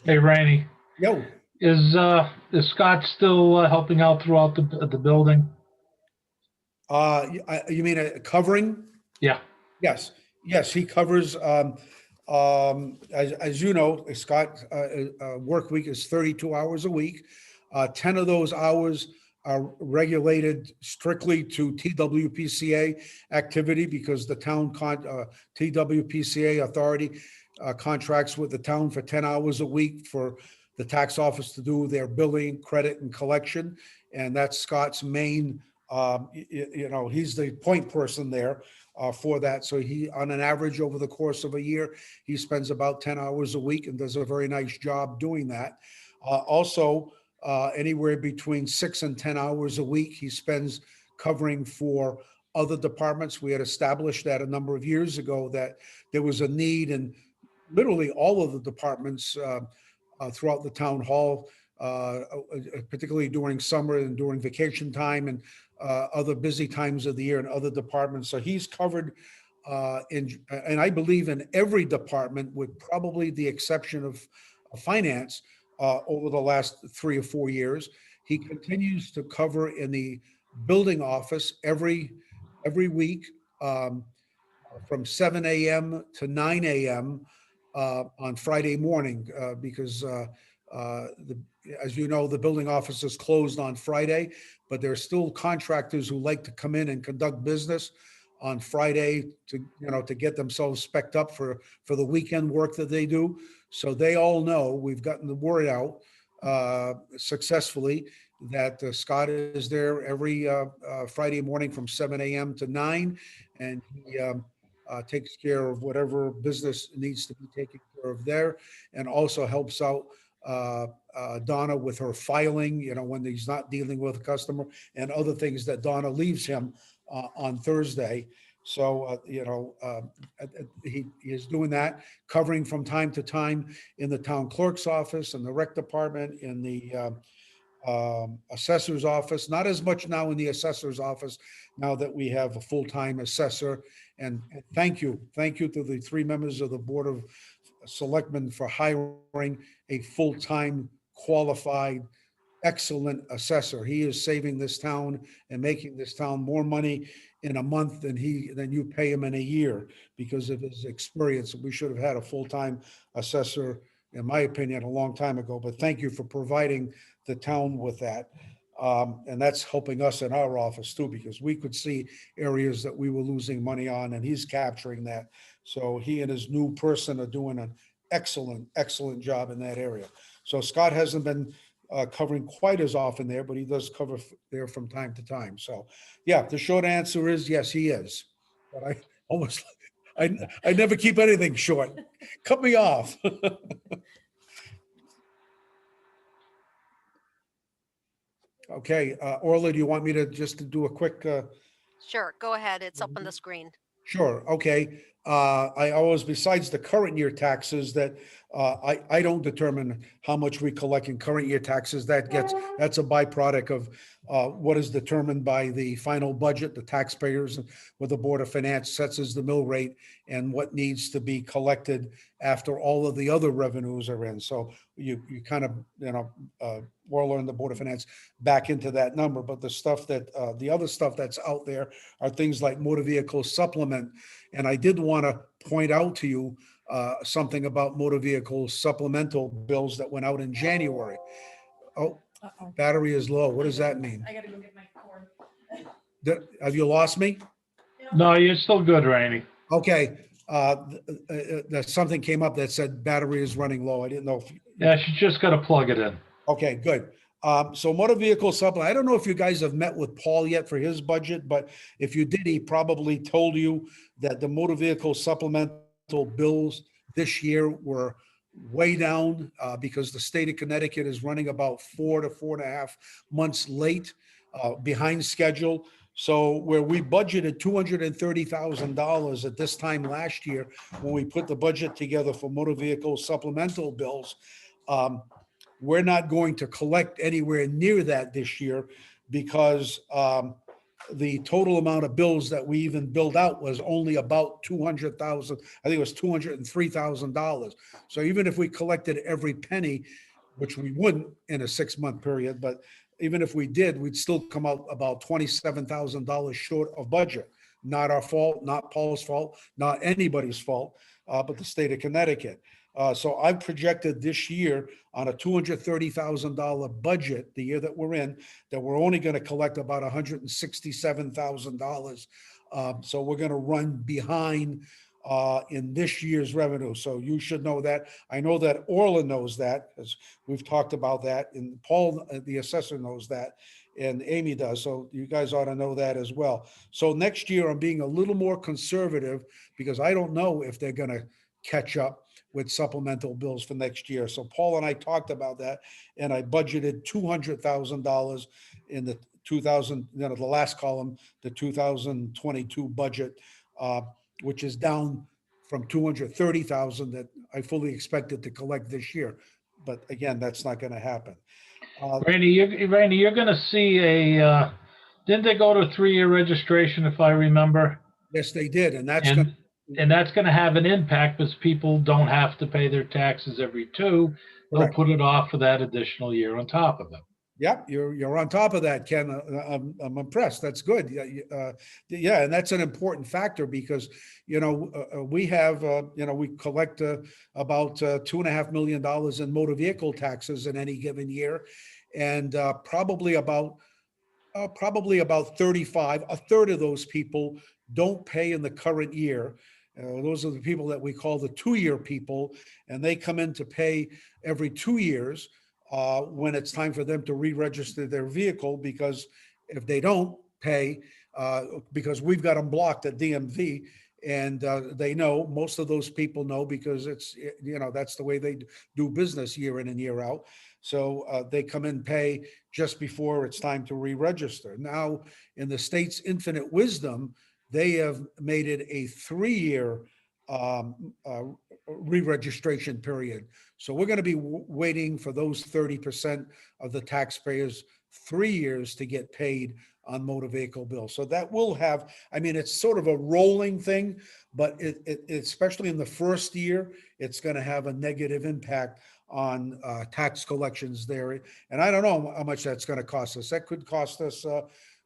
Hey, Rainey, yo, is Scott still helping out throughout the building? you mean covering? Yeah. Yes, yes, he covers, as you know, Scott, work week is 32 hours a week. 10 of those hours are regulated strictly to TWPCA activity, because the town TWPCA authority contracts with the town for 10 hours a week for the tax office to do their billing, credit, and collection. And that's Scott's main, you know, he's the point person there for that. So he, on an average over the course of a year, he spends about 10 hours a week and does a very nice job doing that. Also, anywhere between 6 and 10 hours a week he spends covering for other departments. We had established that a number of years ago that there was a need in literally all of the departments throughout the town hall, particularly during summer and during vacation time and other busy times of the year in other departments. So he's covered and I believe in every department, with probably the exception of finance, over the last 3 or 4 years. He continues to cover in the building office every week from 7 a.m. to 9 a.m. On Friday morning, because as you know, the building office is closed on Friday, but there are still contractors who like to come in and conduct business on Friday to, you know, to get themselves spec'd up for the weekend work that they do. So they all know, we've gotten the word out successfully that Scott is there every Friday morning from 7 a.m. to 9, and he takes care of whatever business needs to be taken care of there, and also helps out Donna with her filing, you know, when he's not dealing with a customer, and other things that Donna leaves him on Thursday. So, you know, he is doing that, covering from time to time in the town clerk's office, in the rec department, in the assessor's office. Not as much now in the assessor's office, now that we have a full-time assessor. And thank you to the 3 members of the Board of Selectmen for hiring a full-time, qualified, excellent assessor. He is saving this town and making this town more money in a month than you pay him in a year, because of his experience. We should have had a full-time assessor, in my opinion, a long time ago, but thank you for providing the town with that. And that's helping us in our office too, because we could see areas that we were losing money on, and he's capturing that. So he and his new person are doing an excellent, excellent job in that area. So Scott hasn't been covering quite as often there, but he does cover there from time to time. So yeah, the short answer is yes, he is. But I never keep anything short. Cut me off. Okay, Orla, do you want me to just do a quick, Sure, go ahead. It's up on the screen. sure, okay. I always, besides the current year taxes that, I don't determine how much we collect in current year taxes. That's a byproduct of, what is determined by the final budget, the taxpayers, with the Board of Finance sets as the mill rate and what needs to be collected after all of the other revenues are in. So you kind of, Orla and the Board of Finance back into that number, but the stuff that, the other stuff that's out there are things like motor vehicle supplement. And I did want to point out to you something about motor vehicle supplemental bills that went out in January. Oh, Uh-oh. battery is low. What does that mean? I gotta go get my cord. Have you lost me? No, you're still good, Randy. Okay. Something came up that said battery is running low. I didn't know if. Yeah, she just got to plug it in. Okay, good. So motor vehicle supplement, I don't know if you guys have met with Paul yet for his budget, but if you did, he probably told you that the motor vehicle supplemental bills this year were way down because the state of Connecticut is running about 4 to 4.5 months late, behind schedule. So where we budgeted $230,000 at this time last year, when we put the budget together for motor vehicle supplemental bills, we're not going to collect anywhere near that this year because the total amount of bills that we even billed out was only about 200,000. I think it was $203,000. So even if we collected every penny, which we wouldn't in a 6-month period, but even if we did, we'd still come out about $27,000 short of budget. Not our fault, not Paul's fault, not anybody's fault, but the state of Connecticut. So I've projected this year on a $230,000 budget, the year that we're in, that we're only going to collect about $167,000. So we're going to run behind in this year's revenue. So you should know that. I know that Orla knows that, because we've talked about that, and Paul, the assessor, knows that, and Amy does. So you guys ought to know that as well. So next year, I'm being a little more conservative because I don't know if they're going to catch up with supplemental bills for next year. So Paul and I talked about that, and I budgeted $200,000 in the 2000, the last column, the 2022 budget, which is down from 230,000 that I fully expected to collect this year. But again, that's not going to happen. Randy, you're going to see didn't they go to a 3-year registration, if I remember? Yes, they did. And that's going to. And that's going to have an impact because people don't have to pay their taxes every 2. They'll Correct. put it off for that additional year on top of it. Yep, you're on top of that, Ken. I'm impressed. That's good. Yeah, and that's an important factor because we have we collect about $2.5 million in motor vehicle taxes in any given year, and probably about 35, a third of those people don't pay in the current year. Those are the people that we call the 2-year people, and they come in to pay every 2 years when it's time for them to re-register their vehicle, because if they don't pay, because we've got them blocked at DMV, and they know, most of those people know, because it's, that's the way they do business year in and year out. So they come and pay just before it's time to re-register. Now, in the state's infinite wisdom, they have made it a 3-year re-registration period. So we're going to be waiting for those 30% of the taxpayers 3 years to get paid on motor vehicle bills. So that will have, it's sort of a rolling thing, but it especially in the first year, it's going to have a negative impact on tax collections there. And I don't know how much that's going to cost us. That could cost us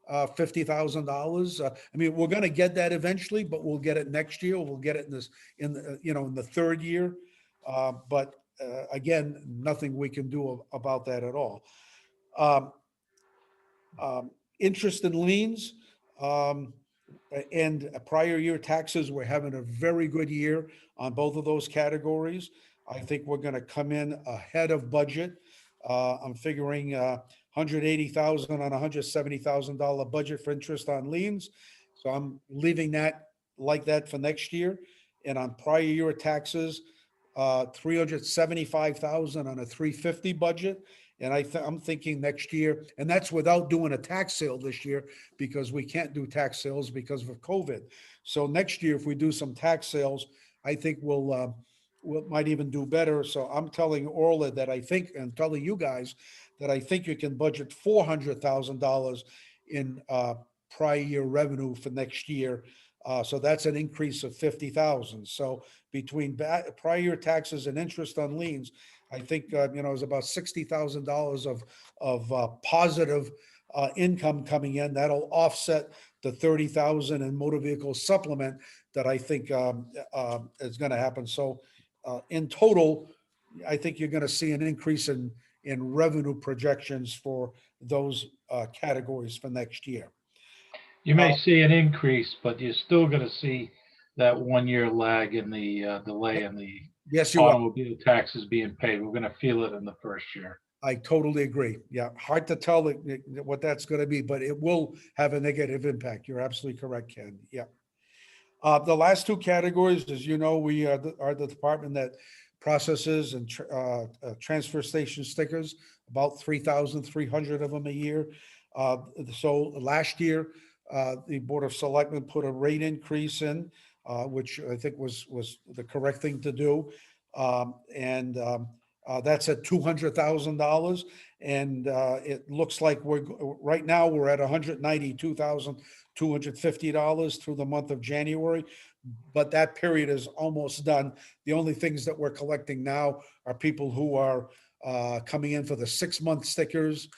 $50,000. We're going to get that eventually, but we'll get it next year. We'll get it in the 3rd year. But again, nothing we can do about that at all. Interest and liens and prior year taxes, we're having a very good year on both of those categories. I think we're going to come in ahead of budget. I'm figuring $180,000 on $170,000 budget for interest on liens. So I'm leaving that like that for next year. and on prior year taxes, 375,000 on a 350 budget. And I'm thinking next year, and that's without doing a tax sale this year, because we can't do tax sales because of COVID. So next year, if we do some tax sales, I think we'll might even do better. So I'm telling Orla that I think, and telling you guys that I think you can budget $400,000 in prior year revenue for next year. So that's an increase of 50,000. So between prior year taxes and interest on liens, I think, it's about $60,000 of positive income coming in. That'll offset the 30,000 in motor vehicle supplement that I think is going to happen. So in total, I think you're going to see an increase in revenue projections for those categories for next year. You may see an increase, but you're still going to see that 1 year lag in the delay in the Yes, you are. automobile taxes being paid. We're going to feel it in the first year. I totally agree. Yeah, hard to tell what that's going to be, but it will have a negative impact. You're absolutely correct, Ken. Yeah. The last two categories, as you know, we are the department that processes and transfer station stickers, about 3,300 of them a year. So last year, the Board of Selectmen put a rate increase in, which I think was the correct thing to do. That's at $200,000. And it looks like right now we're at $192,250 through the month of January, but that period is almost done. The only things that we're collecting now are people who are coming in for the 6-month stickers,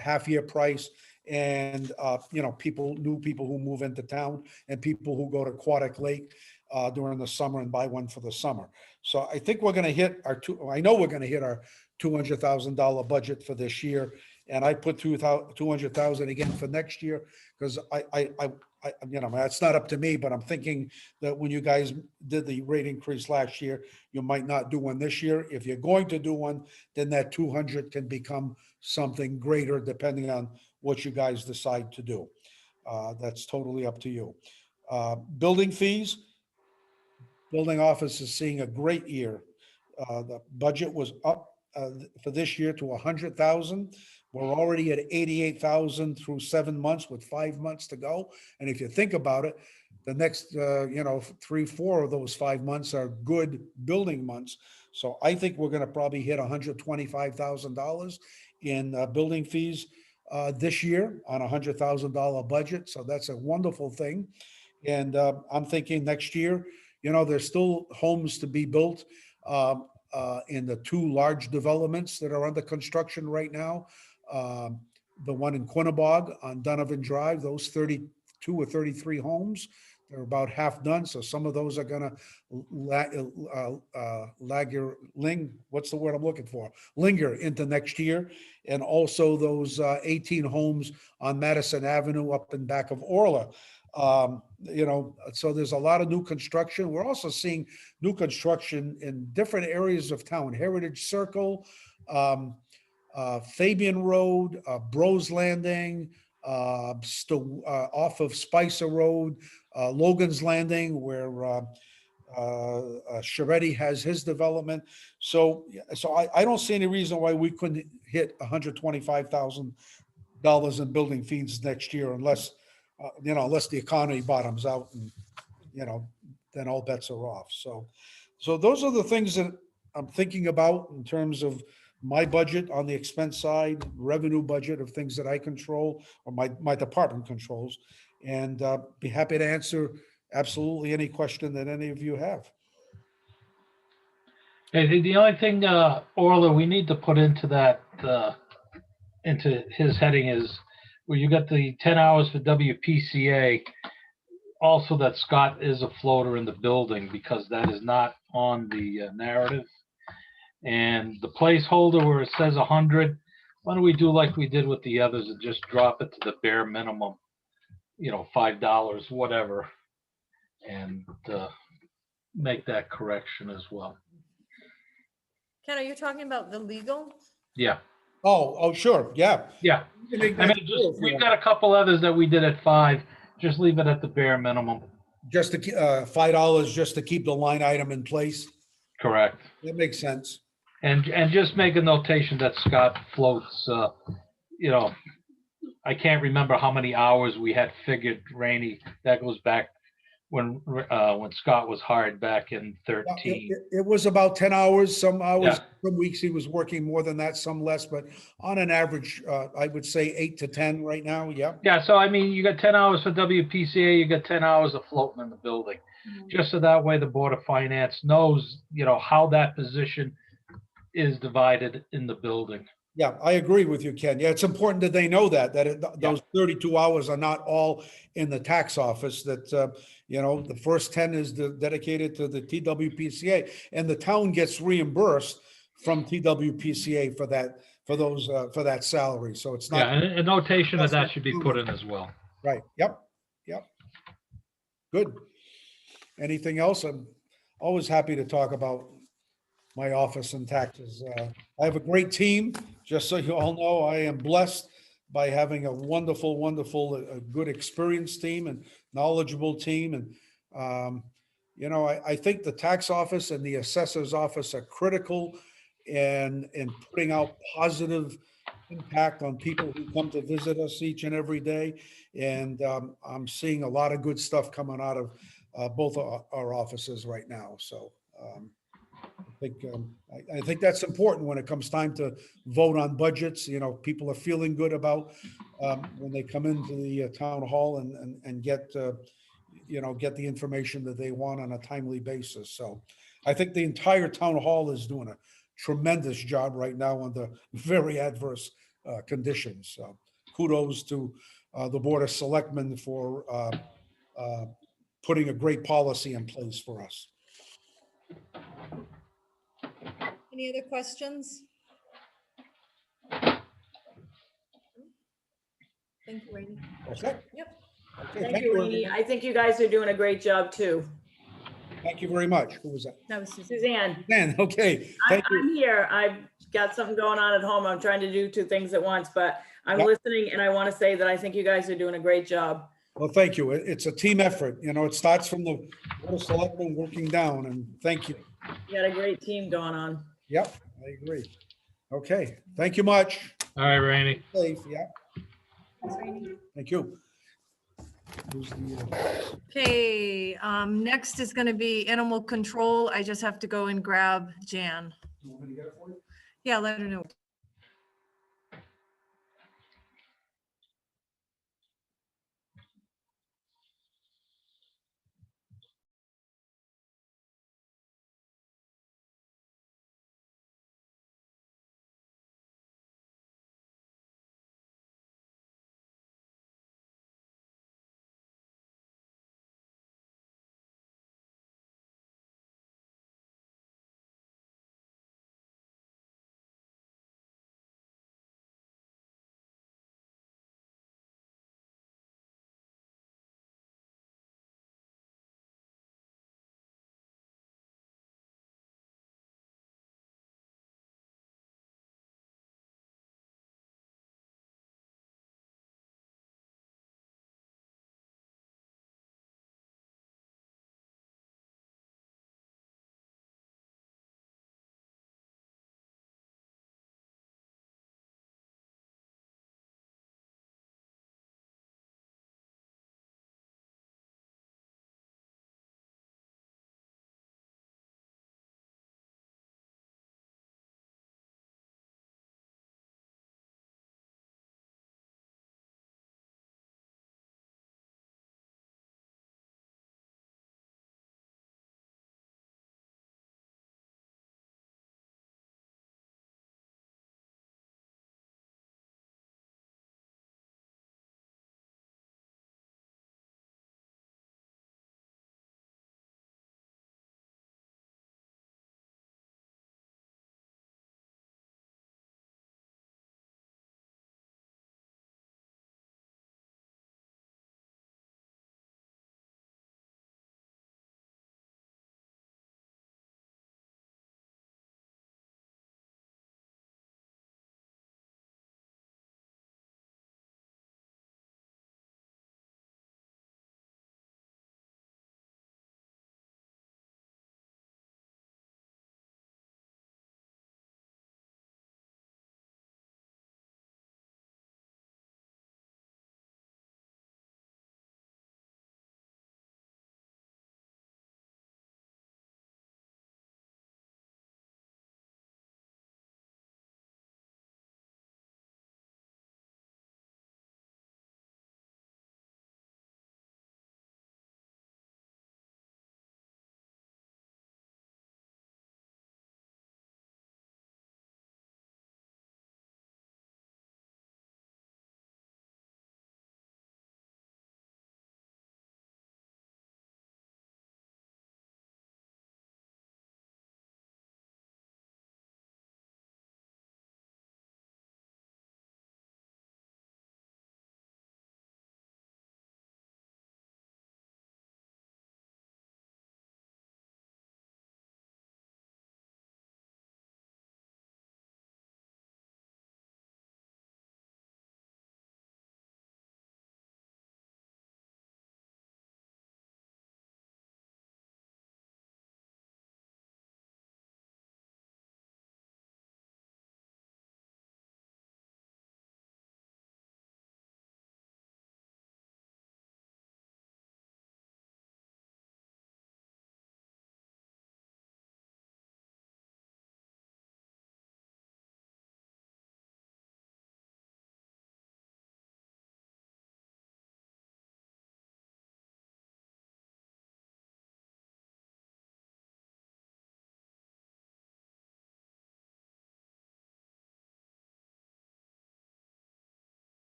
half year price, and new people who move into town, and people who go to Aquatic Lake during the summer and buy one for the summer. So I think we're going to hit I know we're going to hit our $200,000 budget for this year. And I put 200,000 again for next year, because that's not up to me, but I'm thinking that when you guys did the rate increase last year, you might not do one this year. If you're going to do one, then that 200 can become something greater depending on what you guys decide to do. That's totally up to you. Building fees, building office is seeing a great year. The budget was up for this year to 100,000. We're already at 88,000 through 7 months with 5 months to go. And if you think about it, the next, 3-4 of those 5 months are good building months. So I think we're going to probably hit $125,000 in building fees this year on a $100,000 budget. So that's a wonderful thing. And I'm thinking next year, there's still homes to be built in the 2 large developments that are under construction right now. The one in Quinnebog on Donovan Drive, those 32 or 33 homes, they're about half done. So some of those are going to linger into next year. And also those 18 homes on Madison Avenue up in back of Orla. So there's a lot of new construction. We're also seeing new construction in different areas of town, Heritage Circle, Fabian Road, Bros Landing, off of Spicer Road, Logan's Landing, where Sharetti has his development. So I don't see any reason why we couldn't hit $125,000 in building fees next year, unless the economy bottoms out, and then all bets are off. So those are the things that I'm thinking about in terms of my budget on the expense side, revenue budget of things that I control, or my department controls, and be happy to answer absolutely any question that any of you have. Hey, the only thing, Orla, we need to put into that, into his heading is where you got the 10 hours for WPCA. Also, that Scott is a floater in the building, because that is not on the narrative. And the placeholder where it says 100, why don't we do like we did with the others and just drop it to the bare minimum, $5, whatever, and make that correction as well. Ken, are you talking about the legal? Yeah. Oh, sure. Yeah. Yeah. I mean, we've got a couple others that we did at 5. Just leave it at the bare minimum. just to, $5 just to keep the line item in place. Correct. That makes sense. And just make a notation that Scott floats, you know, I can't remember how many hours we had figured, Rainey, that goes back when Scott was hired back in Well, 13. It was about 10 hours, some hours, Yeah. some weeks he was working more than that, some less, but on an average, I would say 8 to 10 right now. Yeah. Yeah, so I mean, you got 10 hours for WPCA, you got 10 hours of floating in the building. Just so that way the Board of Finance knows, you know, how that position is divided in the building. Yeah, I agree with you, Ken. Yeah, it's important that they know that Yeah. those 32 hours are not all in the tax office, that, you know, the first 10 is dedicated to the TWPCA, and the town gets reimbursed from TWPCA for that, for that salary. So it's Yeah, not, and a notation of that should be put in as well. right. Yep. Yep. Good. Anything else? I'm always happy to talk about my office and taxes. I have a great team. Just so you all know, I am blessed by having a wonderful, wonderful, a good experienced team and knowledgeable team. And, you know, I think the tax office and the assessor's office are critical in putting out positive impact on people who come to visit us each and every day. And I'm seeing a lot of good stuff coming out of both our offices right now. So I think that's important when it comes time to vote on budgets. You know, people are feeling good about when they come into the town hall and get, you know, get the information that they want on a timely basis. So I think the entire town hall is doing a tremendous job right now under very adverse conditions. So kudos to the Board of Selectmen for putting a great policy in place for us. Any other questions? Thank you, Rainey. Okay. Yep. Okay, Thank you, Rainey. I think you guys are doing a great job too. Thank you very much. Who was that? That was Suzanne. Suzanne, Dan, okay. Thank you. I'm here. I've got something going on at home. I'm trying to do two things at once, but I'm Yep. listening and I want to say that I think you guys are doing a great job. Well, thank you. It's a team effort. You know, it starts from the Board of Selectmen working down, and thank you. You got a great team going on. Yep, I agree. Okay, thank you much. All right, Rainey. Safe, yeah, Thanks, Rainey. thank you. Who's the, Okay, next is gonna be animal control. I just have to go and grab Jan. you want me to get it for you? Yeah, let her know.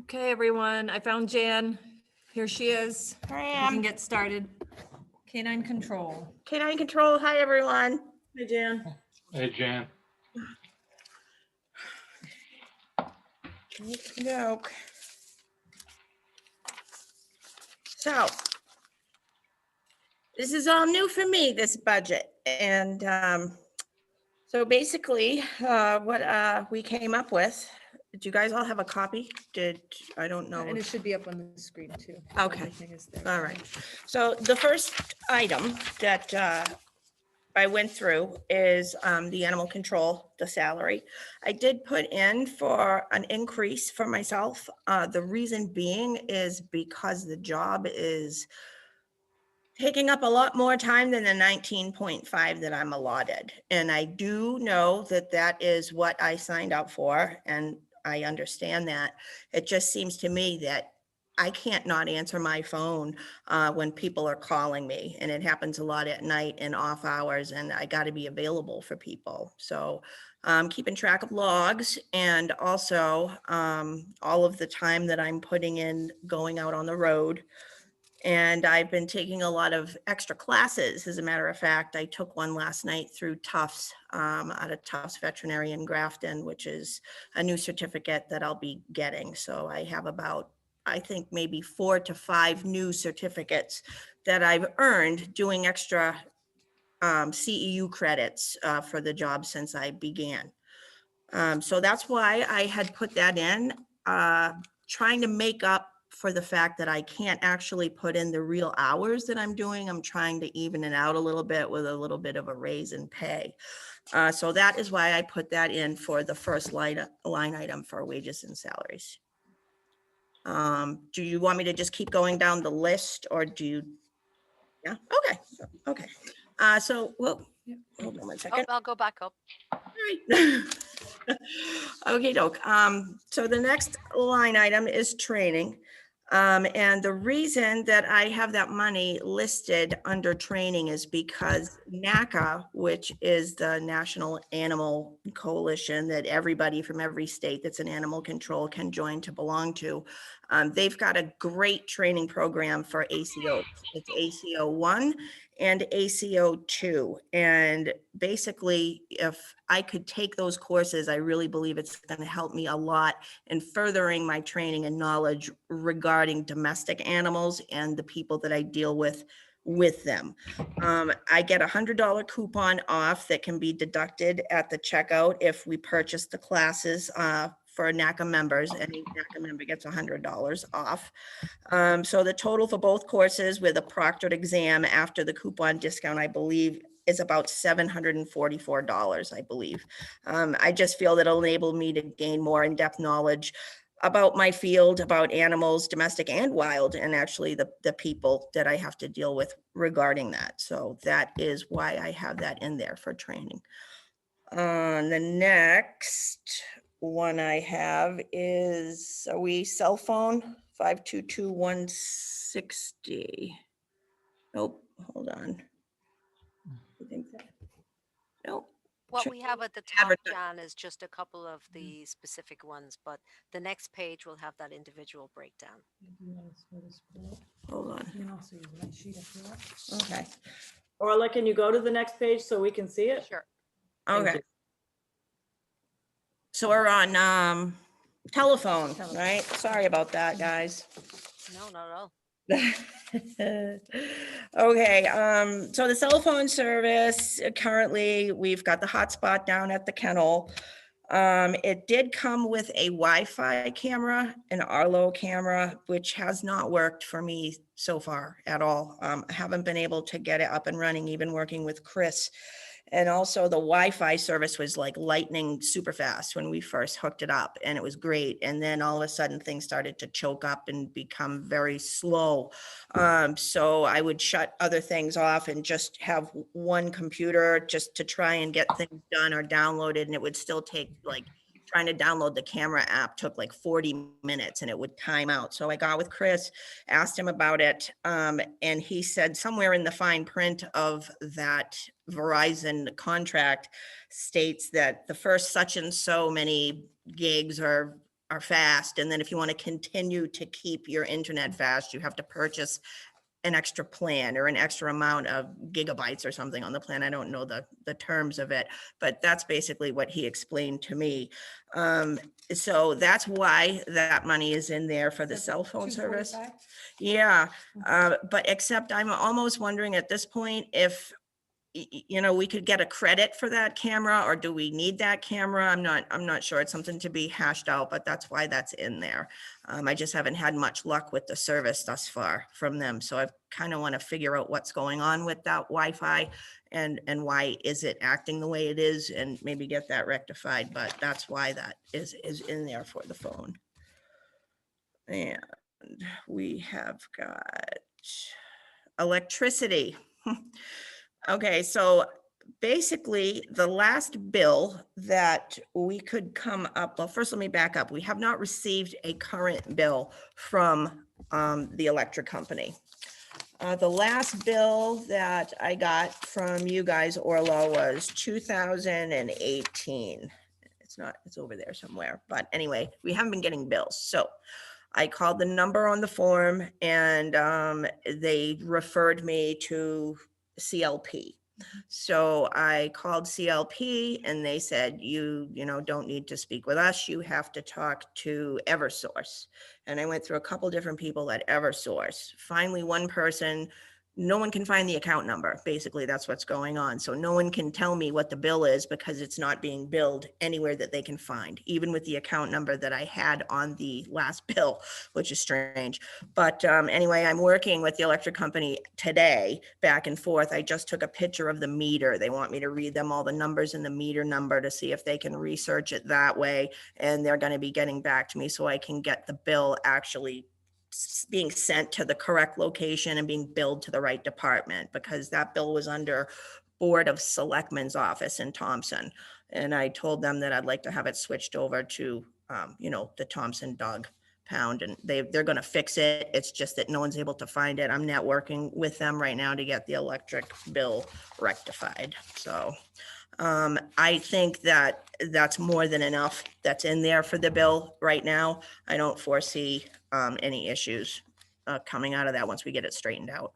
Okay, everyone, I found Jan. Here she is. Here I We am. can get started. Canine control. Canine control. Hi, everyone. Hey, Jan. Hey, Jan. Joke. So this is all new for me, this budget. And so basically, what we came up with, did you guys all have a copy? I don't know. And it should be up on the screen too. Okay. Everything is there. All right. So the first item that I went through is the animal control, the salary. I did put in for an increase for myself. The reason being is because the job is taking up a lot more time than the 19.5 that I'm allotted. And I do know that that is what I signed up for, and I understand that. It just seems to me that I can't not answer my phone when people are calling me, and it happens a lot at night and off hours, and I got to be available for people. So keeping track of logs, and also all of the time that I'm putting in going out on the road. And I've been taking a lot of extra classes. As a matter of fact, I took one last night through Tufts, out of Tufts Veterinary in Grafton, which is a new certificate that I'll be getting. So I have about, I think maybe 4 to 5 new certificates that I've earned doing extra CEU credits for the job since I began. So that's why I had put that in, trying to make up for the fact that I can't actually put in the real hours that I'm doing. I'm trying to even it out a little bit with a little bit of a raise in pay. So that is why I put that in for the first line item for wages and salaries. Do you want me to just keep going down the list, or do you? Yeah, okay, okay. So, well, hold on one second. I'll go back up. Okay, doke. So the next line item is training. And the reason that I have that money listed under training is because NACA, which is the National Animal Coalition that everybody from every state that's in animal control can join to belong to, they've got a great training program for ACO. It's ACO 1 and ACO 2. And basically, if I could take those courses, I really believe it's going to help me a lot in furthering my training and knowledge regarding domestic animals and the people that I deal with them. I get $100 coupon off that can be deducted at the checkout if we purchase the classes for NACA members. Any NACA member gets $100 off. So the total for both courses with a proctored exam after the coupon discount, I believe, is about $744, I believe. I just feel that it'll enable me to gain more in-depth knowledge about my field, about animals, domestic and wild, and actually the people that I have to deal with regarding that. So that is why I have that in there for training. The next one I have is, are we cell phone? 522-160. Nope, hold on. I think that, nope. What we have at the top, Advertise. John, is just a couple of the specific ones, but the next page will have that individual breakdown. Hold on. You can also use my sheet if you want. Okay, Orla, can you go to the next page so we can see it? Sure. Thank okay. you. So we're on telephone, right? Sorry about that, guys. No, not at all. Okay, so the cell phone service, currently, we've got the hotspot down at the kennel. It did come with a Wi-Fi camera, an Arlo camera, which has not worked for me so far at all. I haven't been able to get it up and running, even working with Chris. And also the Wi-Fi service was like lightning super fast when we first hooked it up, and it was great. And then all of a sudden things started to choke up and become very slow. So I would shut other things off and just have one computer just to try and get things done or downloaded. And it would still take, like, trying to download the camera app took like 40 minutes and it would time out. So I got with Chris, asked him about it. And he said somewhere in the fine print of that Verizon contract states that the first such and so many gigs are are fast. And then if you want to continue to keep your internet fast, you have to purchase an extra plan or an extra amount of gigabytes or something on the plan. I don't know the terms of it, but that's basically what he explained to me. So that's why that money is in there for the cell phone service. 245? Yeah, but except I'm almost wondering at this point if, you know, we could get a credit for that camera, or do we need that camera? I'm not sure. It's something to be hashed out, but that's why that's in there. I just haven't had much luck with the service thus far from them. So I kind of want to figure out what's going on with that Wi-Fi and why is it acting the way it is, and maybe get that rectified. But that's why that is in there for the phone. And we have got electricity. Okay, so basically the last bill that we could come up, well, first let me back up. We have not received a current bill from the electric company. The last bill that I got from you guys, Orla, was 2018. It's over there somewhere. But anyway, we haven't been getting bills. So I called the number on the form, and they referred me to CLP. So I called CLP, and they said, you don't need to speak with us. You have to talk to Eversource. And I went through a couple different people at Eversource. Finally, one person, no one can find the account number. Basically, that's what's going on. So no one can tell me what the bill is because it's not being billed anywhere that they can find, even with the account number that I had on the last bill, which is strange. But anyway, I'm working with the electric company today, back and forth. I just took a picture of the meter. They want me to read them all the numbers in the meter number to see if they can research it that way. And they're going to be getting back to me so I can get the bill actually being sent to the correct location and being billed to the right department, because that bill was under Board of Selectmen's office in Thompson. And I told them that I'd like to have it switched over to, the Thompson Dog Pound, and they're going to fix it. It's just that no one's able to find it. I'm networking with them right now to get the electric bill rectified. So I think that that's more than enough that's in there for the bill right now. I don't foresee any issues coming out of that once we get it straightened out.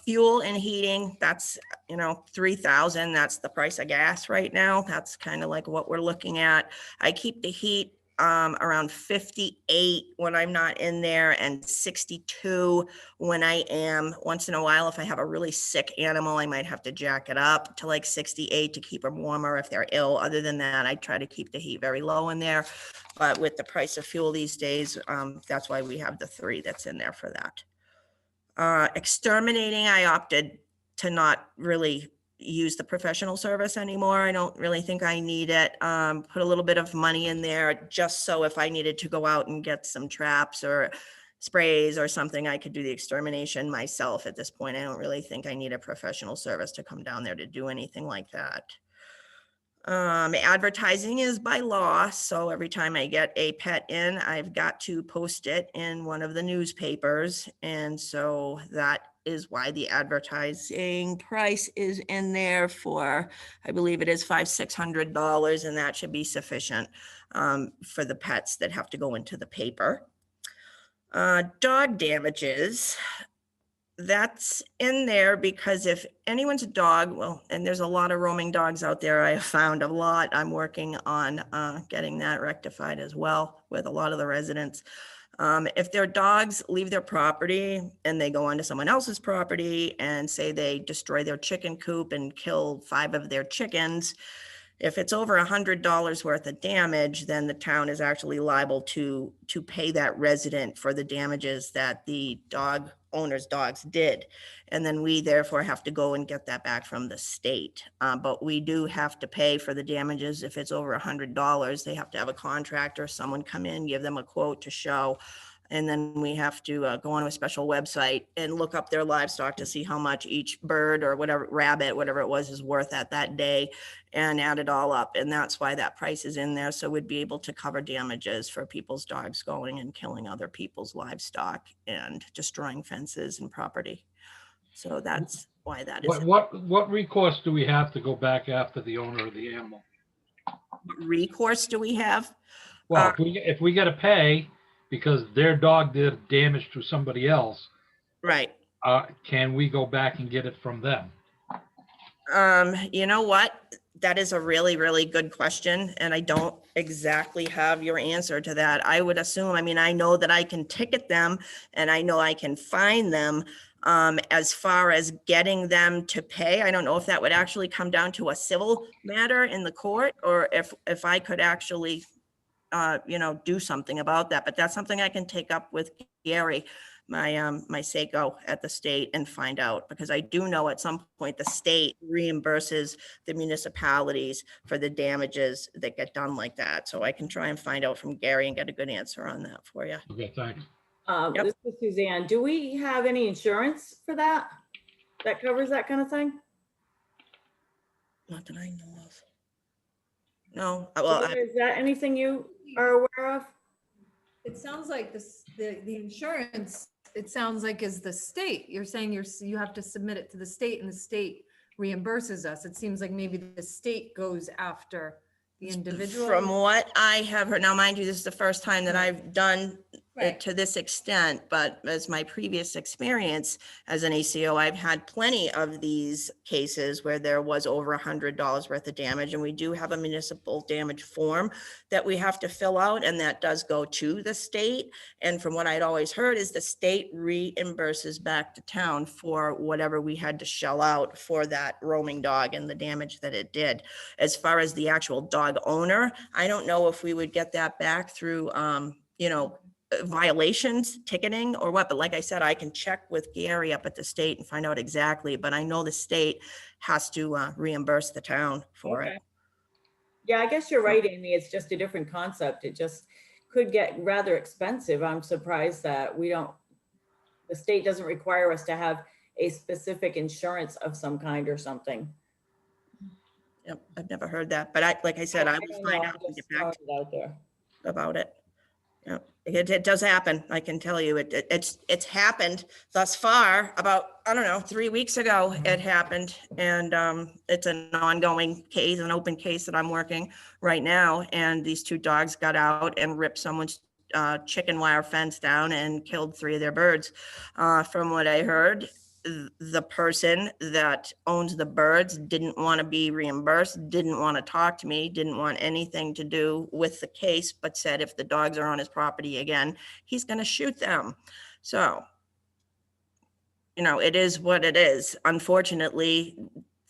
Fuel and heating, that's, $3,000. That's the price of gas right now. That's kind of like what we're looking at. I keep the heat around 58 when I'm not in there, and 62 when I am. Once in a while, if I have a really sick animal, I might have to jack it up to like 68 to keep them warmer if they're ill. Other than that, I try to keep the heat very low in there. But with the price of fuel these days, that's why we have the 3 that's in there for that. Exterminating, I opted to not really use the professional service anymore. I don't really think I need it. Put a little bit of money in there just so if I needed to go out and get some traps or sprays or something, I could do the extermination myself at this point. I don't really think I need a professional service to come down there to do anything like that. Advertising is by law. So every time I get a pet in, I've got to post it in one of the newspapers. And so that is why the advertising price is in there for, I believe it is $500-600, and that should be sufficient for the pets that have to go into the paper. Dog damages. That's in there because if anyone's dog, well, and there's a lot of roaming dogs out there, I have found a lot. I'm working on getting that rectified as well with a lot of the residents. If their dogs leave their property and they go onto someone else's property and say they destroy their chicken coop and kill 5 of their chickens, if it's over $100 worth of damage, then the town is actually liable to pay that resident for the damages that the dog owner's dogs did. And then we therefore have to go and get that back from the state. But we do have to pay for the damages. If it's over $100, they have to have a contractor, someone come in, give them a quote to show. And then we have to go on a special website and look up their livestock to see how much each bird or whatever, rabbit, whatever it was, is worth at that day, and add it all up. And that's why that price is in there. So we'd be able to cover damages for people's dogs going and killing other people's livestock and destroying fences and property. So that's why that is. What recourse do we have to go back after the owner of the animal? What recourse do we have? Well, if we gotta pay because their dog did damage to somebody else, Right. can we go back and get it from them? You know what? That is a really, really good question, and I don't exactly have your answer to that. I would assume, I mean, I know that I can ticket them and I know I can fine them. As far as getting them to pay, I don't know if that would actually come down to a civil matter in the court, or if I could actually, do something about that. But that's something I can take up with Gary, my SACO at the state, and find out, because I do know at some point the state reimburses the municipalities for the damages that get done like that. So I can try and find out from Gary and get a good answer on that for you. Okay, thanks. Yep. This is Suzanne. Do we have any insurance for that? That covers that kind of thing? Not that I know of. No, well, Is that anything you are aware of? It sounds like the insurance, it sounds like is the state. You're saying you have to submit it to the state and the state reimburses us. It seems like maybe the state goes after the individual. from what I have heard, now mind you, this is the first time that I've done Right. it to this extent, but as my previous experience as an ACO, I've had plenty of these cases where there was over $100 worth of damage, and we do have a municipal damage form that we have to fill out, and that does go to the state. And from what I'd always heard is the state reimburses back to town for whatever we had to shell out for that roaming dog and the damage that it did. As far as the actual dog owner, I don't know if we would get that back through, violations, ticketing or what, but like I said, I can check with Gary up at the state and find out exactly, but I know the state has to reimburse the town for it. Yeah, I guess you're right, Amy. It's just a different concept. It just could get rather expensive. I'm surprised that the state doesn't require us to have a specific insurance of some kind or something. Yep, I've never heard that, but like I said, I will don't know, find I'm out and just get back throwing it out there. about it. Yeah, it does happen. I can tell you it's happened thus far. About, I don't know, 3 weeks ago it happened, and it's an ongoing case, an open case that I'm working right now. And these two dogs got out and ripped someone's chicken wire fence down and killed 3 of their birds. From what I heard, the person that owns the birds didn't want to be reimbursed, didn't want to talk to me, didn't want anything to do with the case, but said if the dogs are on his property again, he's going to shoot them. So, it is what it is. Unfortunately,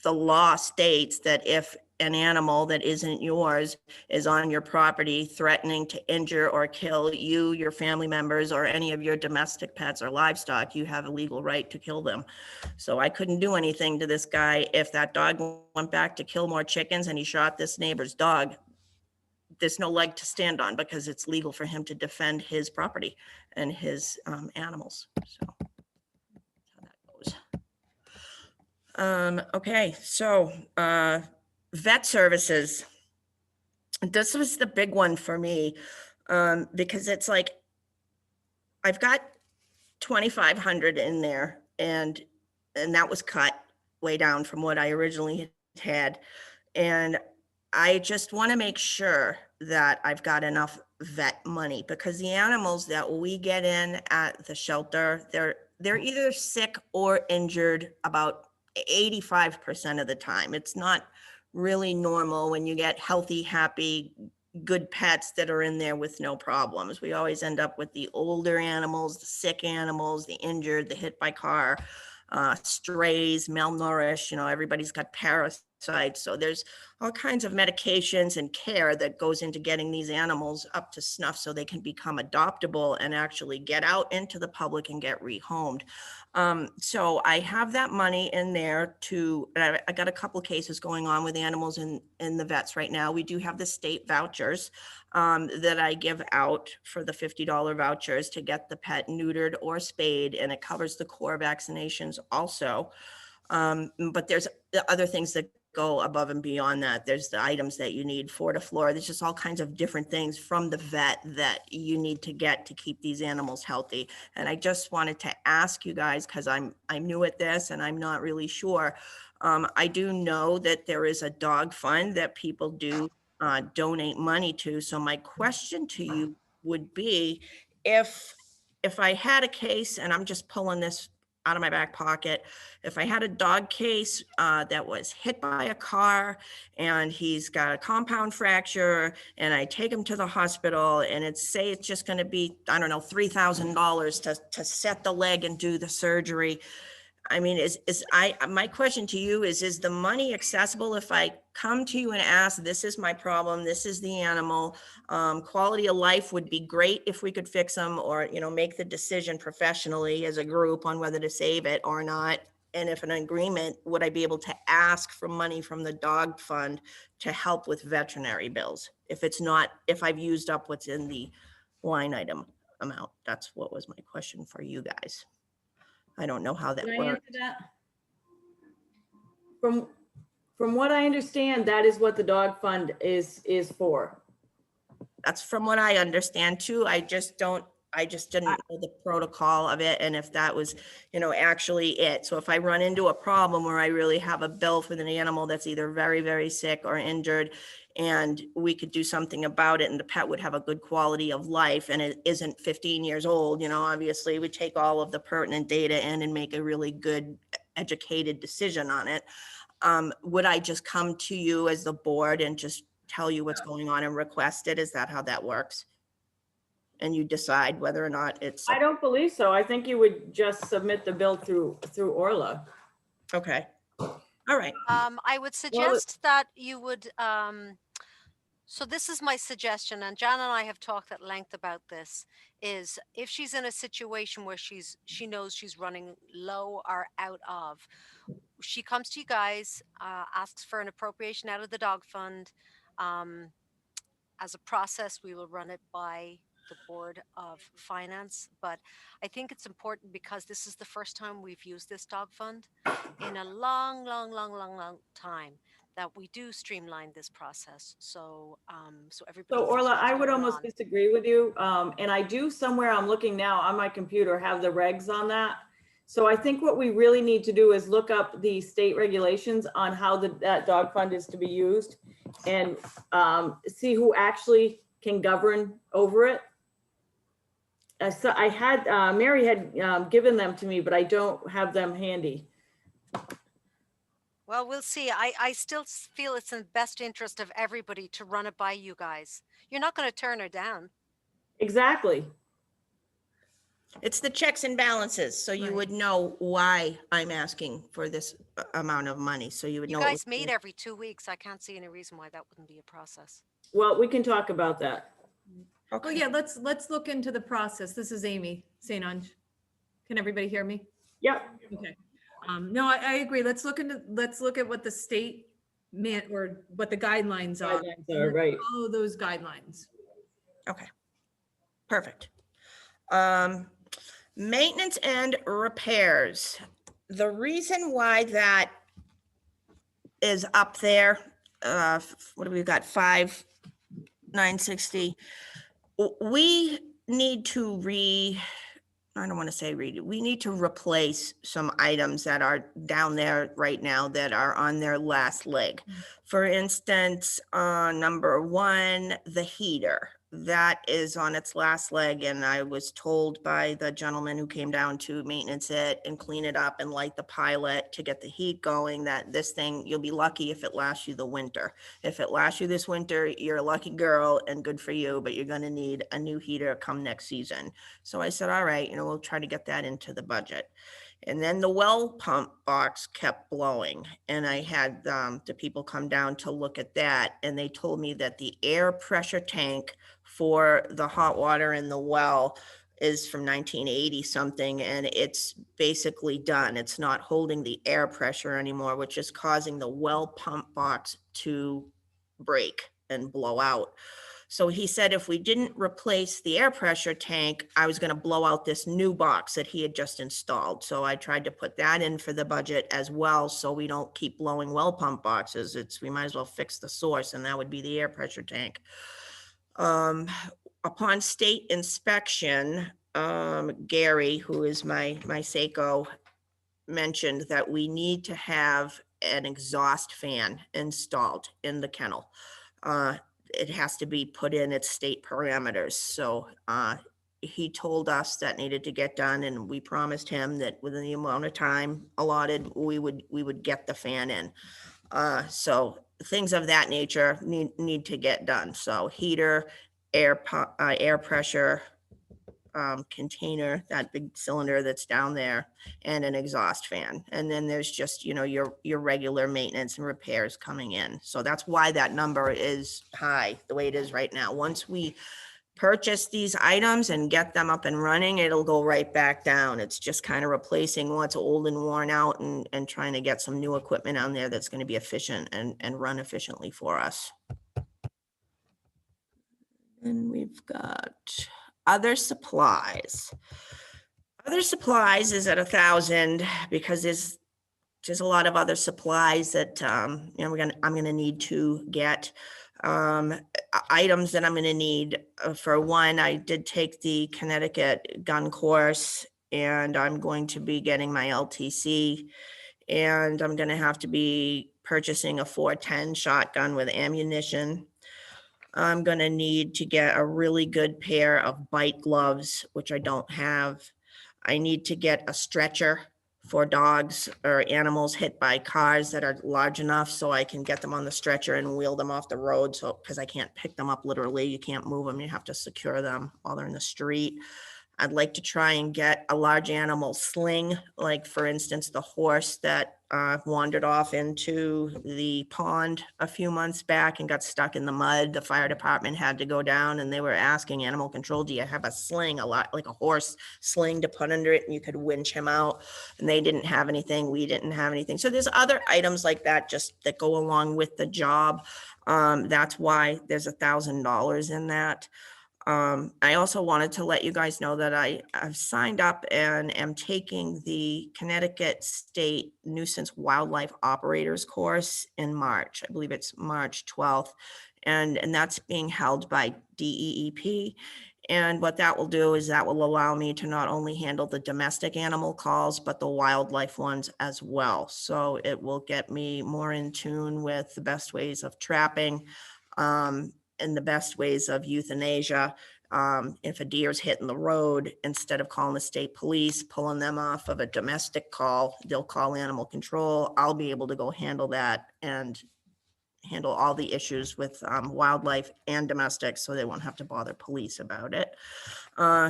the law states that if an animal that isn't yours is on your property threatening to injure or kill you, your family members, or any of your domestic pets or livestock, you have a legal right to kill them. So I couldn't do anything to this guy. If that dog went back to kill more chickens and he shot this neighbor's dog, there's no leg to stand on because it's legal for him to defend his property and his animals. So that's how that goes. Okay, so vet services. This was the big one for me, because it's like, I've got 2,500 in there, and that was cut way down from what I originally had. And I just want to make sure that I've got enough vet money, because the animals that we get in at the shelter, they're either sick or injured about 85% of the time. It's not really normal when you get healthy, happy, good pets that are in there with no problems. We always end up with the older animals, the sick animals, the injured, the hit by car, strays, malnourished, everybody's got parasites. So there's all kinds of medications and care that goes into getting these animals up to snuff so they can become adoptable and actually get out into the public and get rehomed. So I have that money in there I got a couple of cases going on with animals in the vets right now. We do have the state vouchers that I give out for the $50 vouchers to get the pet neutered or spayed, and it covers the core vaccinations also. But there's other things that go above and beyond that. There's the items that you need, Fortiflora. There's just all kinds of different things from the vet that you need to get to keep these animals healthy. And I just wanted to ask you guys, because I'm new at this and I'm not really sure. I do know that there is a dog fund that people do donate money to. So my question to you would be, if I had a case, and I'm just pulling this out of my back pocket, if I had a dog case that was hit by a car and he's got a compound fracture, and I take him to the hospital, and it's just going to be, I don't know, $3,000 to set the leg and do the surgery. I mean, my question to you is the money accessible if I come to you and ask, this is my problem, this is the animal, quality of life would be great if we could fix them, or, make the decision professionally as a group on whether to save it or not. And if an agreement, would I be able to ask for money from the dog fund to help with veterinary bills? If I've used up what's in the line item amount. That's what was my question for you guys. I don't know how that Can I works. answer that? From what I understand, that is what the dog fund is for. That's from what I understand too. I just didn't know the protocol of it, and if that was, actually it. So if I run into a problem where I really have a bill for an animal that's either very, very sick or injured, and we could do something about it, and the pet would have a good quality of life, and it isn't 15 years old, obviously we take all of the pertinent data in and make a really good educated decision on it. Would I just come to you as the board and just tell you what's going on and request it? Is that how that works? And you decide whether or not it's. I don't believe so. I think you would just submit the bill through Orla. Okay. All right. I would suggest that you would, so this is my suggestion, and Jan and I have talked at length about this, is if she's in a situation where she knows she's running low or out of, she comes to you guys, asks for an appropriation out of the dog fund. As a process, we will run it by the Board of Finance, but I think it's important because this is the first time we've used this dog fund in a long time, that we do streamline this process. So, everybody. So knows Orla, what's I would going almost on. disagree with you. And I do somewhere, I'm looking now on my computer, have the regs on that. So I think what we really need to do is look up the state regulations on how that dog fund is to be used, and see who actually can govern over it. So I had, Mary had given them to me, but I don't have them handy. Well, we'll see. I still feel it's in the best interest of everybody to run it by you guys. You're not going to turn her down. Exactly. It's the checks and balances, so you would know why I'm asking for this amount of money. So you would know. You guys meet every 2 weeks. I can't see any reason why that wouldn't be a process. Well, we can talk about that. Oh yeah, let's look into the process. This is Amy St. Ange. Can everybody hear me? Yep. Okay. No, I agree. Let's look at what the state meant, or what the guidelines are. Guidelines are, right. Follow those guidelines. Okay. Perfect. Maintenance and repairs. The reason why that is up there, what do we got? 5,960. We need to we need to replace some items that are down there right now that are on their last leg. For instance, number one, the heater. That is on its last leg, and I was told by the gentleman who came down to maintenance it and clean it up and light the pilot to get the heat going, that this thing, you'll be lucky if it lasts you the winter. If it lasts you this winter, you're a lucky girl and good for you, but you're going to need a new heater come next season. So I said, all right, we'll try to get that into the budget. And then the well pump box kept blowing, and I had the people come down to look at that, and they told me that the air pressure tank for the hot water in the well is from 1980 something, and it's basically done. It's not holding the air pressure anymore, which is causing the well pump box to break and blow out. So he said if we didn't replace the air pressure tank, I was going to blow out this new box that he had just installed. So I tried to put that in for the budget as well, so we don't keep blowing well pump boxes. We might as well fix the source, and that would be the air pressure tank. Upon state inspection, Gary, who is my Seiko, mentioned that we need to have an exhaust fan installed in the kennel. it has to be put in its state parameters. So he told us that needed to get done, and we promised him that within the amount of time allotted, we would get the fan in. So things of that nature need to get done. So heater, air pressure, container, that big cylinder that's down there, and an exhaust fan. And then there's just, your regular maintenance and repairs coming in. So that's why that number is high, the way it is right now. Once we purchase these items and get them up and running, it'll go right back down. It's just kind of replacing what's old and worn out and trying to get some new equipment on there that's going to be efficient and run efficiently for us. And we've got other supplies. Other supplies is at 1,000 because there's just a lot of other supplies that I'm gonna need to get. Items that I'm gonna need. For one, I did take the Connecticut gun course, and I'm going to be getting my LTC, and I'm gonna have to be purchasing a 410 shotgun with ammunition. I'm gonna need to get a really good pair of bite gloves, which I don't have. I need to get a stretcher for dogs or animals hit by cars that are large enough so I can get them on the stretcher and wheel them off the road. So, because I can't pick them up literally, you can't move them, you have to secure them while they're in the street. I'd like to try and get a large animal sling, like for instance, the horse that wandered off into the pond a few months back and got stuck in the mud. The fire department had to go down, and they were asking animal control, do you have a sling, like a horse sling to put under it and you could winch him out? And they didn't have anything. We didn't have anything. So there's other items like that just that go along with the job. That's why there's $1,000 in that. I also wanted to let you guys know that I've signed up and am taking the Connecticut State Nuisance Wildlife Operators course in March. I believe it's March 12th. And that's being held by DEEP. And what that will do is that will allow me to not only handle the domestic animal calls, but the wildlife ones as well. So it will get me more in tune with the best ways of trapping, and the best ways of euthanasia. If a deer's hitting the road, instead of calling the state police, pulling them off of a domestic call, they'll call animal control. I'll be able to go handle that and handle all the issues with wildlife and domestic, so they won't have to bother police about it.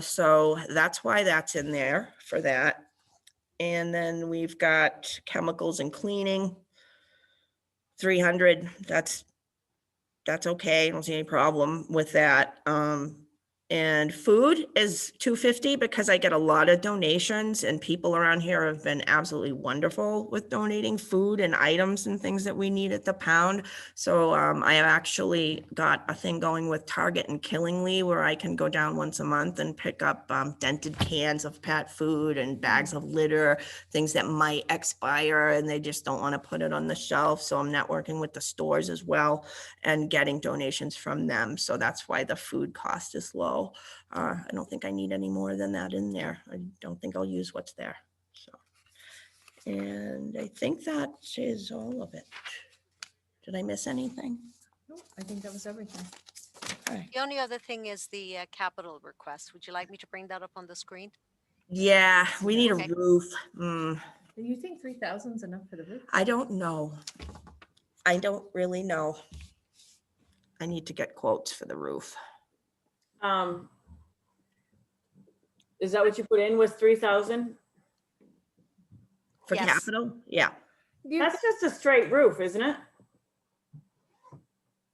So that's why that's in there for that. And then we've got chemicals and cleaning, 300. That's okay. I don't see any problem with that. And food is 250 because I get a lot of donations, and people around here have been absolutely wonderful with donating food and items and things that we need at the pound. So I have actually got a thing going with Target and Killingly where I can go down once a month and pick up dented cans of pet food and bags of litter, things that might expire and they just don't want to put it on the shelf. So I'm networking with the stores as well and getting donations from them. So that's why the food cost is low. I don't think I need any more than that in there. I don't think I'll use what's there. So, and I think that is all of it. Did I miss anything? Nope, I think that was everything. Okay. The only other thing is the capital request. Would you like me to bring that up on the screen? Yeah, we need Okay. a roof. Do you think 3,000 is enough for the roof? I don't know. I don't really know. I need to get quotes for the roof. Is that what you put in, was 3,000? For Yes. capital? Yeah. That's just a straight roof, isn't it?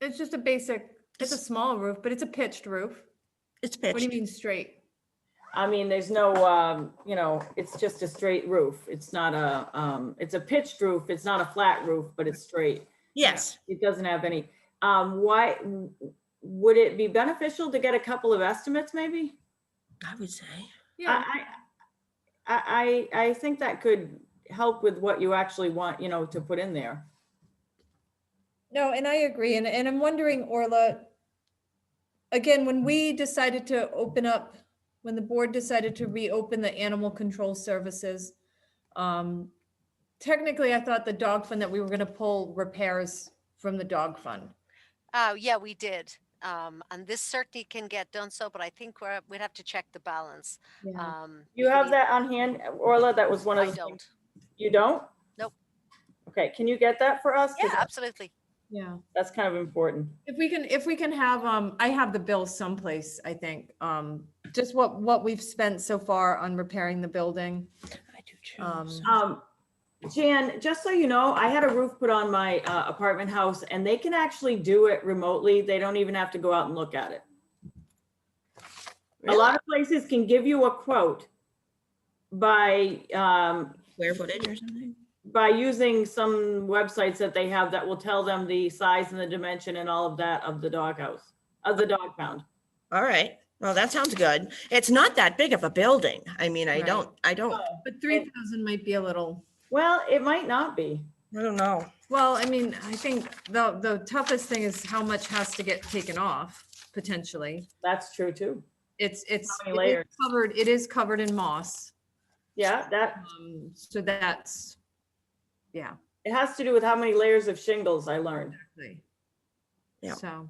It's just a basic, it's a small roof, but it's a pitched roof. It's What do you pitched. mean straight? I mean, there's no, it's just a straight roof. It's not it's a pitched roof. It's not a flat roof, but it's straight. Yes. It doesn't have any, why, would it be beneficial to get a couple of estimates maybe? I would say. Yeah, I think that could help with what you actually want, to put in there. no, and I agree. And I'm wondering, Orla, again, when we decided to open up, when the board decided to reopen the animal control services, technically I thought the dog fund that we were going to pull repairs from the dog fund. Yeah, we did. And this certainly can get done so, but I think we'd have to check the balance. Yeah. You have that on hand, Orla? That was one of I the things. don't. You don't? Nope. Okay, can you get that for us? 'Cause Yeah, absolutely. Yeah. that's kind of important. If we can have, I have the bill someplace, I think, just what we've spent so far on repairing the building. I do too. Um, Jan, just so you know, I had a roof put on my apartment house and they can actually do it remotely. They don't even have to go out and look at it. A lot of places can give you a quote by Square footage or something? by using some websites that they have that will tell them the size and the dimension and all of that of the doghouse, of the dog pound. All right. Well, that sounds good. It's not that big of a building. I mean, I Right. don't, but 3,000 might be a little, Well, it might not be. I don't know. well, I mean, I think the toughest thing is how much has to get taken off, potentially. That's true too. It's many layers? it is covered in moss. Yeah, that, So that's, yeah. it has to do with how many layers of shingles I learned. Exactly. Yeah. So,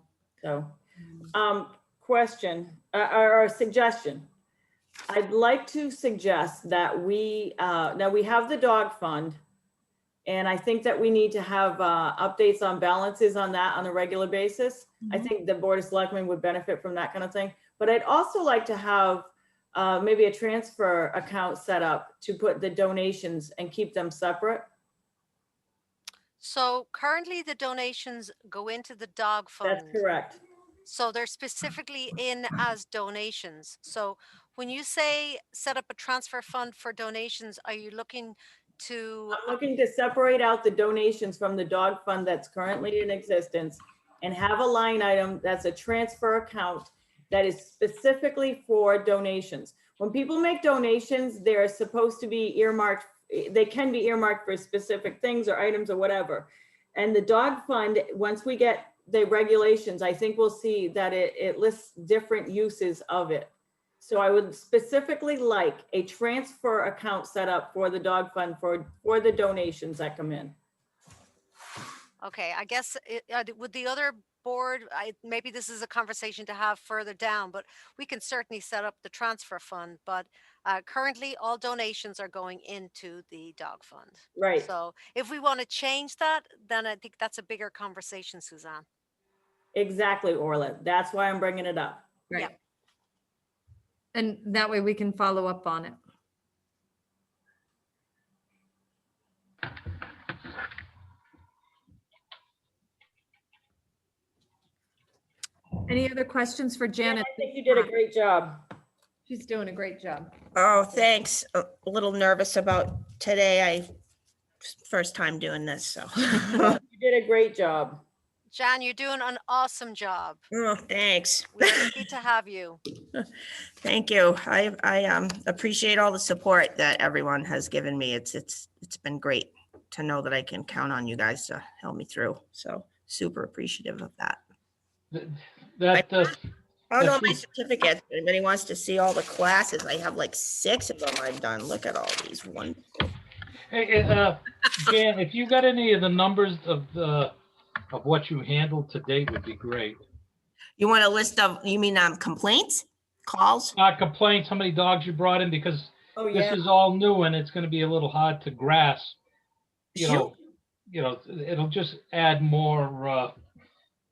Question or a suggestion. I'd like to suggest that now we have the dog fund. And I think that we need to have updates on balances on that on a regular basis. I think the Board of Selectmen would benefit from that kind of thing. But I'd also like to have maybe a transfer account set up to put the donations and keep them separate. So currently the donations go into the dog fund. That's correct. So they're specifically in as donations. So when you say set up a transfer fund for donations, are you looking to, I'm looking to separate out the donations from the dog fund that's currently in existence and have a line item that's a transfer account that is specifically for donations. When people make donations, they're supposed to be earmarked, they can be earmarked for specific things or items or whatever. And the dog fund, once we get the regulations, I think we'll see that it lists different uses of it. So I would specifically like a transfer account set up for the dog fund for the donations that come in. okay, I guess, would the other board, maybe this is a conversation to have further down, but we can certainly set up the transfer fund. But currently, all donations are going into the dog fund. Right. So if we want to change that, then I think that's a bigger conversation, Suzanne. Exactly, Orla. That's why I'm bringing it up. right. Yep. And that way we can follow up on it. Any other questions for Janet? I think you did a great job. She's doing a great job. Oh, thanks. A little nervous about today. First time doing this, so. You did a great job. Jan, you're doing an awesome job. Oh, thanks. We're lucky to have you. Thank you. I appreciate all the support that everyone has given me. It's been great to know that I can count on you guys to help me through. So super appreciative of that. I know my certificates. If anybody wants to see all the classes, I have like 6 of them I've done. Look at all these wonderful. Hey, Jan, if you got any of the numbers of what you handled to date would be great. You want a list of, you mean complaints, calls? Not complaints, how many dogs you brought in, because Oh, yeah. this is all new and it's gonna be a little hard to grasp. Sure. It'll just add more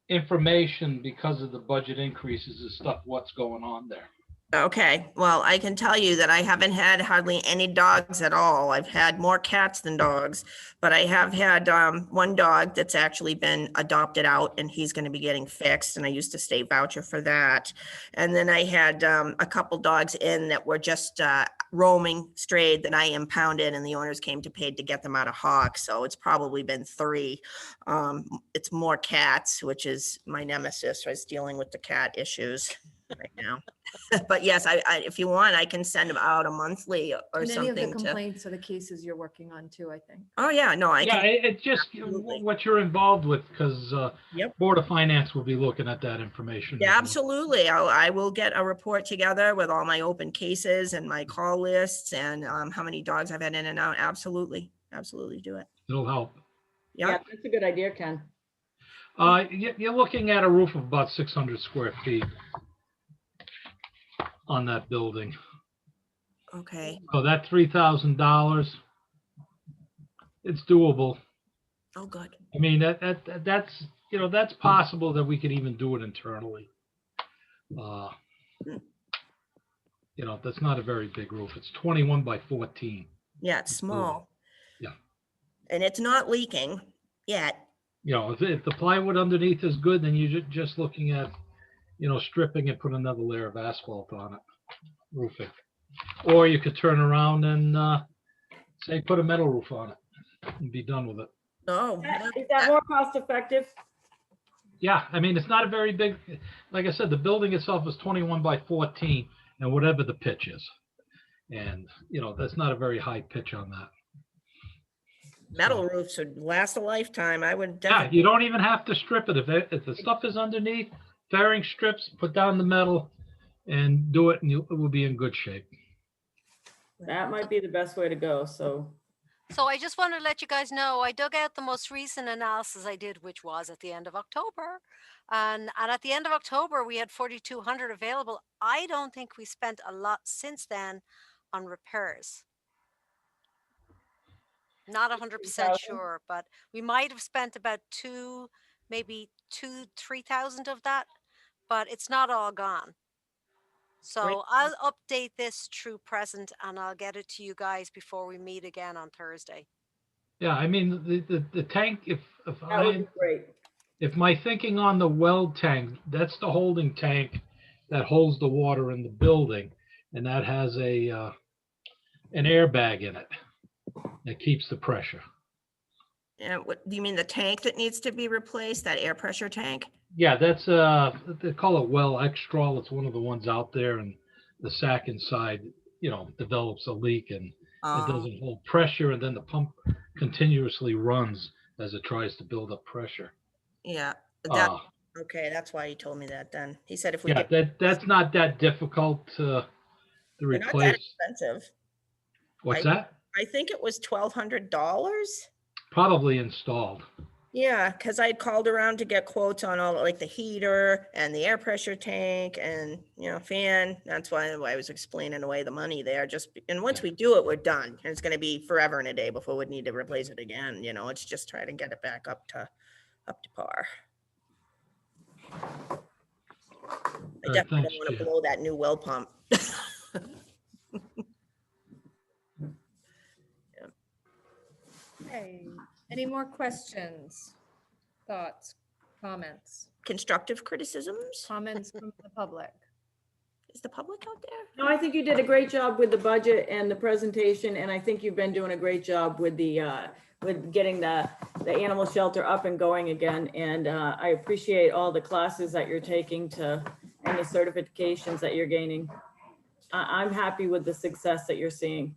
information because of the budget increases and stuff, what's going on there. Okay, well, I can tell you that I haven't had hardly any dogs at all. I've had more cats than dogs, but I have had one dog that's actually been adopted out and he's going to be getting fixed. And I used to state voucher for that. And then I had a couple dogs in that were just roaming strayed that I impounded and the owners came to pay to get them out of Hawk. So it's probably been 3. It's more cats, which is my nemesis. I was dealing with the cat issues right now. But yes, I if you want, I can send them out a monthly or And any of the something to. complaints or the cases you're working on too, I think. Oh, yeah, no, I Yeah, can. it's just Absolutely. what you're involved with, because Yep. Board of Finance will be looking at that information. Yeah, absolutely. I will get a report together with all my open cases and my call lists and how many dogs I've had in and out. Absolutely. Absolutely do it. It'll help. Yeah. Yeah, that's a good idea, Ken. You're looking at a roof of about 600 square feet on that building. Okay. So that $3,000, it's doable. Oh, good. I mean, that's, that's possible that we could even do it internally. That's not a very big roof. It's 21 by 14. Yeah, it's small. Yeah. And it's not leaking yet. If the plywood underneath is good, then you're just looking at, stripping and put another layer of asphalt on it, roofing. Or you could turn around and say, put a metal roof on it and be done with it. Oh, Is that more cost effective? Yeah, I mean, it's not a very big, like I said, the building itself is 21 by 14 and whatever the pitch is. And, that's not a very high pitch on that. metal roofs would last a lifetime. I would Yeah, definitely. you don't even have to strip it. If the stuff is underneath, fairing strips, put down the metal and do it and it will be in good shape. That might be the best way to go, so. So I just want to let you guys know, I dug out the most recent analysis I did, which was at the end of October. And at the end of October, we had 4,200 available. I don't think we spent a lot since then on repairs. Not 100% 3,000? sure, but we might have spent about maybe 3,000 of that, but it's not all gone. So I'll update this through present and I'll get it to you guys before we meet again on Thursday. Yeah, I mean, the tank, That would be great. if my thinking on the well tank, that's the holding tank that holds the water in the building. And that has an airbag in it that keeps the pressure. And what do you mean, the tank that needs to be replaced, that air pressure tank? Yeah, that's they call it well extra. It's one of the ones out there, and the sack inside, develops a leak and it doesn't hold pressure, and then the pump continuously runs as it tries to build up pressure. Yeah. Okay, that's why he told me that then. He said if we Yeah, that's not that difficult to they're not that replace. expensive. What's that? I think it was $1,200. Probably installed. Yeah, because I called around to get quotes on all like the heater and the air pressure tank and fan. That's why I was explaining away the money there. And once we do it, we're done. And it's going to be forever and a day before we'd need to replace it again. It's just trying to get it back up to par. I definitely don't want to blow that new well pump. Okay, any more questions, thoughts, comments, Constructive criticisms? comments from the public? Is the public out there? No, I think you did a great job with the budget and the presentation, and I think you've been doing a great job with with getting the animal shelter up and going again. And I appreciate all the classes that you're taking and the certifications that you're gaining. I'm happy with the success that you're seeing.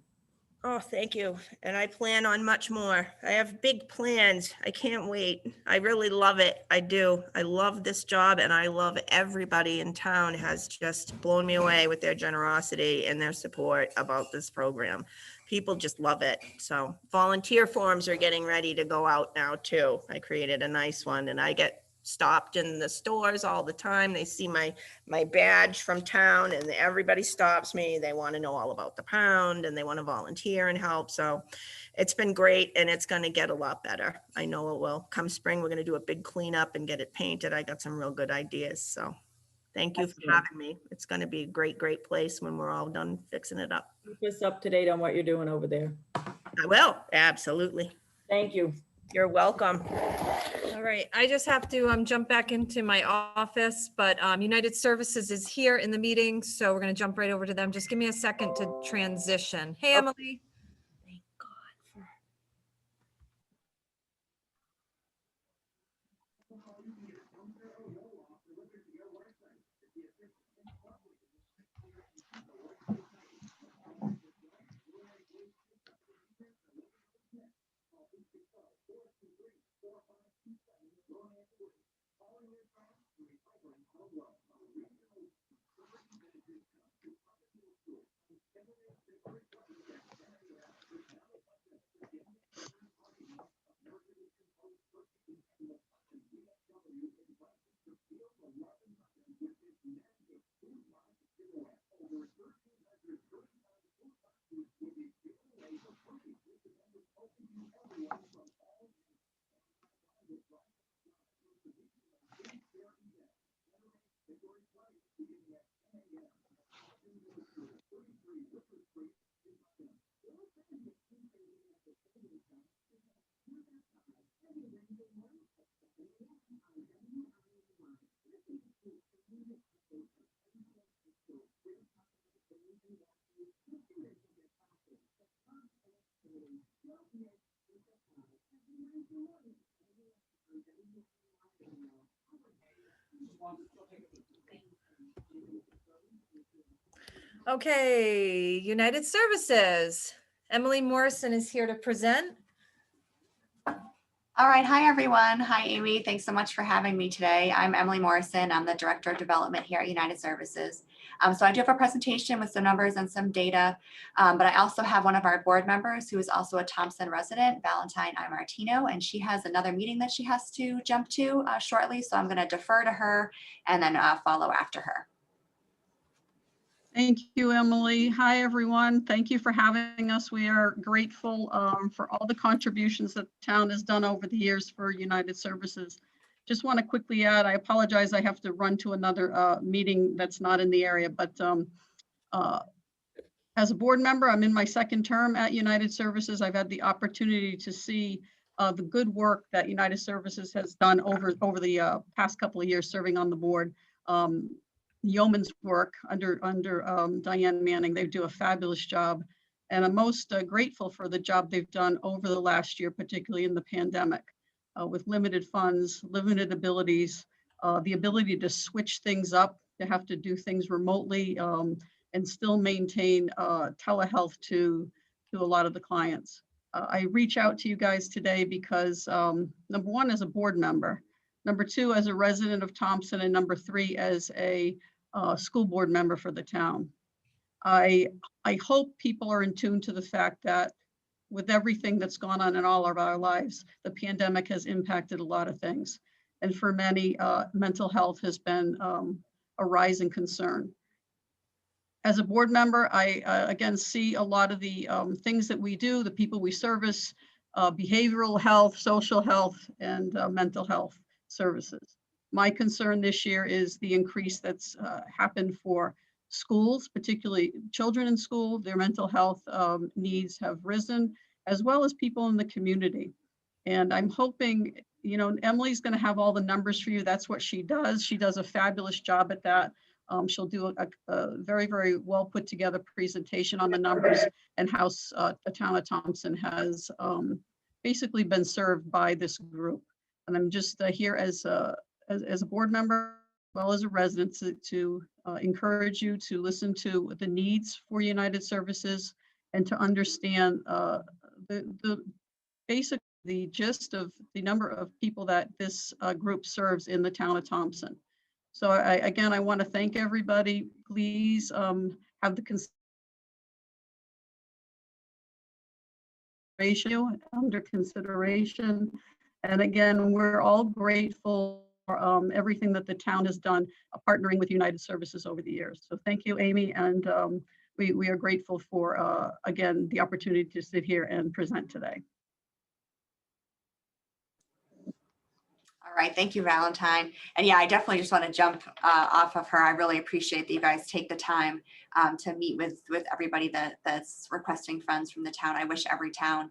Oh, thank you. And I plan on much more. I have big plans. I can't wait. I really love it. I do. I love this job and I love everybody in town has just blown me away with their generosity and their support about this program. People just love it. So volunteer forms are getting ready to go out now too. I created a nice one and I get stopped in the stores all the time. They see my badge from town and everybody stops me. They want to know all about the pound and they want to volunteer and help. So it's been great and it's going to get a lot better. I know it will. Come spring, we're going to do a big cleanup and get it painted. I got some real good ideas. So thank you for having me. It's going to be a great, great place when we're all done fixing it up. Keep us up to date on what you're doing over there. I will. Absolutely. Thank you. You're welcome. All right, I just have to jump back into my office, but United Services is here in the meeting, so we're going to jump right over to them. Just give me a second to transition. Hey, Emily. Thank God. Okay, United Services. Emily Morrison is here to present. All right. Hi, everyone. Hi, Amy. Thanks so much for having me today. I'm Emily Morrison. I'm the Director of Development here at United Services. So I do have a presentation with some numbers and some data, but I also have one of our board members who is also a Thompson resident, Valentine I. Martino, and she has another meeting that she has to jump to shortly. So I'm going to defer to her and then follow after her. Thank you, Emily. Hi, everyone. Thank you for having us. We are grateful for all the contributions that the town has done over the years for United Services. Just want to quickly add, I apologize, I have to run to another meeting that's not in the area, but as a board member, I'm in my second term at United Services. I've had the opportunity to see the good work that United Services has done over the past couple of years serving on the board. Yeoman's work under Diane Manning. They do a fabulous job. And I'm most grateful for the job they've done over the last year, particularly in the pandemic, with limited funds, limited abilities, the ability to switch things up, to have to do things remotely and still maintain telehealth to a lot of the clients. I reach out to you guys today because number one, as a board member, number two, as a resident of Thompson, and number three, as a school board member for the town. I hope people are in tune to the fact that with everything that's gone on in all of our lives, the pandemic has impacted a lot of things. And for many, mental health has been a rising concern. As a board member, I again see a lot of the things that we do, the people we service, behavioral health, social health, and mental health services. My concern this year is the increase that's happened for schools, particularly children in school. Their mental health needs have risen, as well as people in the community. And I'm hoping, you know, Emily's going to have all the numbers for you. That's what she does. She does a fabulous job at that. She'll do a very, very well put together presentation on the numbers and how the town of Thompson has basically been served by this group. And I'm just here as a board member, as well as a resident, to encourage you to listen to the needs for United Services and to understand the gist of the number of people that this group serves in the town of Thompson. So again, I want to thank everybody. Please have the consideration under consideration. And again, we're all grateful for everything that the town has done, partnering with United Services over the years. So thank you, Amy. And we are grateful for, again, the opportunity to sit here and present today. All right, thank you, Valentine. And yeah, I definitely just want to jump off of her. I really appreciate that you guys take the time to meet with everybody that's requesting funds from the town. I wish every town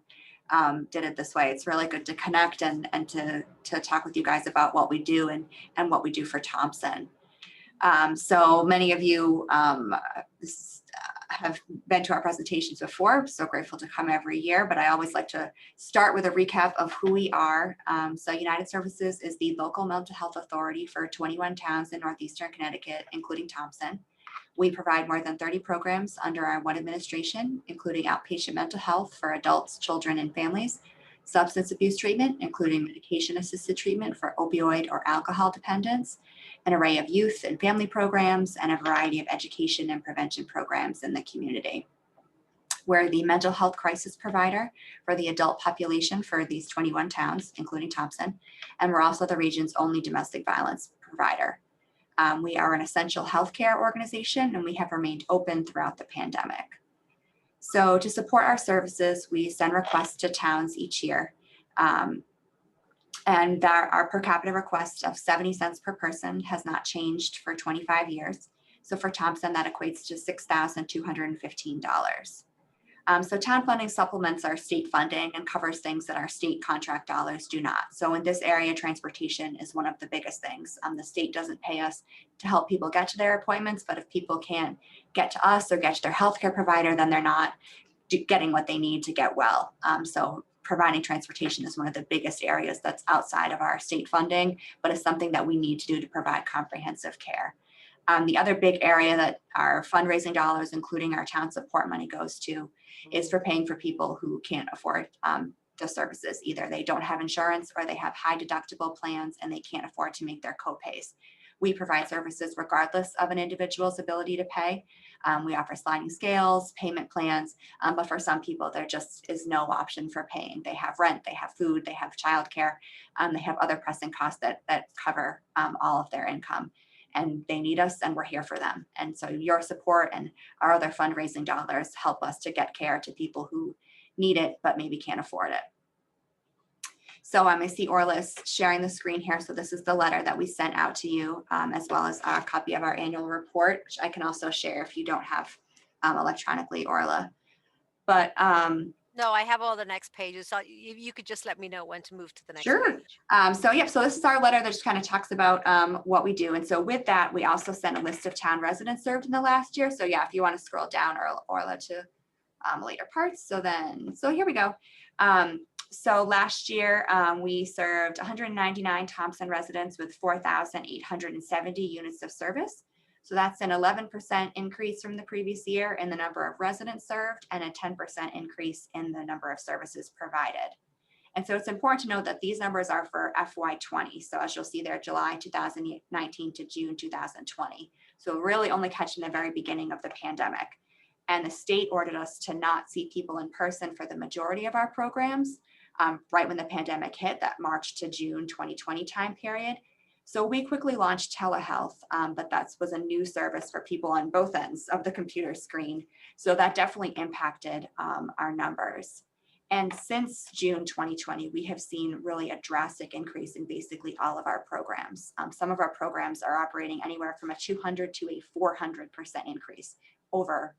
did it this way. It's really good to connect and to talk with you guys about what we do and what we do for Thompson. So many of you have been to our presentations before. I'm so grateful to come every year, but I always like to start with a recap of who we are. So United Services is the local mental health authority for 21 towns in Northeastern Connecticut, including Thompson. We provide more than 30 programs under our one administration, including outpatient mental health for adults, children, and families, substance abuse treatment, including medication-assisted treatment for opioid or alcohol dependence, an array of youth and family programs, and a variety of education and prevention programs in the community. We're the mental health crisis provider for the adult population for these 21 towns, including Thompson, and we're also the region's only domestic violence provider. We are an essential healthcare organization, and we have remained open throughout the pandemic. So to support our services, we send requests to towns each year. And our per capita request of 70 cents per person has not changed for 25 years. So for Thompson, that equates to $6,215. So town funding supplements our state funding and covers things that our state contract dollars do not. So in this area, transportation is one of the biggest things. The state doesn't pay us to help people get to their appointments, but if people can't get to us or get to their healthcare provider, then they're not getting what they need to get well. So providing transportation is one of the biggest areas that's outside of our state funding, but it's something that we need to do to provide comprehensive care. The other big area that our fundraising dollars, including our town support money, goes to is for paying for people who can't afford the services. Either they don't have insurance or they have high deductible plans and they can't afford to make their co-pays. We provide services regardless of an individual's ability to pay. We offer sliding scales, payment plans, but for some people, there just is no option for paying. They have rent, they have food, they have childcare, they have other pressing costs that cover all of their income. And they need us and we're here for them. And so your support and our other fundraising dollars help us to get care to people who need it, but maybe can't afford it. So I see Orla's sharing the screen here. So this is the letter that we sent out to you, as well as a copy of our annual report, which I can also share if you don't have electronically, Orla. But No, I have all the next pages. So you could just let me know when to move to the next sure. page. So this is our letter that just kind of talks about what we do. And so with that, we also sent a list of town residents served in the last year. So yeah, if you want to scroll down, Orla, to later parts. So here we go. So last year, we served 199 Thompson residents with 4,870 units of service. So that's an 11% increase from the previous year in the number of residents served and a 10% increase in the number of services provided. And so it's important to note that these numbers are for FY20. So as you'll see there, July 2019 to June 2020. So really only catching the very beginning of the pandemic. And the state ordered us to not see people in person for the majority of our programs, right when the pandemic hit, that March to June 2020 time period. So we quickly launched telehealth, but that was a new service for people on both ends of the computer screen. So that definitely impacted our numbers. And since June 2020, we have seen really a drastic increase in basically all of our programs. Some of our programs are operating anywhere from a 200 to a 400% increase over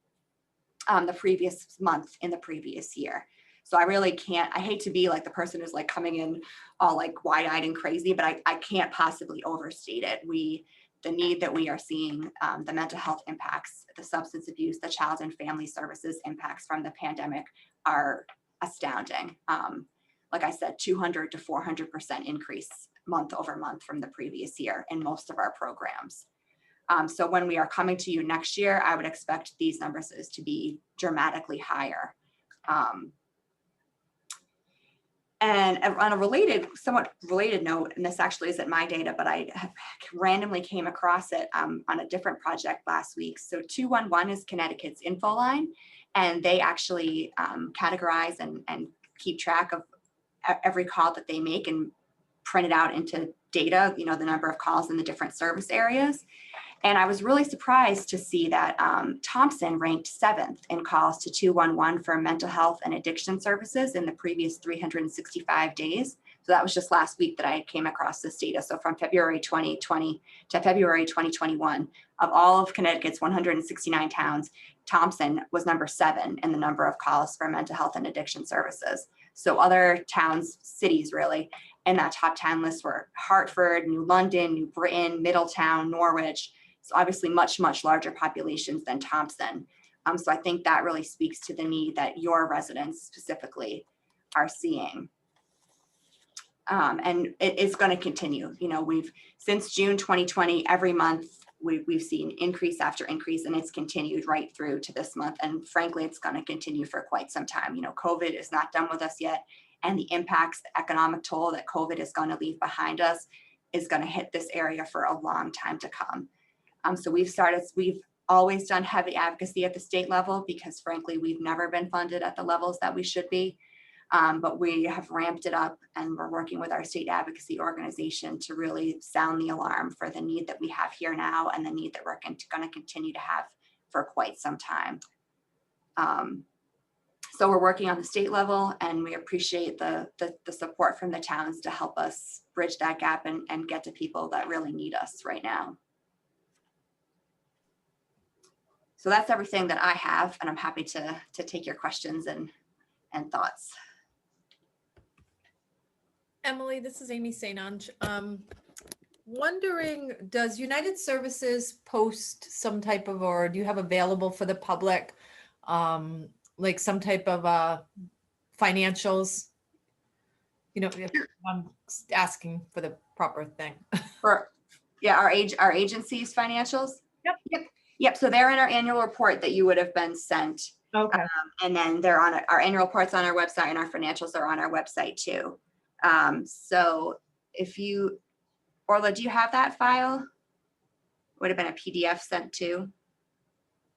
the previous month in the previous year. So I really can't, I hate to be like the person who's like coming in all like wide-eyed and crazy, but I can't possibly overstate it. The need that we are seeing, the mental health impacts, the substance abuse, the child and family services impacts from the pandemic are astounding. Like I said, 200 to 400% increase month over month from the previous year in most of our programs. So when we are coming to you next year, I would expect these numbers to be dramatically higher. And on a somewhat related note, and this actually isn't my data, but I randomly came across it on a different project last week. So 211 is Connecticut's info line, and they actually categorize and keep track of every call that they make and print it out into data, the number of calls in the different service areas. And I was really surprised to see that Thompson ranked 7th in calls to 211 for mental health and addiction services in the previous 365 days. So that was just last week that I came across this data. So from February 2020 to February 2021, of all of Connecticut's 169 towns, Thompson was number 7 in the number of calls for mental health and addiction services. So other towns, cities really, in that top 10 list were Hartford, New London, New Britain, Middletown, Norwich. So obviously much, much larger populations than Thompson. So I think that really speaks to the need that your residents specifically are seeing. And it is going to continue. Since June 2020, every month we've seen increase after increase, and it's continued right through to this month. And frankly, it's going to continue for quite some time. COVID is not done with us yet. And the impacts, the economic toll that COVID is going to leave behind us is going to hit this area for a long time to come. So we've always done heavy advocacy at the state level because frankly, we've never been funded at the levels that we should be. But we have ramped it up and we're working with our state advocacy organization to really sound the alarm for the need that we have here now and the need that we're going to continue to have for quite some time. So we're working on the state level and we appreciate the support from the towns to help us bridge that gap and get to people that really need us right now. So that's everything that I have, and I'm happy to take your questions and thoughts. Emily, this is Amy St. Ange. Wondering, does United Services post some type of, or do you have available for the public, like some type of financials? You know, if I'm asking for the proper thing. For, yeah, our agency's financials? Yep. Yep, so they're in our annual report that you would have been sent. Okay. And then they're on our annual reports on our website, and our financials are on our website too. So if you, Orla, do you have that file? Would have been a PDF sent to.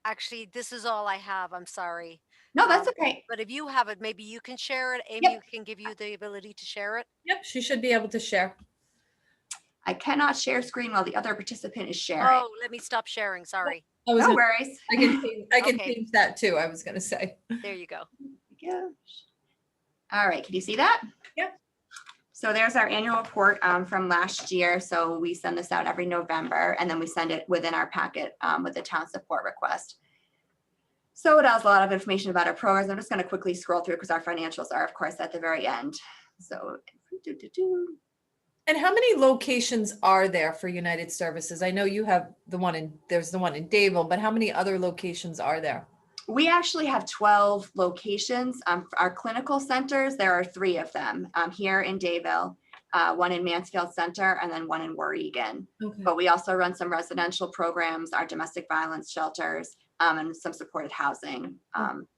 Actually, this is all I have. I'm sorry. No, that's okay. But if you have it, maybe you can share it. Amy Yep. can give you the ability to share it. Yep, she should be able to share. I cannot share screen while the other participant is sharing. Oh, let me stop sharing. Sorry. No worries. I can Okay. change that too, I was gonna say. There you go. All right, can you see that? Yep. So there's our annual report from last year. So we send this out every November, and then we send it within our packet with the town support request. So it has a lot of information about our programs. I'm just going to quickly scroll through because our financials are, of course, at the very end. So, And how many locations are there for United Services? I know you have there's the one in Dayville, but how many other locations are there? we actually have 12 locations. Our clinical centers, there are 3 of them here in Dayville, one in Mansfield Center, and then one in Warrigan. Okay. But we also run some residential programs, our domestic violence shelters, and some supported housing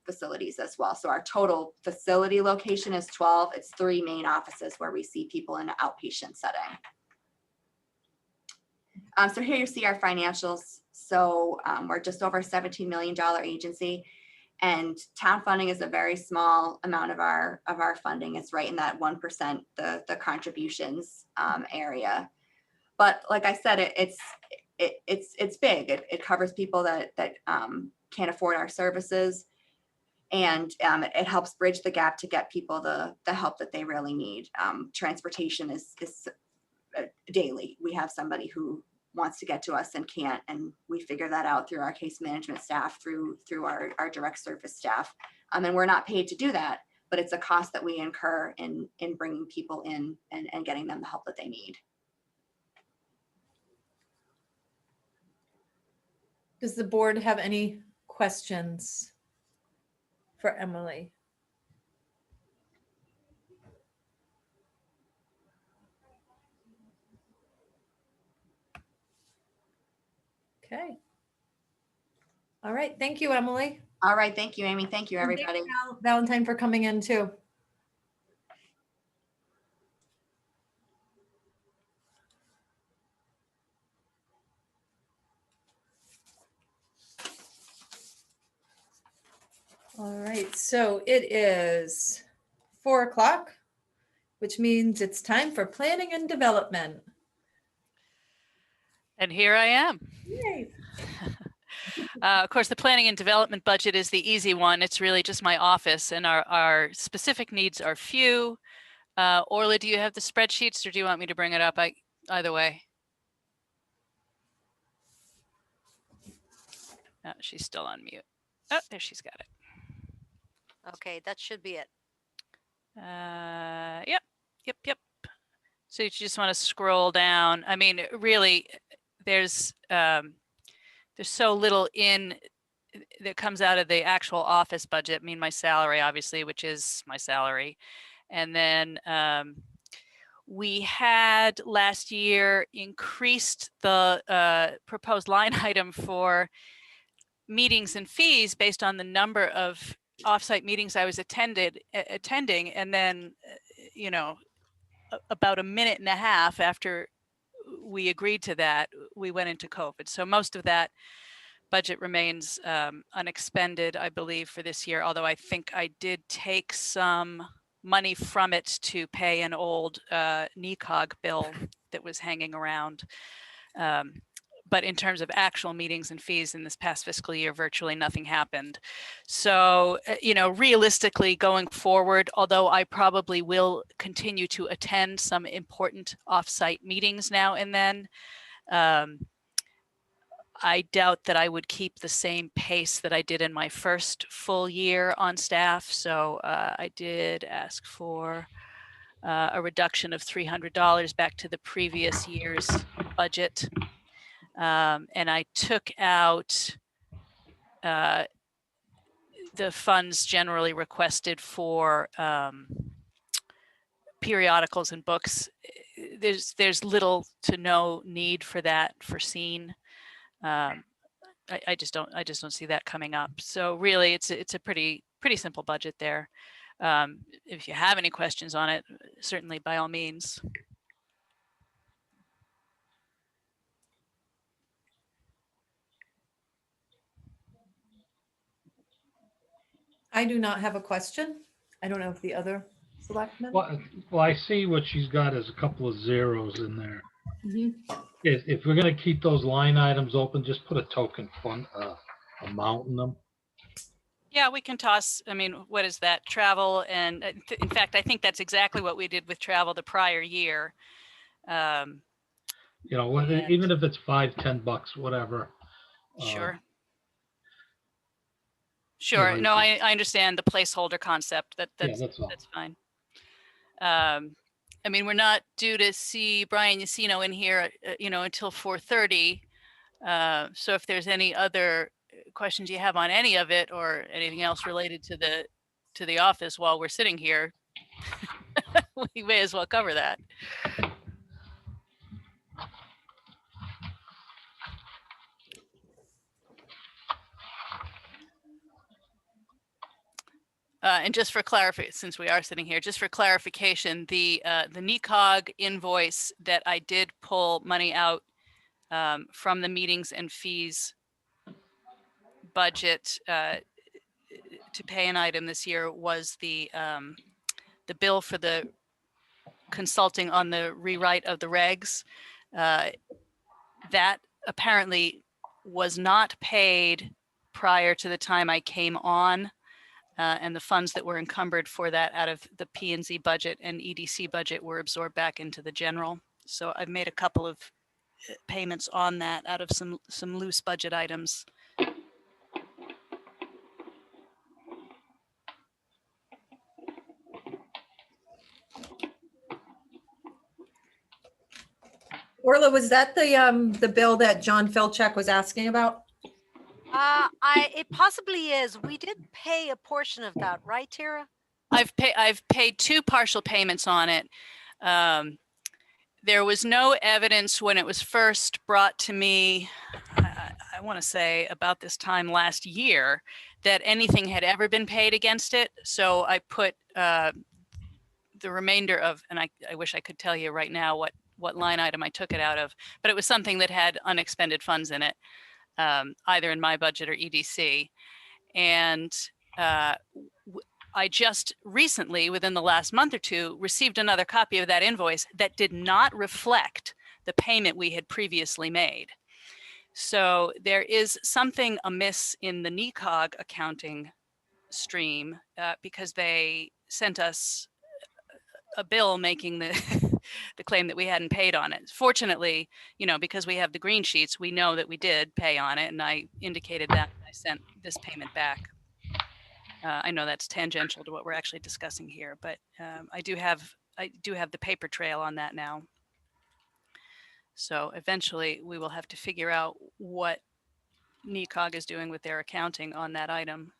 facilities as well. So our total facility location is 12. It's 3 main offices where we see people in an outpatient setting. So here you see our financials. So we're just over a $17 million agency, and town funding is a very small amount of our funding. It's right in that 1%, the contributions area. But like I said, it's big. It covers people that can't afford our services, and it helps bridge the gap to get people the help that they really need. Transportation is daily. We have somebody who wants to get to us and can't, and we figure that out through our case management staff, through our direct service staff, and we're not paid to do that, but it's a cost that we incur in bringing people in and getting them the help that they need. Does the board have any questions for Emily? Okay. All right. Thank you, Emily. All right. Thank you, Amy. Thank you, everybody. Thank you, Valentine, for coming in too. All right. So it is 4 o'clock, which means it's time for planning and development. And here I am. Yay. Of course, the planning and development budget is the easy one. It's really just my office, and our specific needs are few. Orla, do you have the spreadsheets, or do you want me to bring it up? Either way. Oh, she's still on mute. Oh, there she's got it. Okay, that should be it. Yep. So you just want to scroll down. I mean, really, there's so little in that comes out of the actual office budget. I mean, my salary, obviously, which is my salary. And then we had last year increased the proposed line item for meetings and fees based on the number of offsite meetings I was attending. And then, about a minute and a half after we agreed to that, we went into COVID. So most of that budget remains unexpended, I believe, for this year, although I think I did take some money from it to pay an old NECOG bill that was hanging around. But in terms of actual meetings and fees in this past fiscal year, virtually nothing happened. So, realistically going forward, although I probably will continue to attend some important offsite meetings now and then, I doubt that I would keep the same pace that I did in my first full year on staff. So I did ask for a reduction of $300 back to the previous year's budget. And I took out the funds generally requested for periodicals and books. There's little to no need for that foreseen. I just don't see that coming up. So really, it's a pretty simple budget there. If you have any questions on it, certainly by all means. I do not have a question. I don't know if the other selectmen. Well, I see what she's got as a couple of zeros in there. Mhm. If we're gonna keep those line items open, just put a token fund amount in them. Yeah, we can toss, I mean, what is that? Travel, and in fact, I think that's exactly what we did with travel the prior year. You know, even if it's $5-10, whatever. Sure. you know, Sure. No, I understand the placeholder concept. Yeah, that's all. That's fine. I mean, we're not due to see Brian Yacino in here, until 4:30. So if there's any other questions you have on any of it or anything else related to the office while we're sitting here, we may as well cover that. And just for clarification, since we are sitting here, just for clarification, the NECOG invoice that I did pull money out from the meetings and fees budget to pay an item this year was the bill for the consulting on the rewrite of the regs. That apparently was not paid prior to the time I came on. And the funds that were encumbered for that out of the P&Z budget and EDC budget were absorbed back into the general. So I've made a couple of payments on that out of some loose budget items. Orla, was that the bill that John Filchek was asking about? It possibly is. We did pay a portion of that, right, Tara? I've paid two partial payments on it. There was no evidence when it was first brought to me, I want to say about this time last year, that anything had ever been paid against it. So I put the remainder of, and I wish I could tell you right now what line item I took it out of, but it was something that had unexpended funds in it. Either in my budget or EDC. And I just recently, within the last month or two, received another copy of that invoice that did not reflect the payment we had previously made. So there is something amiss in the NECOG accounting stream because they sent us a bill making the the claim that we hadn't paid on it. Fortunately, because we have the green sheets, we know that we did pay on it, and I indicated that I sent this payment back. I know that's tangential to what we're actually discussing here, but I do have the paper trail on that now. So eventually, we will have to figure out what NECOG is doing with their accounting on that item.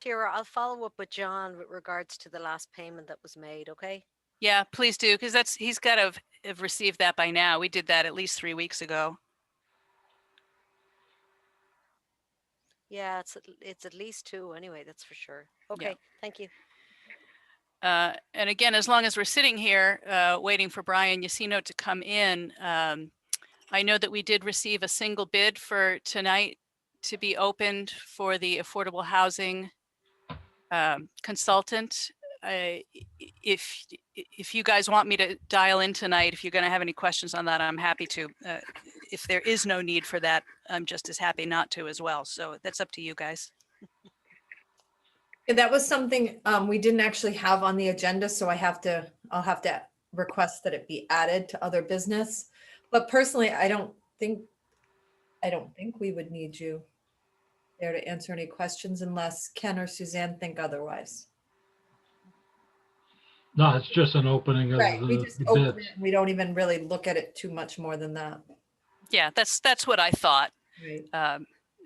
Tara, I'll follow up with John with regards to the last payment that was made, okay? Yeah, please do, because he's got to have received that by now. We did that at least 3 weeks ago. Yeah, it's at least 2 anyway, that's for sure. Okay, Yeah. Thank you. And again, as long as we're sitting here waiting for Brian Yacino to come in, I know that we did receive a single bid for tonight to be opened for the affordable housing consultant. If you guys want me to dial in tonight, if you're going to have any questions on that, I'm happy to. If there is no need for that, I'm just as happy not to as well. So that's up to you guys. Yeah, that was something we didn't actually have on the agenda, so I'll have to request that it be added to other business. But personally, I don't think we would need you there to answer any questions unless Ken or Suzanne think otherwise. No, it's just an opening of Right, we the just the open bids. it, and we don't even really look at it too much more than that. Yeah, that's what I thought. Right.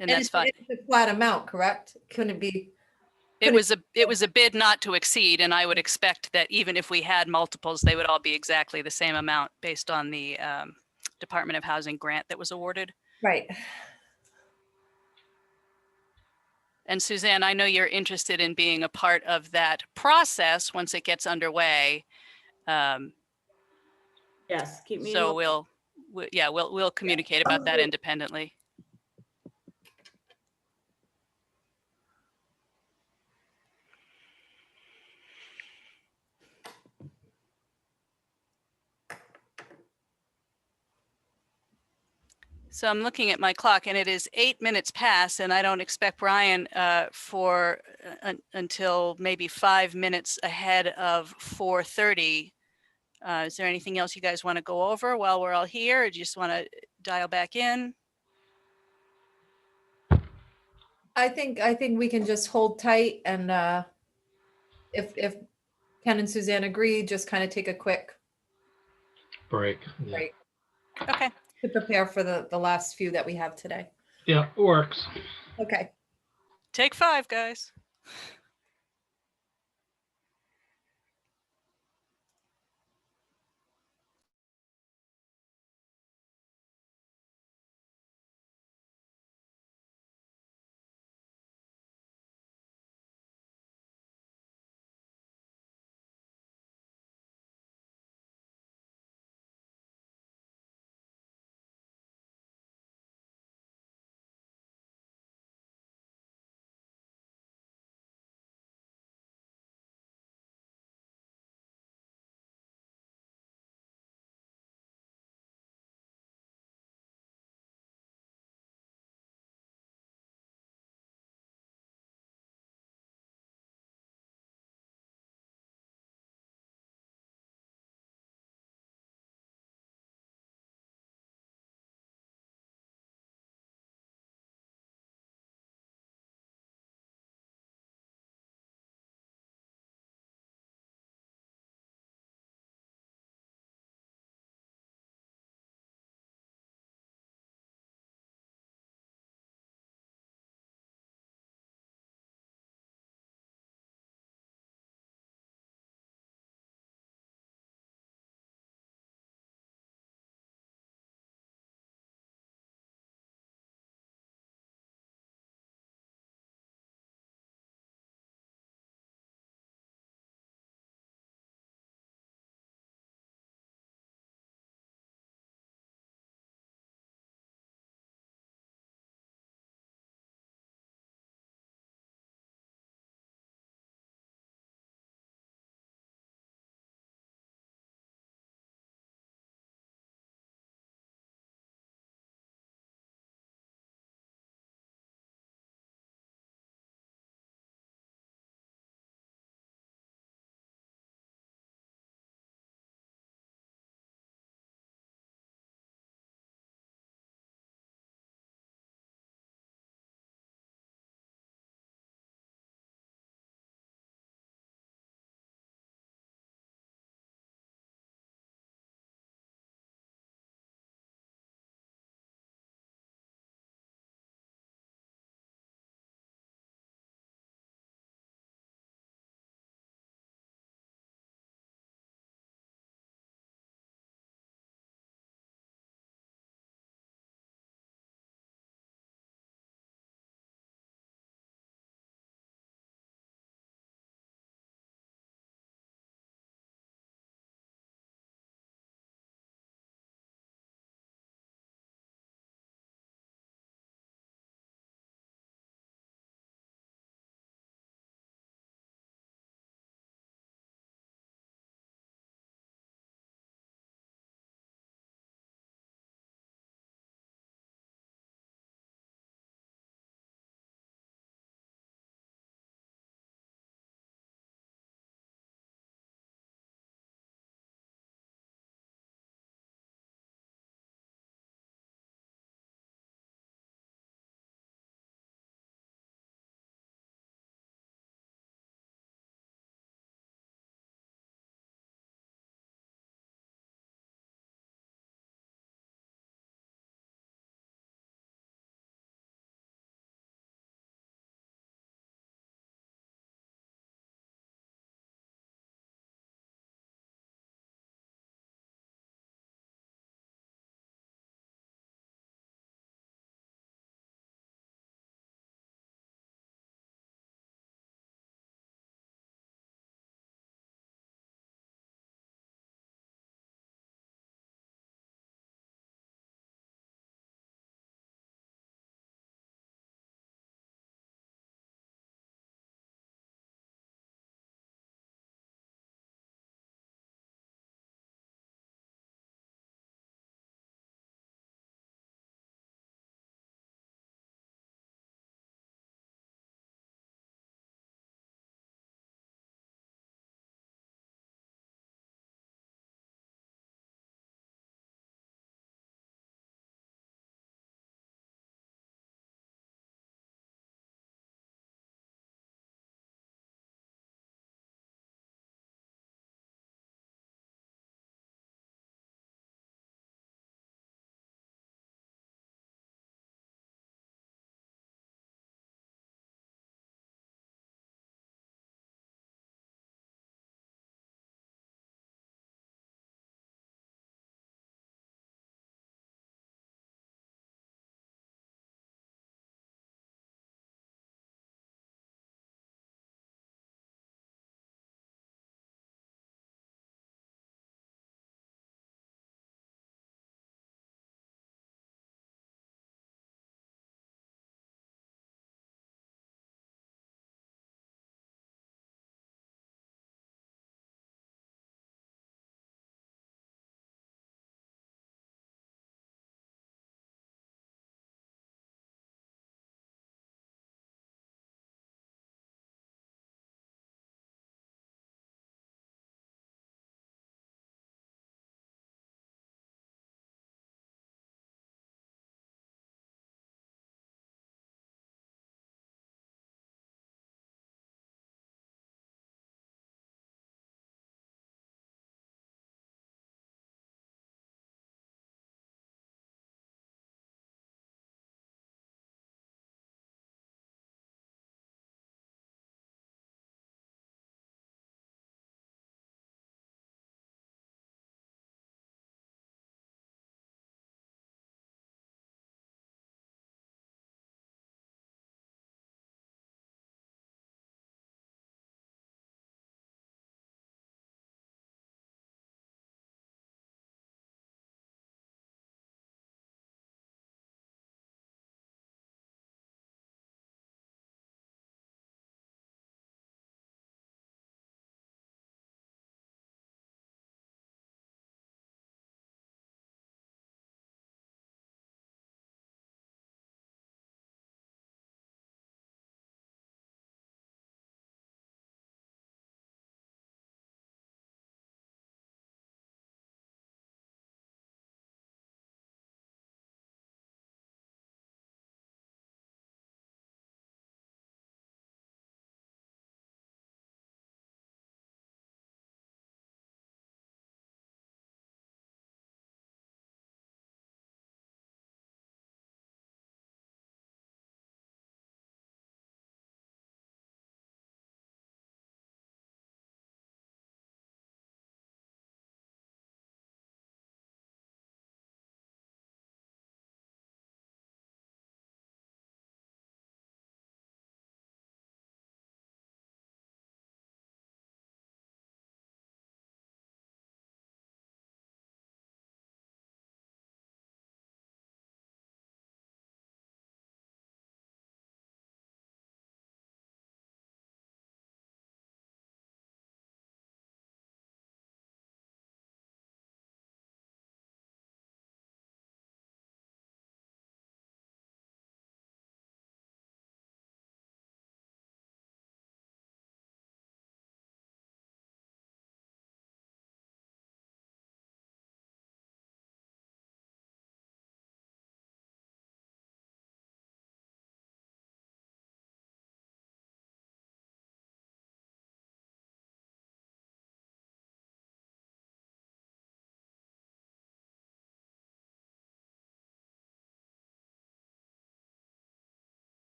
And that's fine. It's a flat amount, correct? Couldn't it be? It was a bid not to exceed, and I would expect that even if we had multiples, they would all be exactly the same amount based on the Department of Housing grant that was awarded. Right. And Suzanne, I know you're interested in being a part of that process once it gets underway. Yes, keep me. So we'll communicate about that independently. So I'm looking at my clock and it is 8 minutes past, and I don't expect Brian until maybe 5 minutes ahead of 4:30. Is there anything else you guys want to go over while we're all here, or do you just want to dial back in? I think we can just hold tight and if Ken and Suzanne agree, just kind of take a quick Break. Yeah. break Okay. to prepare for the last few that we have today. Yeah, works. Okay. Take 5, guys.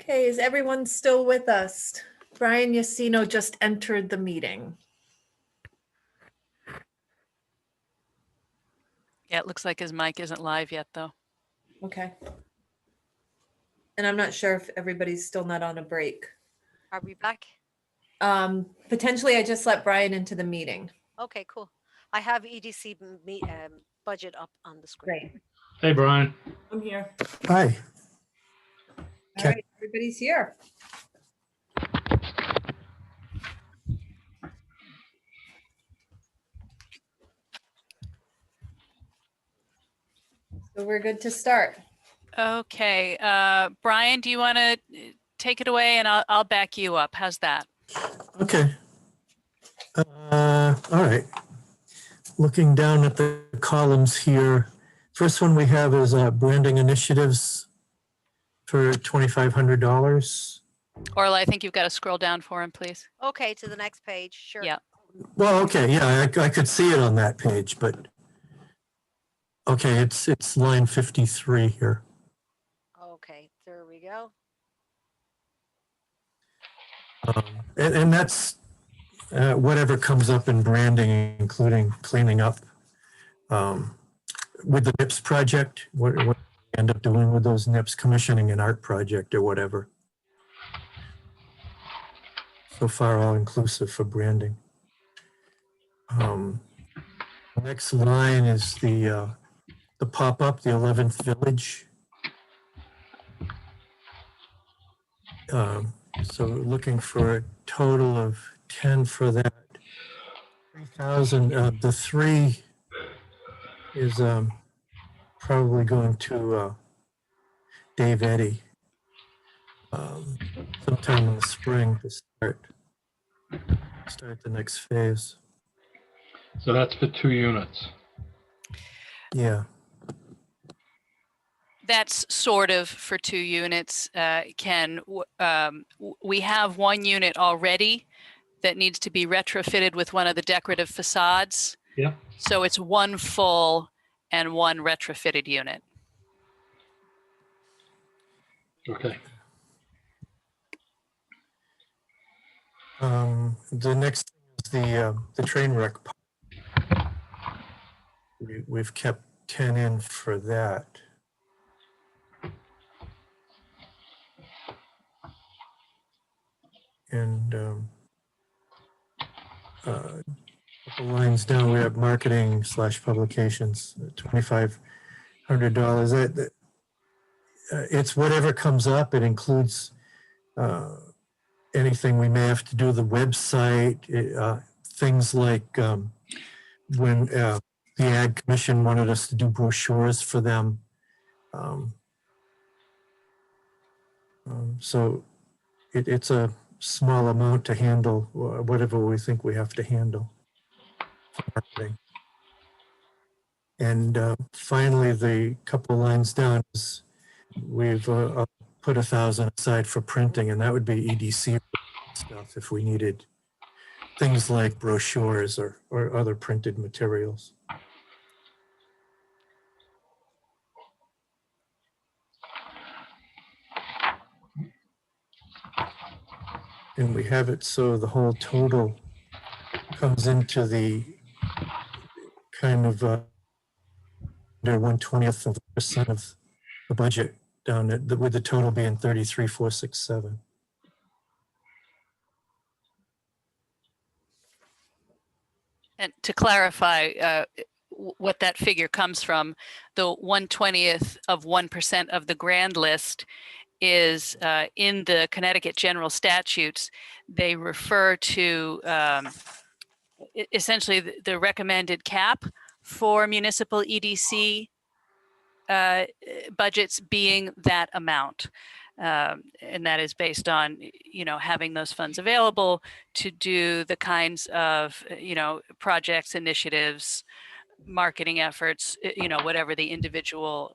Okay, is everyone still with us? Brian Yacino just entered the meeting. Yeah, it looks like his mic isn't live yet, though. Okay. And I'm not sure if everybody's still not on a break. Are we back? Potentially, I just let Brian into the meeting. Okay, cool. I have EDC budget up on the screen. Great. Hey, Brian. I'm here. Hi. All right, everybody's here. So we're good to start. Okay, Brian, do you want to take it away and I'll back you up? How's that? Okay. All right. Looking down at the columns here, first one we have is branding initiatives for $2,500. Orla, I think you've got to scroll down for him, please. Okay, to the next page, sure. Yeah. Well, okay, yeah, I could see it on that page, but okay, it's line 53 here. Okay, there we go. And that's whatever comes up in branding, including cleaning up. With the NIPS project, what we end up doing with those NIPS, commissioning an art project or whatever. So far, all inclusive for branding. Next line is the pop-up, the 11th Village. So looking for a total of 10 for that. 3,000, the 3 is probably going to Dave Eddy sometime in the spring to start the next phase. So that's for 2 units. Yeah. That's sort of for 2 units. Ken, we have 1 unit already that needs to be retrofitted with one of the decorative facades. Yeah. So it's 1 full and 1 retrofitted unit. Okay. The next thing is the train wreck. We've kept 10 in for that. And a couple lines down, we have marketing / publications, $2,500. It's whatever comes up. It includes anything we may have to do, the website, things like when the Ag Commission wanted us to do brochures for them. So it's a small amount to handle whatever we think we have to handle for marketing. And finally, the couple lines down is we've put 1,000 aside for printing, and that would be EDC stuff if we needed things like brochures or other printed materials. And we have it so the whole total comes into the kind of under 1/20th of a percent of the budget down at with the total being 33,467. And to clarify what that figure comes from, the 1/20th of 1% of the grand list is in the Connecticut general statutes. They refer to essentially the recommended cap for municipal EDC budgets being that amount. And that is based on, having those funds available to do the kinds of, projects, initiatives, marketing efforts, whatever the individual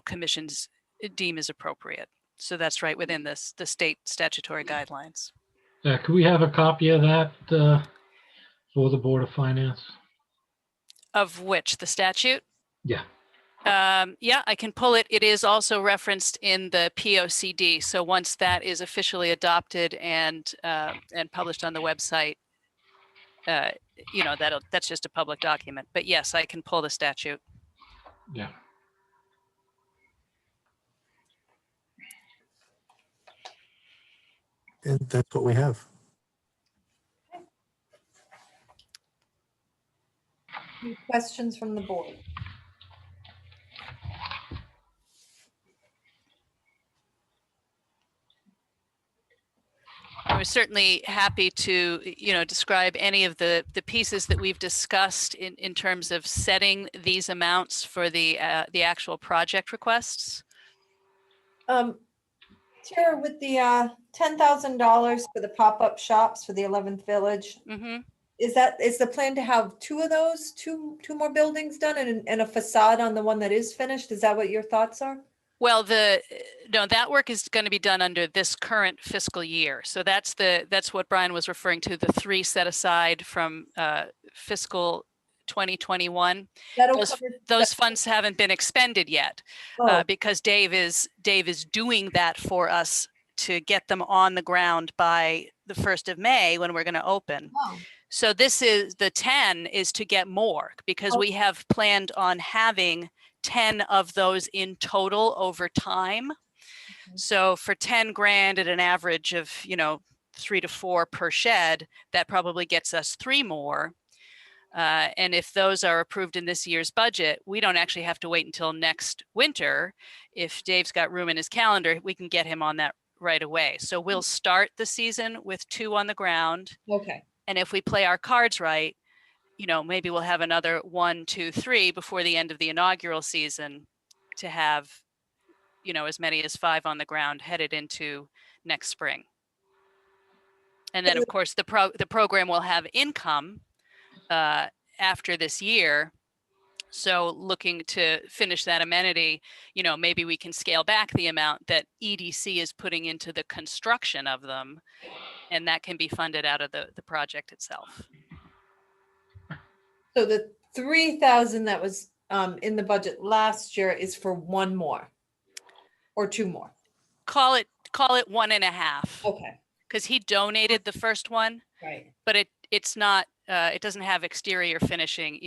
commissions deem is appropriate. So that's right within the state statutory guidelines. Yeah, could we have a copy of that for the Board of Finance? Of which, the statute? Yeah. Yeah, I can pull it. It is also referenced in the POCD. So once that is officially adopted and published on the website, that's just a public document. But yes, I can pull the statute. Yeah. And that's what we have. Any questions from the board? I was certainly happy to, describe any of the pieces that we've discussed in terms of setting these amounts for the actual project requests. Chair, with the $10,000 for the pop-up shops for the 11th Village, Mm-hmm. is the plan to have two of those, two more buildings done and a facade on the one that is finished? Is that what your thoughts are? Well, that work is going to be done under this current fiscal year. So that's what Brian was referring to, the 3 set aside from fiscal 2021. Those funds haven't been expended yet because Dave is doing that for us to get them on the ground by the 1st of May when we're going to open. Oh. So the 10 is to get more because we have planned on having 10 of those in total over time. So for 10 grand at an average of, 3 to 4 per shed, that probably gets us 3 more. And if those are approved in this year's budget, we don't actually have to wait until next winter. If Dave's got room in his calendar, we can get him on that right away. So we'll start the season with 2 on the ground. Okay. And if we play our cards right, maybe we'll have another 1, 2, 3 before the end of the inaugural season to have, as many as 5 on the ground headed into next spring. And then, of course, the program will have income after this year. So looking to finish that amenity, maybe we can scale back the amount that EDC is putting into the construction of them, and that can be funded out of the project itself. So the 3,000 that was in the budget last year is for 1 more or 2 more? Call it 1.5. Okay. Because he donated the first one, Right. but it's not. It doesn't have exterior finishing.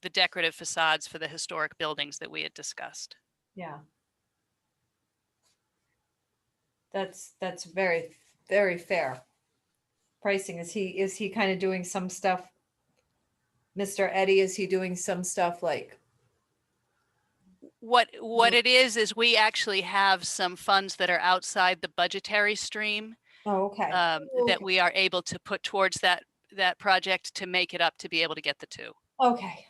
The decorative facades for the historic buildings that we had discussed. Yeah. That's very, very fair pricing. Is he kind of doing some stuff? Mr. Eddie, is he doing some stuff like? What it is we actually have some funds that are outside the budgetary stream. Oh, okay. That we are able to put towards that project to make it up to be able to get the 2. Okay.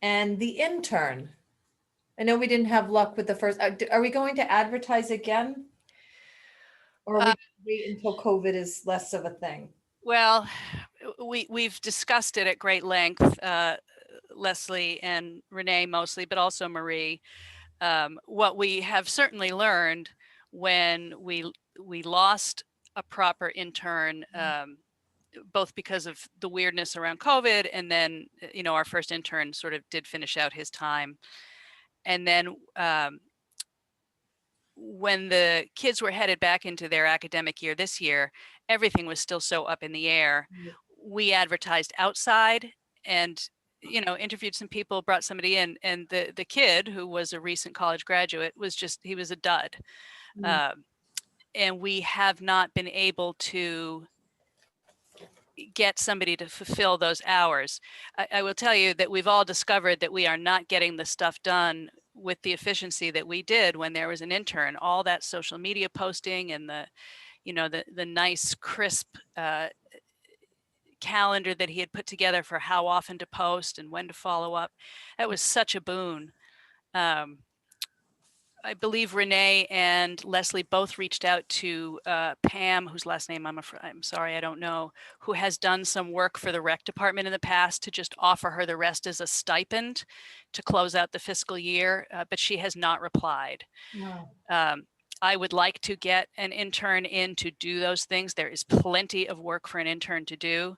And the intern. I know we didn't have luck with the first. Are we going to advertise again? Or are we wait until COVID is less of a thing? Well, we've discussed it at great length, Leslie and Renee mostly, but also Marie. What we have certainly learned when we lost a proper intern, both because of the weirdness around COVID, and then our first intern sort of did finish out his time, and then when the kids were headed back into their academic year this year, everything was still so up in the air. We advertised outside and, interviewed some people, brought somebody in, and the kid, who was a recent college graduate, he was a dud. And we have not been able to get somebody to fulfill those hours. I will tell you that we've all discovered that we are not getting the stuff done with the efficiency that we did when there was an intern. All that social media posting and the nice crisp calendar that he had put together for how often to post and when to follow up. That was such a boon. I believe Renee and Leslie both reached out to Pam, whose last name I'm sorry, I don't know, who has done some work for the rec department in the past, to just offer her the rest as a stipend to close out the fiscal year, but she has not replied. Wow. I would like to get an intern in to do those things. There is plenty of work for an intern to do.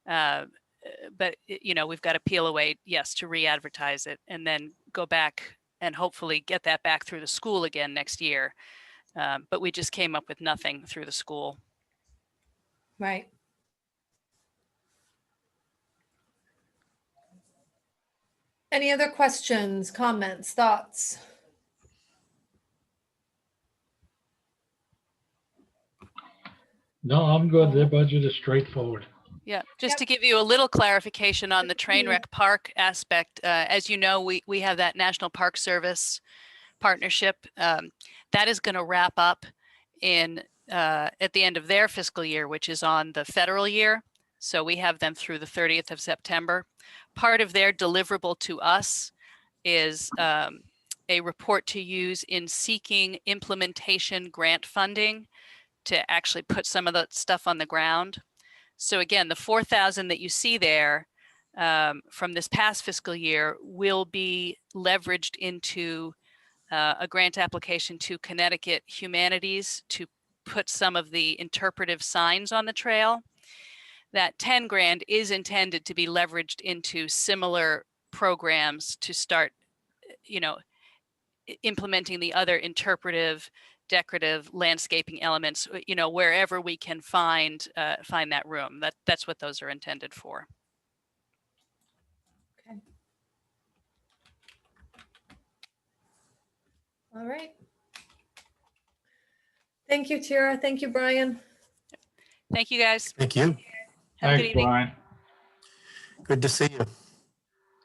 But you know, we've got to peel away, yes, to re-advertise it and then go back and hopefully get that back through the school again next year. But we just came up with nothing through the school. Right. Any other questions, comments, thoughts? No, I'm good. Their budget is straightforward. Yeah, just Yep. to give you a little clarification on the train you. wreck park aspect, as you know, we have that National Park Service partnership. That is going to wrap up in at the end of their fiscal year, which is on the federal year. So we have them through the 30th of September. Part of their deliverable to us is a report to use in seeking implementation grant funding to actually put some of the stuff on the ground. So again, the 4,000 that you see there from this past fiscal year will be leveraged into a grant application to Connecticut Humanities to put some of the interpretive signs on the trail. That 10 grand is intended to be leveraged into similar programs to start, you know, implementing the other interpretive, decorative landscaping elements, you know, wherever we can find that room. That's what those are intended for. Okay. All right. Thank you, Tara. Thank you, Brian. Thank you, guys. Thank you. Have a good Thanks, evening. Brian. Good to see you.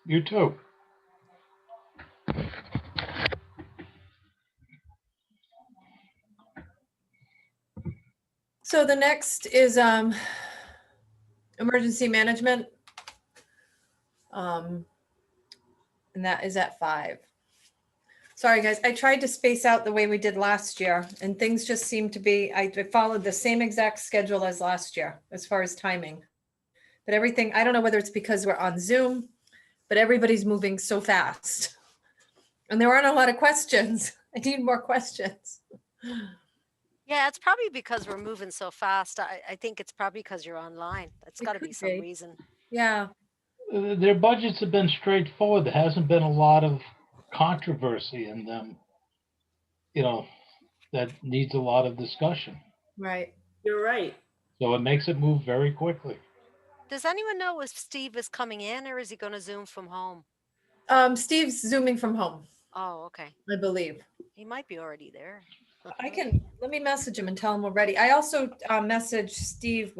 You too. So the next is emergency management. And that is at 5. Sorry, guys. I tried to space out the way we did last year, and things just seem to be, I followed the same exact schedule as last year as far as timing. But everything, I don't know whether it's because we're on Zoom, but everybody's moving so fast. And there aren't a lot of questions. I need more questions. Yeah, it's probably because we're moving so fast. I think it's probably because you're online. That's It got to could be some be. reason. Yeah. Their budgets have been straightforward. There hasn't been a lot of controversy in them, you know, that needs a lot of discussion. Right. You're right. So it makes it move very quickly. Does anyone know if Steve is coming in or is he going to Zoom from home? Steve's zooming from home, Oh, okay. I believe. He might be already there. Let me message him and tell him we're ready. I also messaged Steve,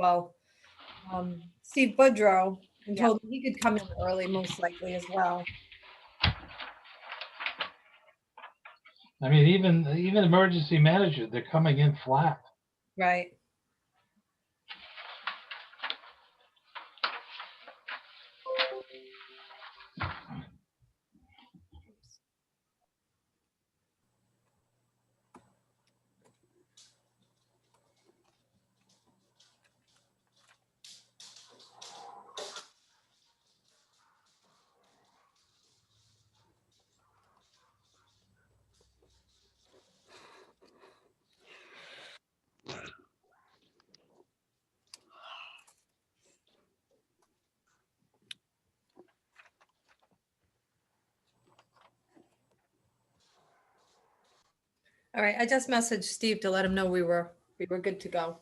Steve Boudreau, and Yeah. told him he could come in early, most likely as well. I mean, even emergency manager, they're coming in flat. Right. All right. I just messaged Steve to let him know we were good to go.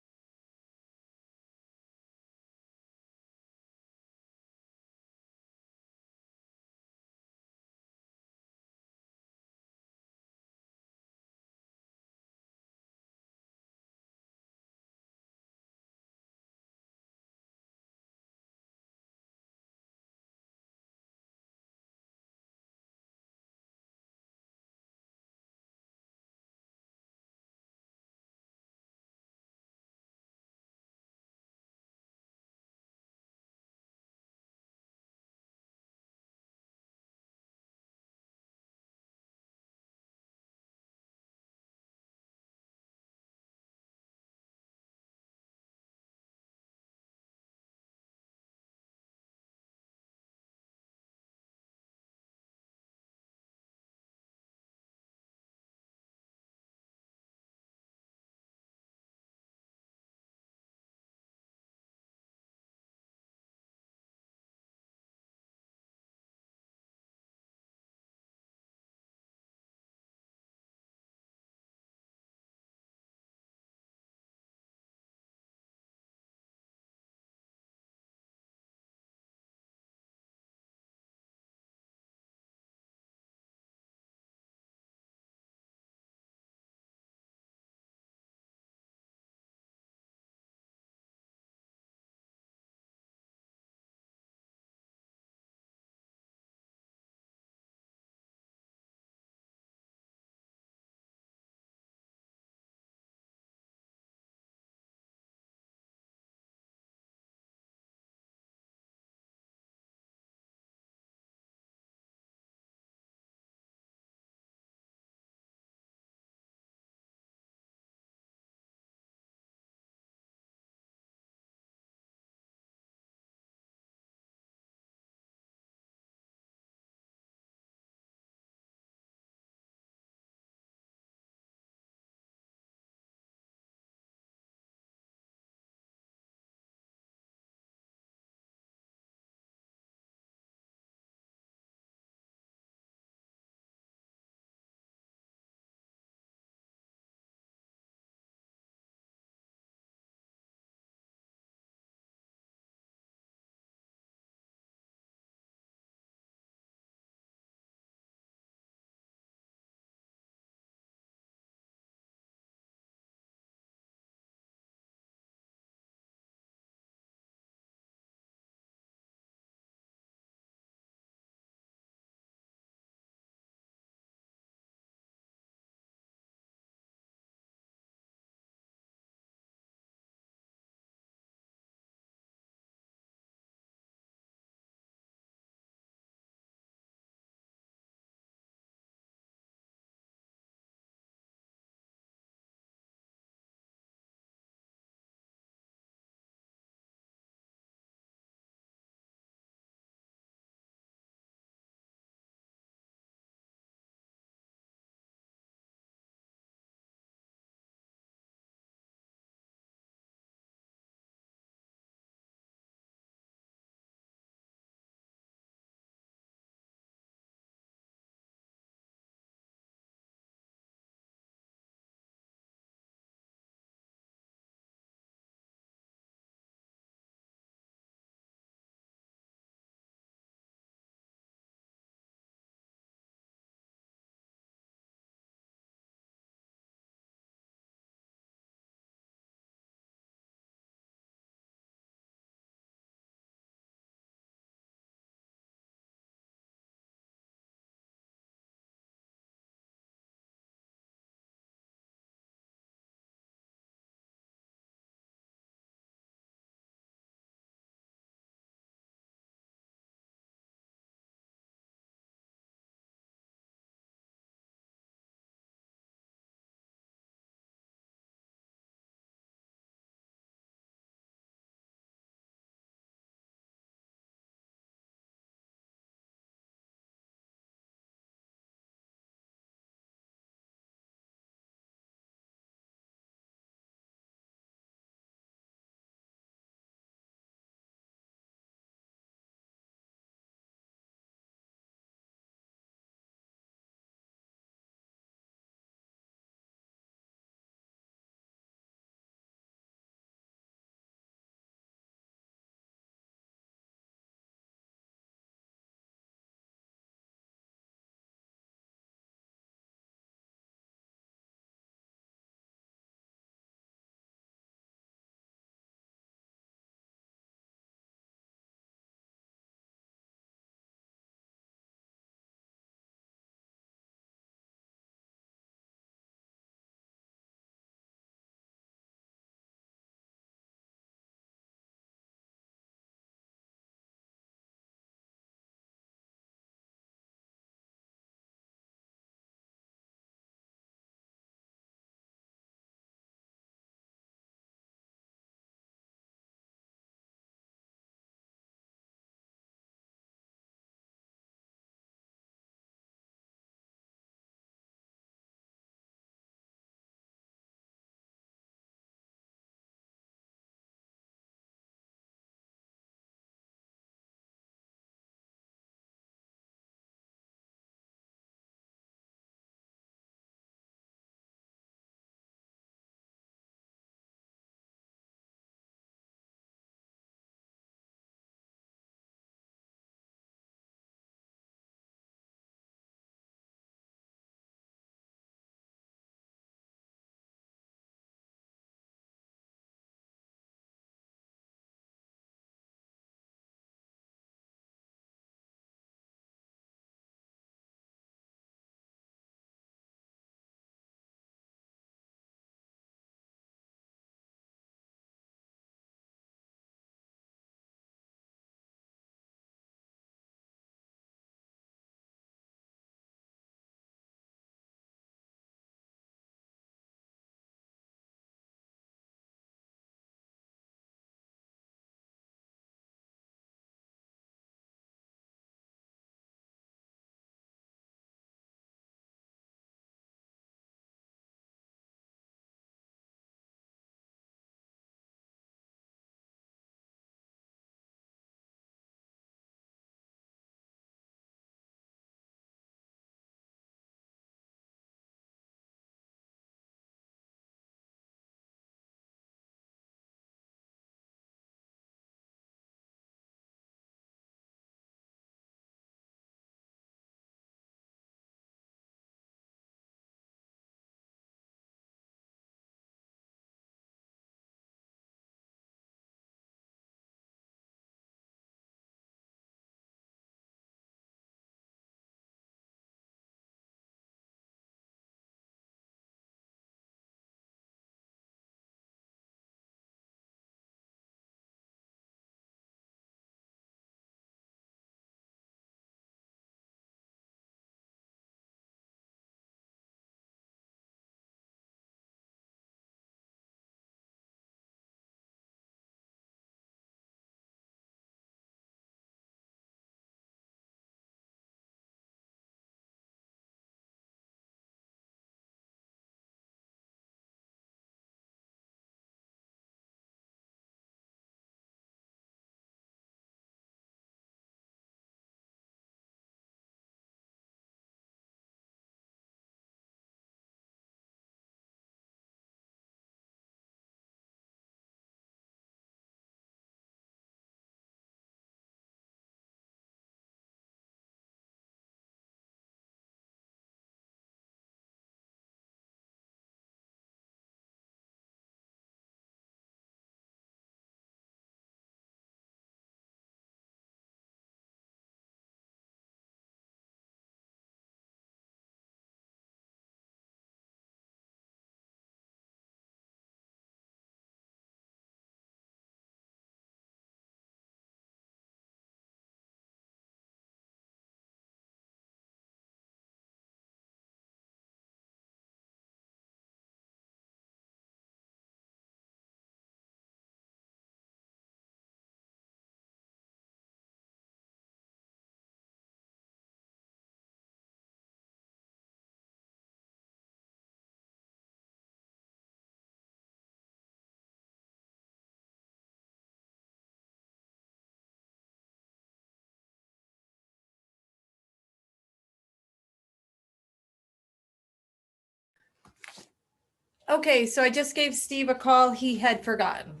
Okay, so I just gave Steve a call. He had forgotten.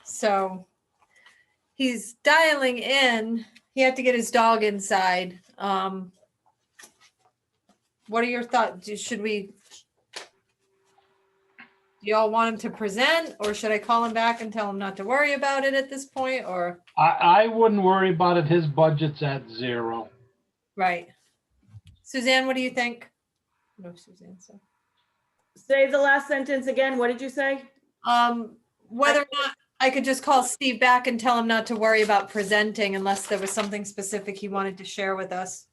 So he's dialing in. He had to get his dog inside. What are your thoughts? Should we? Do y'all want him to present, or should I call him back and tell him not to worry about it at this point? Or I wouldn't worry about it. His budget's at 0. right, Suzanne, what do you think? No, Suzanne. So, Say the last sentence again. What did you say? whether or not I could just call Steve back and tell him not to worry about presenting unless there was something specific he wanted to share with us.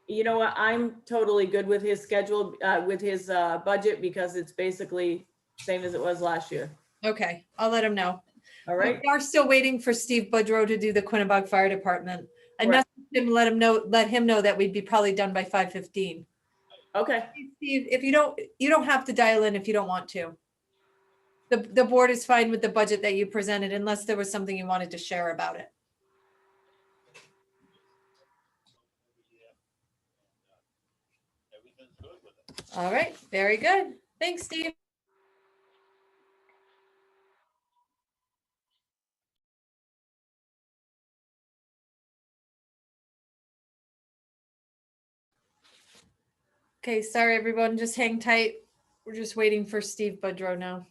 You know what? I'm totally good with his schedule, with his budget, because it's basically same as it was last year. Okay, I'll let him know. All right. We are still waiting for Steve Budrow to do the Quinnebog Fire Department. I Correct. messaged him, let him know that we'd be probably done by 5:15. Okay. Steve, if you don't have to dial in if you don't want to. The board is fine with the budget that you presented unless there was something you wanted to share about it. All right, very good. Thanks, Steve. Okay, sorry everyone, just hang tight. We're just waiting for Steve Budrow now.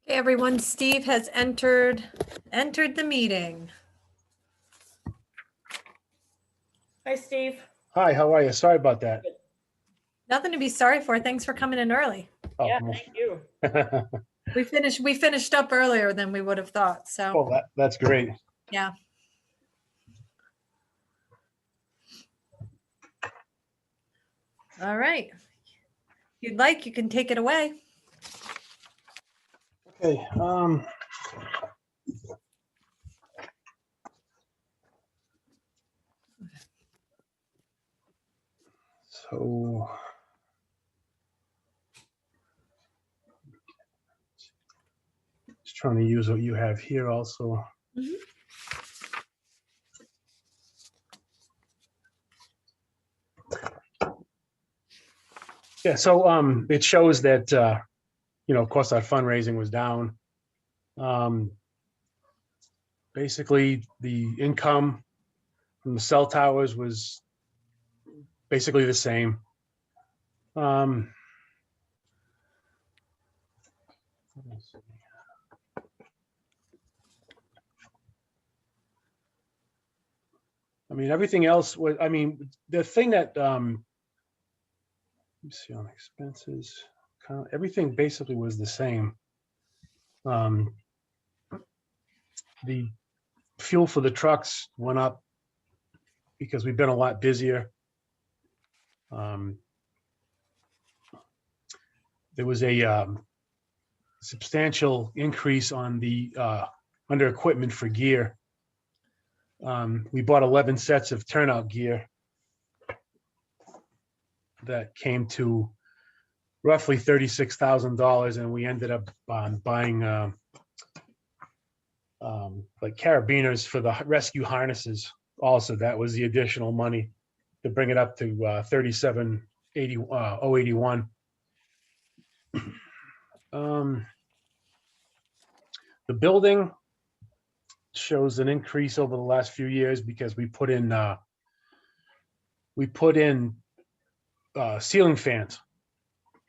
Okay, everyone, Steve has entered the meeting. Hi, Steve. Hi, how are you? Sorry about that. Nothing to be sorry for. Thanks for coming in early. Oh, Yeah, thank you. We finished up earlier than we would have thought, so, well, that's great. yeah. All right. If you'd like, you can take it away. Okay. So just trying to use what you have here also. Mhm. Yeah, so it shows that of course our fundraising was down. Basically the income from the cell towers was basically the same. Let me see. I mean, everything else was, I mean, the thing that, let me see on expenses, everything basically was the same. The fuel for the trucks went up because we've been a lot busier. There was a substantial increase on the under equipment for gear. We bought 11 sets of turnout gear that came to roughly $36,000, and we ended up buying like carabiners for the rescue harnesses. Also, that was the additional money to bring it up to $37,081. The building shows an increase over the last few years because we put in ceiling fans,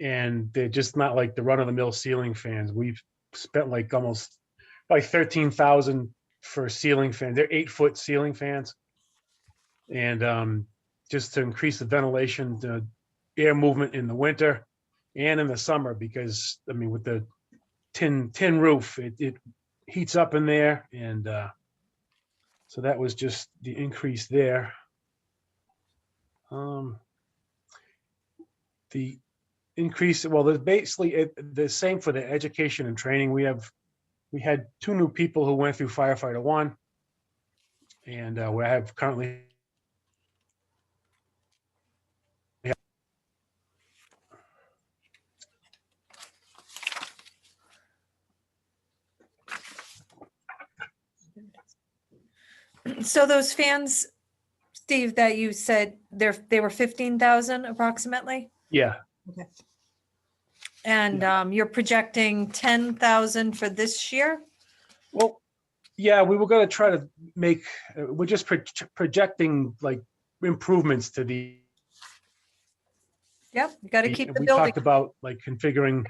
and they're just not like the run-of-the-mill ceiling fans. We've spent like almost like 13,000 for ceiling fans. They're 8-foot ceiling fans, and just to increase the ventilation, the air movement in the winter and in the summer, because I mean with the tin roof, it heats up in there, and so that was just the increase there. The increase, well, there's basically the same for the education and training. We had 2 new people who went through firefighter 1, and we have currently So those fans, Steve, that you said they were 15,000 approximately? yeah. Okay. And you're projecting 10,000 for this year? Well, yeah, we were going to try to make, we're just projecting like improvements to the. Yep, you got to keep the We building. talked about like configuring.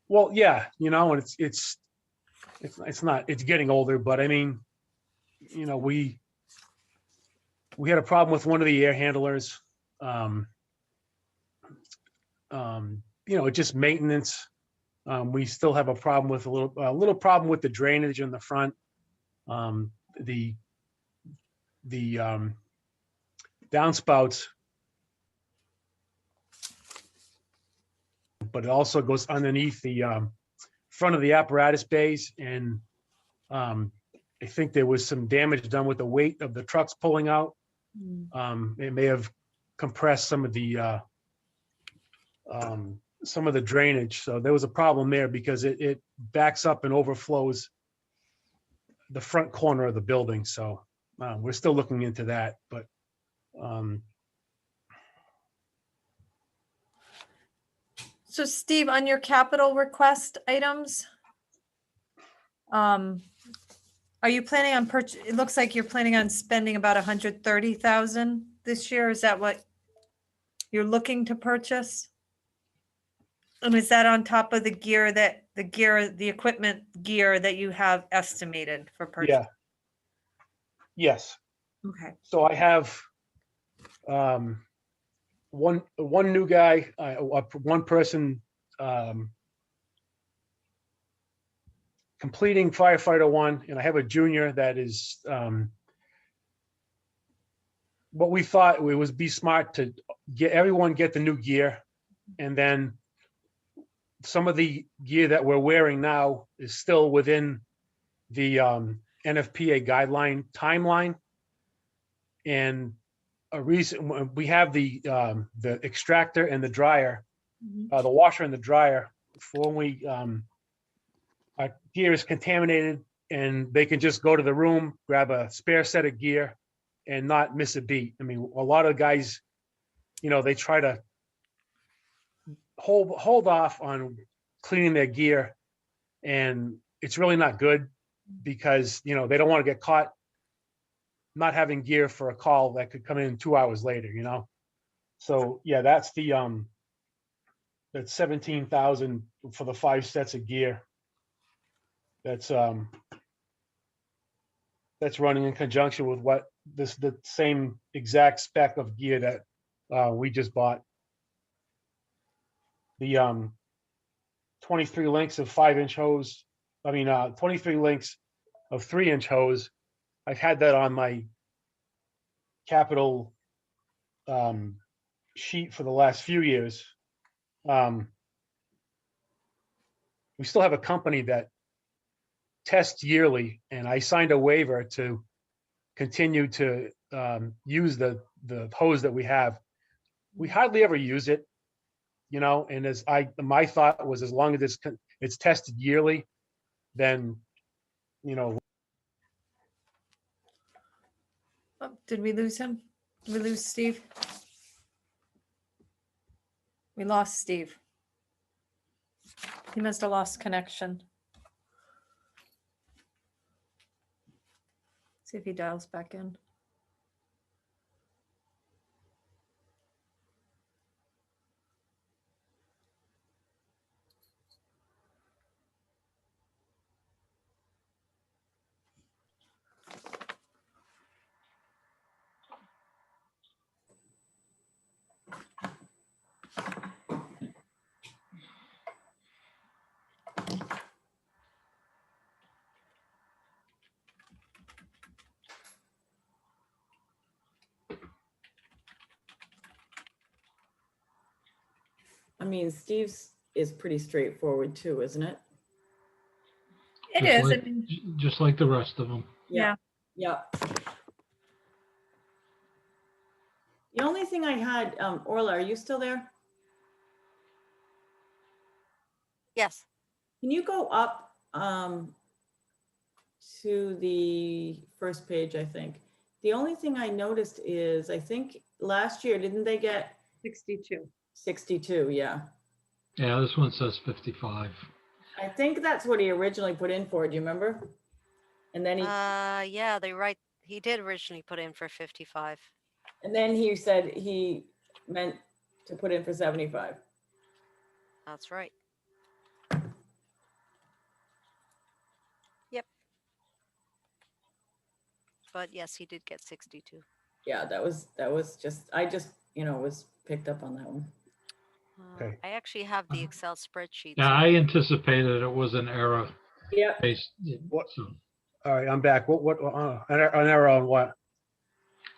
Well, yeah, and it's not, it's getting older, but I mean, we had a problem with one of the air handlers. Just maintenance. We still have a problem with a little problem with the drainage in the front. The downspouts, but it also goes underneath the front of the apparatus bays, and I think there was some damage done with the weight of the trucks pulling out. It may have compressed some of the drainage. So there was a problem there because it backs up and overflows the front corner of the building. So we're still looking into that, but So Steve, on your capital request items, are you planning on it looks like you're planning on spending about 130,000 this year. Is that what you're looking to purchase? And is that on top of the gear that the gear, the equipment gear that you have estimated for purchase? Yeah. Yes. Okay. So I have one new guy, one person completing firefighter one, and I have a junior that is what we thought it was be smart to get the new gear, and then some of the gear that we're wearing now is still within the NFPA guideline timeline. And a reason we have the extractor and the dryer, the washer and the dryer, for when we our gear is contaminated, and they can just go to the room, grab a spare set of gear, and not miss a beat. I mean, a lot of guys, they try to hold off on cleaning their gear, and it's really not good because they don't want to get caught not having gear for a call that could come in 2 hours later. So yeah, that's that's 17,000 for the 5 sets of gear. That's running in conjunction with the same exact spec of gear that we just bought. The 23 links of 5-inch hose. 23 links of 3-inch hose. I've had that on my capital sheet for the last few years. We still have a company that tests yearly, and I signed a waiver to continue to use the hose that we have. We hardly ever use it, and my thought was, as long as it's tested yearly, then Oh, did we lose him? Did we lose Steve? We lost Steve. He must have lost connection. See if he dials back in. I mean, Steve's is pretty straightforward too, isn't it? It Just is. I like- mean, Just like the rest of them. yeah. Yeah. The only thing I had, Orla, are you still there? Yes. Can you go up to the first page, I think? The only thing I noticed is, I think last year, didn't they get 62? 62, yeah. Yeah, this one says 55. I think that's what he originally put in for, do you remember? And then Yeah, he did originally put in for 55. and then he said he meant to put in for 75. That's right. Yep. But yes, he did get 62. Yeah, that was just, I just, was picked up on that one. Okay. I actually have the Excel spreadsheet. Yeah, I anticipated it was an error. Yeah. What? All right, I'm back. What an error on what?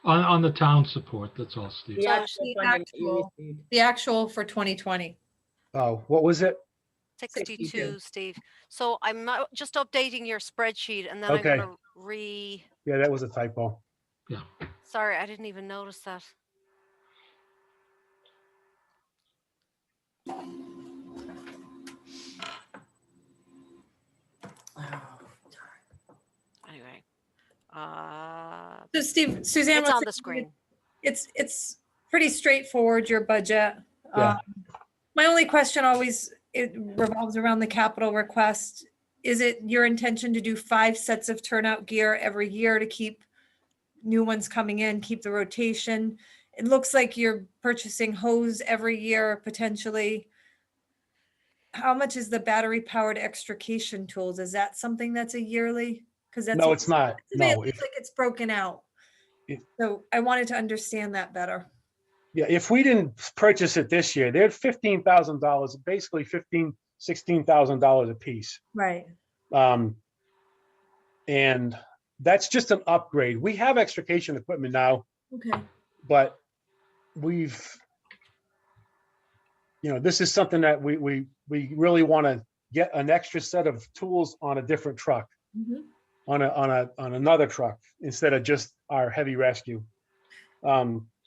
On the town support, that's all, Steve. The actual The funding that you actual, received. the actual for 2020. Oh, what was it? 62, Steve. So I'm just updating your spreadsheet, and then Okay. I'm going to Yeah, that was a typo. Yeah. Sorry, I didn't even notice that. Anyway. So Steve, Suzanne, It's on let's the say screen. It's pretty straightforward, your budget. Yeah. My only question always, it revolves around the capital request. Is it your intention to do 5 sets of turnout gear every year to keep new ones coming in, keep the rotation? It looks like you're purchasing hose every year, potentially. how much is the battery powered extrication tools? Is that something that's a yearly? Because that's. No, it's not. To me, it No, looks if, like it's broken out. If- So I wanted to understand that better. yeah, if we didn't purchase it this year, they're $15,000, basically $16,000 a piece. Right. And that's just an upgrade. We have extrication equipment now, Okay. but this is something that we really want to get an extra set of tools on a different truck, Mhm. on another truck instead of just our heavy rescue.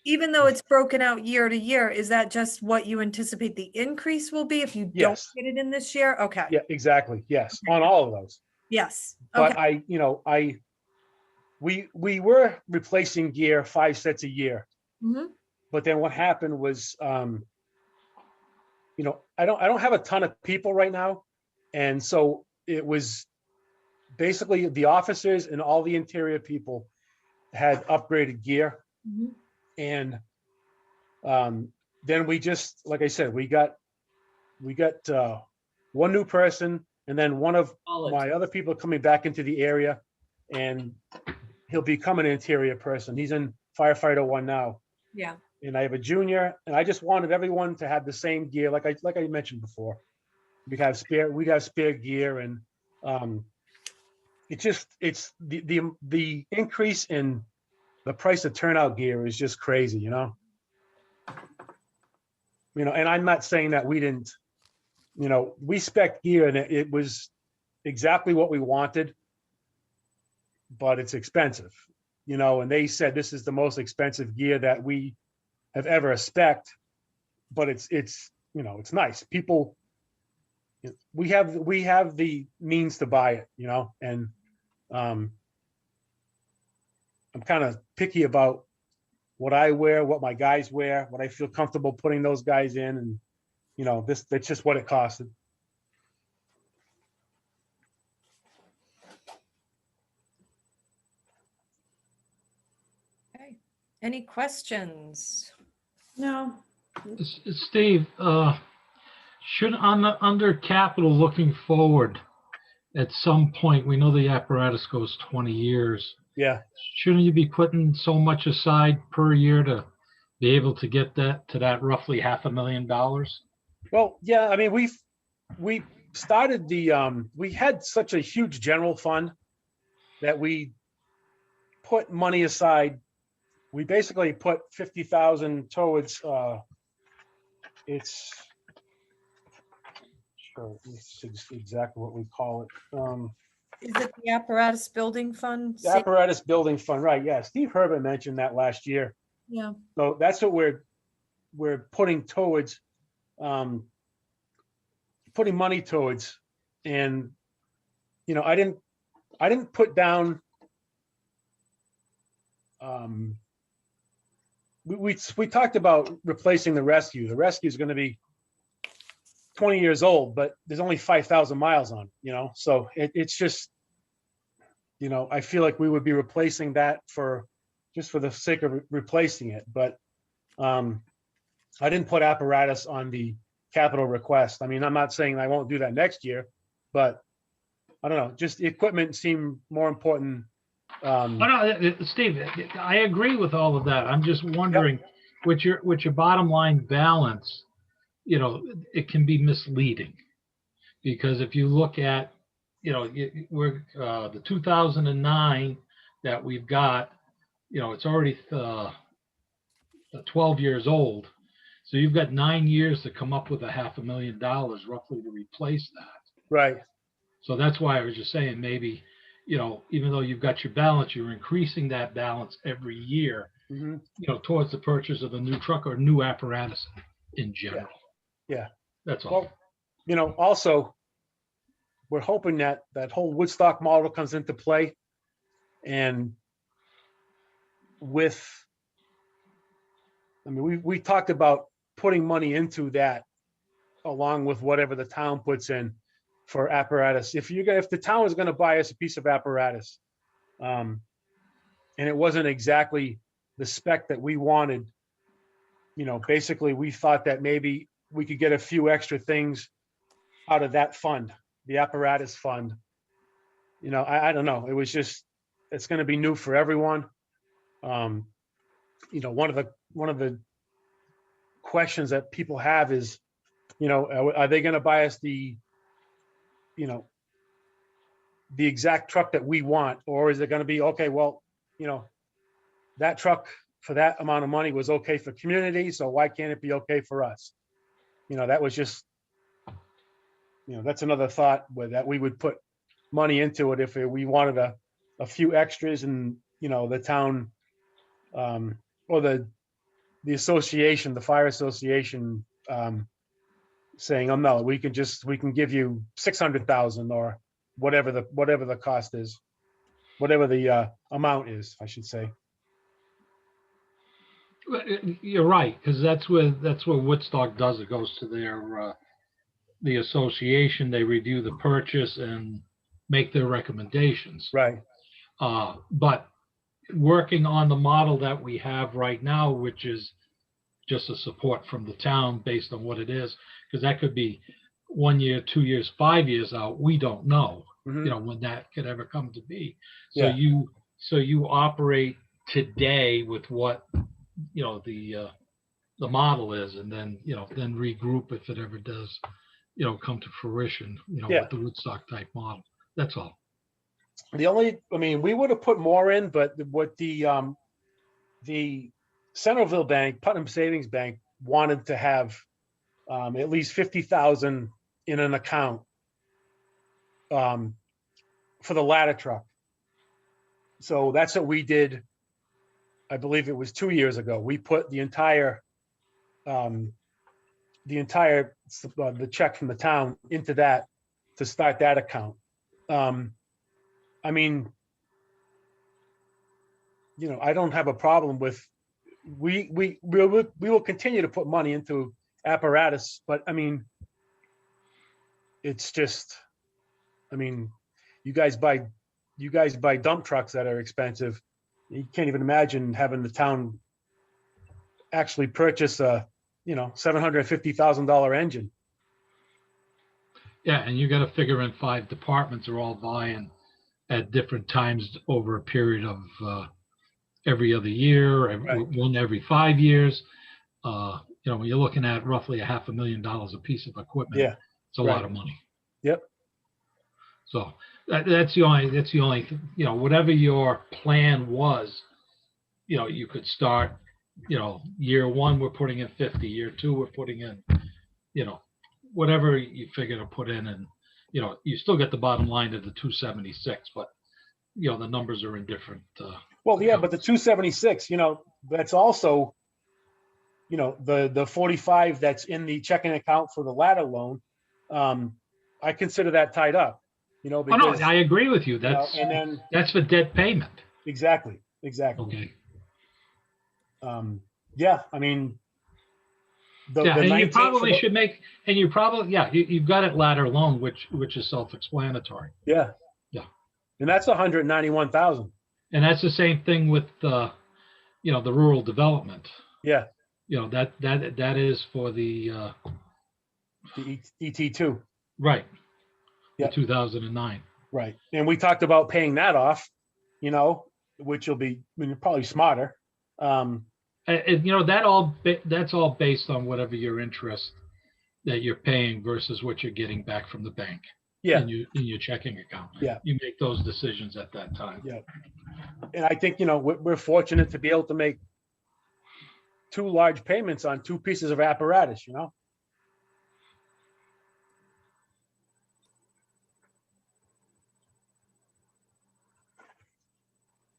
Even though it's broken out year to year, is that just what you anticipate the increase will be if you don't Yes. get it in this year? Okay. Yeah, exactly. Yes, Okay. on all of those. Yes. But Okay. we were replacing gear 5 sets a year. Mhm. But then what happened was, I don't have a ton of people right now. And so it was basically the officers and all the interior people had upgraded gear. Mhm. And then we just, like I said, we got one new person, and then one of my other people coming back into the area, and he'll become an interior person. He's in firefighter 1 now. Yeah. And I have a junior, and I just wanted everyone to have the same gear, like I mentioned before. We have spare gear, and it's the increase in the price of turnout gear is just crazy, and I'm not saying that we didn't, we spec gear, and it was exactly what we wanted, but it's expensive, and they said this is the most expensive gear that we have ever spec'd, but it's nice. People, we have the means to buy it, and I'm kind of picky about what I wear, what my guys wear, what I feel comfortable putting those guys in, and that's just what it costed. Okay. Any questions? No. Steve, should under capital looking forward, at some point, we know the apparatus goes 20 years. Yeah. Shouldn't you be putting so much aside per year to be able to get that to that roughly $500,000? Well, yeah, I mean, we started we had such a huge general fund that we put money aside. We basically put 50,000 towards, it's, sure, it's exactly what we call it. Is it the apparatus building fund? The apparatus building fund, right? Yeah, Steve Herbert mentioned that last year. Yeah. So that's what we're putting towards, putting money towards, and I didn't put down. We talked about replacing the rescue. The rescue is going to be 20 years old, but there's only 5,000 miles on it, so it's just, I feel like we would be replacing that just for the sake of replacing it. But I didn't put apparatus on the capital request. I mean, I'm not saying I won't do that next year, but I don't know, just equipment seemed more important. Oh, no, Steve, I agree with all of that. I'm just wondering, with your bottom line balance, it can be misleading, because if you look at, we're the 2009 that we've got, it's already 12 years old. So you've got 9 years to come up with $500,000 roughly to replace that. Right. So that's why I was just saying, maybe, even though you've got your balance, you're increasing that balance every year, towards the purchase of a new truck or new apparatus in general. Yeah. That's all. Well, also, we're hoping that whole Woodstock model comes into play, and we talked about putting money into that along with whatever the town puts in for apparatus. If the town is going to buy us a piece of apparatus, and it wasn't exactly the spec that we wanted, basically we thought that maybe we could get a few extra things out of that fund, the apparatus fund. You know, I don't know. It was just, it's going to be new for everyone. You know, one of the questions that people have is, you know, are they going to buy us the, you know, the exact truck that we want, or is it going to be, okay, well, you know, that truck for that amount of money was okay for community, so why can't it be okay for us? You know, that was just, you know, that's another thought with that we would put money into it if we wanted a few extras, and, you know, the town, or the association, the fire association, saying, oh, no, we can give you 600,000 or whatever the cost is, whatever the amount is, I should say. You're right, because that's where Woodstock does. It goes to their the association. They review the purchase and make their recommendations. Right. But working on the model that we have right now, which is just a support from the town based on what it is, because that could be 1 year, 2 years, 5 years out. We don't know, Mhm. you know, when that could ever come to be. Yeah. So you operate today with what, you know, the model is, and then, you know, then regroup if it ever does, you know, come to fruition, you know, Yeah. with the Woodstock type model. That's all. The only, I mean, we would have put more in, but what the Centerville Bank, Putnam Savings Bank wanted to have at least 50,000 in an account for the ladder truck. So that's what we did. I believe it was 2 years ago. We put the entire the check from the town into that to start that account. I mean, you know, I don't have a problem with, we will continue to put money into apparatus, but I mean, it's just, I mean, you guys buy dump trucks that are expensive. You can't even imagine having the town actually purchase a, you know, $750,000 engine. Yeah, and you got to figure in 5 departments are all buying at different times over a period of every other year, one every 5 years. You know, when you're looking at roughly $500,000 a piece of equipment, Yeah, it's a lot of money. Yep. So that's the only, you know, whatever your plan was, you know, you could start, you know, year 1, we're putting in 50, year 2, we're putting in, you know, whatever you figure to put in, and, you know, you still get the bottom line of the 276, but, you know, the numbers are in different. Well, yeah, but the 276, you know, that's also, you know, the 45 that's in the checking account for the ladder loan. I consider that tied up, you know, because. Oh, no, I agree with you. You know, That's, and then. that's for debt payment. Exactly. Okay. Yeah, I mean. Yeah, the and you 19 probably should make, and you probably, yeah, you've got it ladder loan, which is self-explanatory. Yeah. Yeah. And that's 191,000. And that's the same thing with, you know, the rural development. Yeah. You know, that is for the ET2. Right. Yeah. The 2009. Right. And we talked about paying that off, you know, which will be, I mean, probably smarter. And you know, that's all based on whatever your interest that you're paying versus what you're getting back from the bank. Yeah. In your checking account. Yeah. You make those decisions at that time. Yeah. And I think, you know, we're fortunate to be able to make 2 large payments on 2 pieces of apparatus, you know?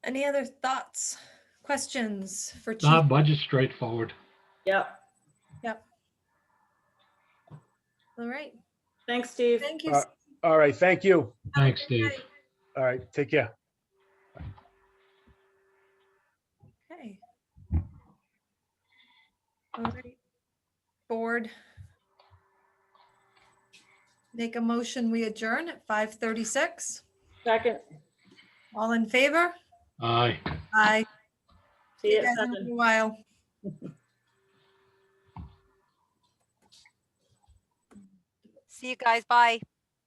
Any other thoughts, questions for Chief? Nah, budget's straightforward. Yep. Yep. All right. Thanks, Steve. Thank you. All right. Thank you. Thanks, Steve. All right. Take care. Okay. All right. Board. Make a motion, we adjourn at 5:36. Second. All in favor? Aye. Aye. See you at guys in 7. a while. See you guys. Bye.